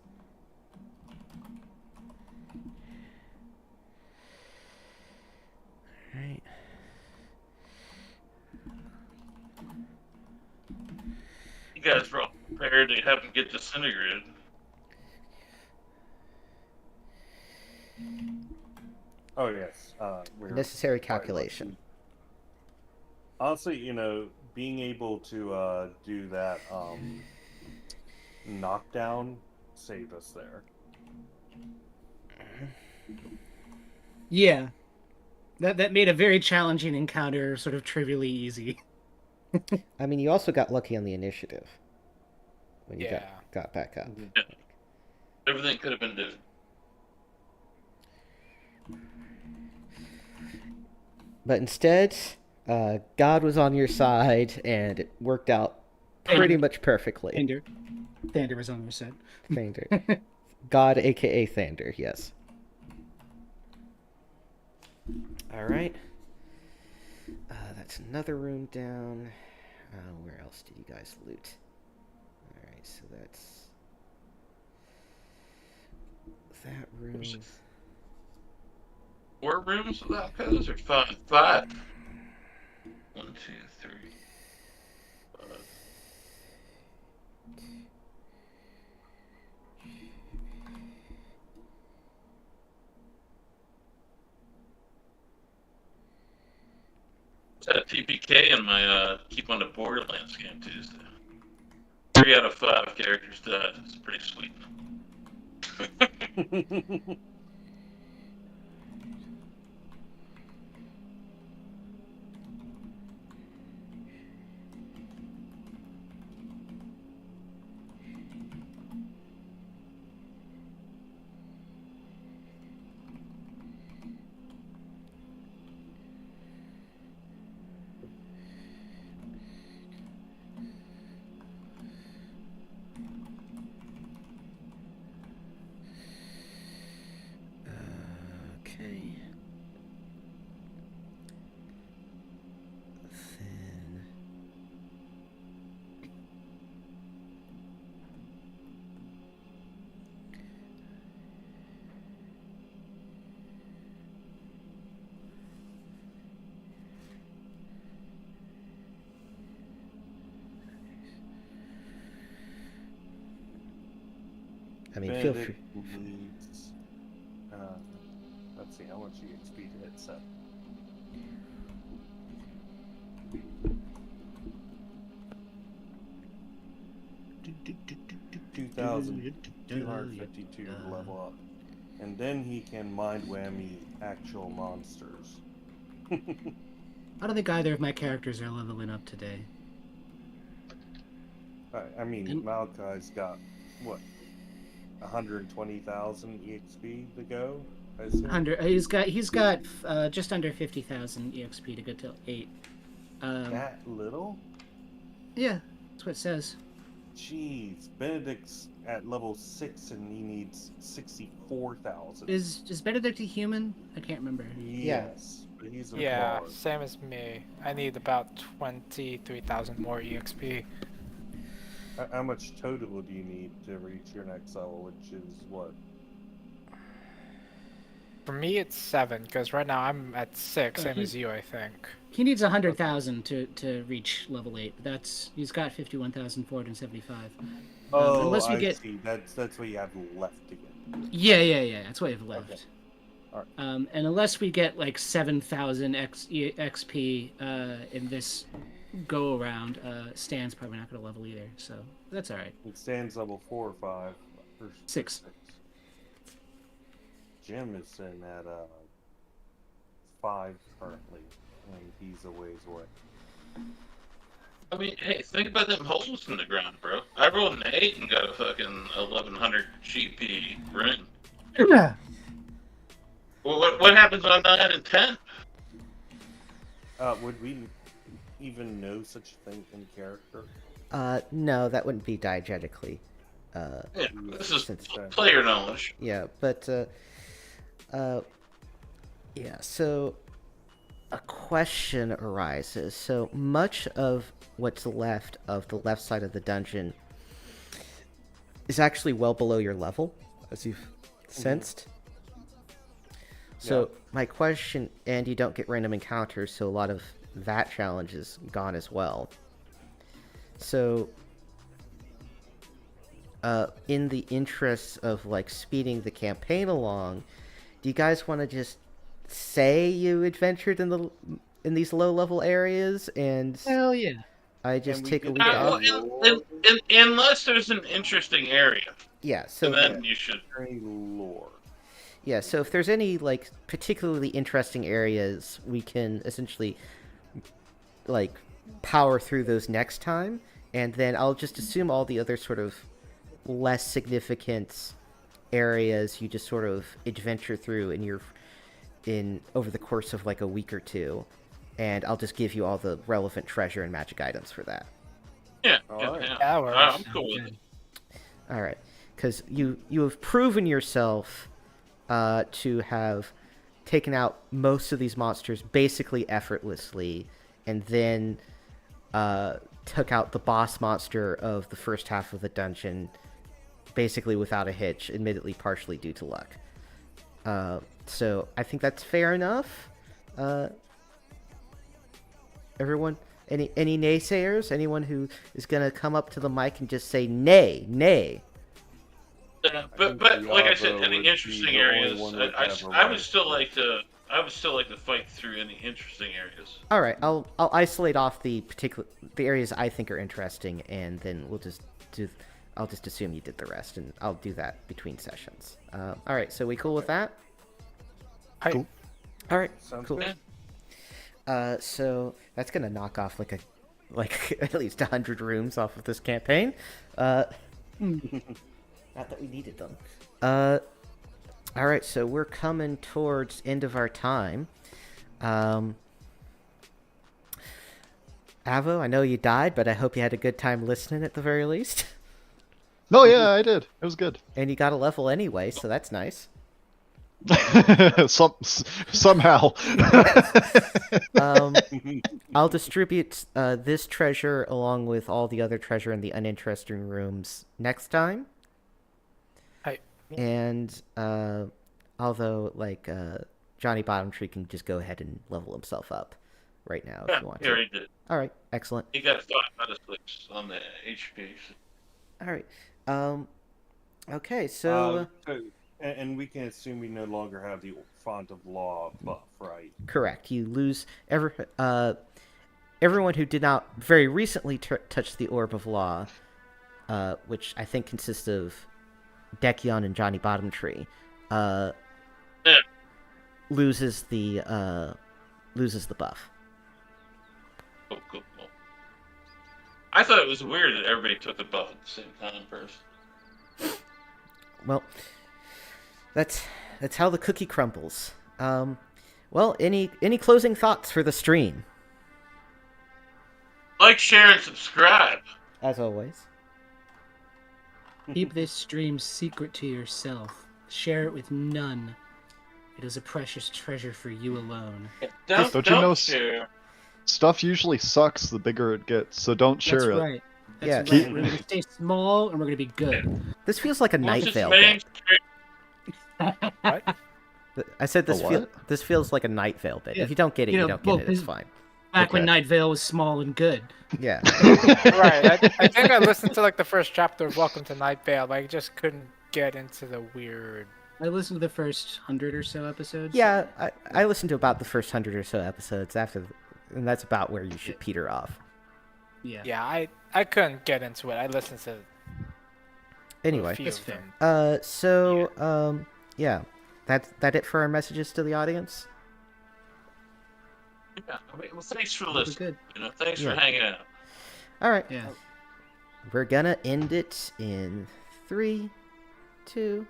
Alright. You guys are all prepared to have him get disintegrated. Oh, yes. Necessary calculation. Honestly, being able to do that knockdown saved us there. Yeah, that made a very challenging encounter sort of trivially easy. I mean, you also got lucky on the initiative when you Yeah. got back up. Everything could have been different. But instead, God was on your side, and it worked out pretty much perfectly. Thander was on your side. Thander. God, aka Thander, yes. Alright. That's another room down. Where else did you guys loot? Alright, so that's that room. Was it 4 rooms of alcoves or 5? 5. 1, 2, 3. 5. Is that a TPK in my Keep on the Borderlands game Tuesday? 3 out of 5 characters died. It's pretty sweet. Okay. Then I mean, feel free. Benedict needs, let's see, how much EXP to hit set? $2,252 to level up. And then he can mind whammy actual monsters. I don't think either of my characters are leveling up today. I mean, And- Malachi's got, what, 120,000 EXP to go? I assume? He's got just under 50,000 EXP to get to 8. That little? Yeah, that's what it says. Jeez, Benedict's at level 6 and he needs 64,000. Is Benedict a human? I can't remember. Yes, but he's a Yeah, bard. same as me. I need about 23,000 more EXP. How much total do you need to reach your next level, which is what? For me, it's 7, because right now I'm at 6, Oh, same as you, I think. He needs 100,000 to reach level 8. He's got 51,475. Oh, unless we I get see. That's what you have left to get. yeah. That's what we have left. Okay. All And unless we get like 7,000 XP in this go around, Stan's probably not going to level either. So that's all right. It stands level 4 or 5 or 6. Jim is sitting at 5 currently, and he's a ways away. I mean, hey, think about them holes in the ground, bro. I rolled an 8 and got a fucking 1100 GP ring. Yeah. Well, what happens on 9 and 10? Would we even know such a thing in character? No, that wouldn't be diegetically. Yeah, this is Since- player knowledge. Yeah, but yeah, so a question arises. So much of what's left of the left side of the dungeon is actually well below your level, as you've sensed. So my question, and you don't get random encounters, so a lot of that challenge is gone as well. So in the interests of like speeding the campaign along, do you guys want to just say you adventured in these low level areas and Hell yeah. I just And we take a did week that. off? Well, unless there's an interesting area, Yeah, so so then you should. Any lore? yeah, so if there's any like particularly interesting areas, we can essentially like power through those next time, and then I'll just assume all the other sort of less significant areas you just sort of adventure through in over the course of like a week or two, and I'll just give you all the relevant treasure and magic items for that. Yeah, Alright. yeah. That works. I'm cool with it. All right, because you have proven yourself to have taken out most of these monsters basically effortlessly, and then took out the boss monster of the first half of the dungeon basically without a hitch, admittedly partially due to luck. So I think that's fair enough. Everyone, any naysayers? Anyone who is gonna come up to the mic and just say nay, nay? But like I said, any interesting areas, I would still like to fight through any interesting areas. All right, I'll isolate off the areas I think are interesting, and then I'll just assume you did the rest, and I'll do that between sessions. All right, so we cool with that? Cool. All right, Sounds cool. good. So that's gonna knock off like at least 100 rooms off of this campaign. Not that we needed them. All right, so we're coming towards end of our time. Avo, I know you died, but I hope you had a good time listening at the very least. No, yeah, I did. It was good. And you got a level anyway, so that's nice. Somehow. I'll distribute this treasure along with all the other treasure in the uninteresting rooms next time. Hi. And although like Johnny Bottomtree can just go ahead and level himself up right now if you want He to. already did. All right, excellent. He got 5 out of 6 on the HP. All right. Okay, so And we can assume we no longer have the font of law buff, right? correct. You lose everyone who did not very recently touch the Orb of Law, which I think consists of Dekion and Johnny Bottomtree, loses the buff. Cool. I thought it was weird that everybody took the buff at the same time first. Well, that's how the cookie crumbles. Well, any closing thoughts for the stream? Like, share, and subscribe. As always. Keep this stream secret to yourself. Share it with none. It is a precious treasure for you alone. Don't you know share. stuff usually sucks the bigger it gets, so don't share That's it. right. That's Yeah. right. Keep- We're going to stay small and we're going to be good. This feels like a Once Night it's Vale bit. mainstream, What? I said this A feel what? this feels like a Night Vale bit. Yeah. If you don't get it, You you know, don't well, get it. It's fine. Back when Okay. Night Vale was small and good. Yeah. Right. I think I listened to like the first chapter of Welcome to Night Vale. But I just couldn't get into the weird. I listened to the first 100 or so episodes. Yeah, I listened to about the first 100 or so episodes and that's about where you should peter off. Yeah. Yeah, I couldn't get into it. I listened to Anyway, a few That's of fair. them. Yeah, that's it for our messages to the audience. Yeah, well, thanks for We're listening. good. Thanks Yeah. for hanging out. All right, Yeah. we're gonna end it in 3, 2,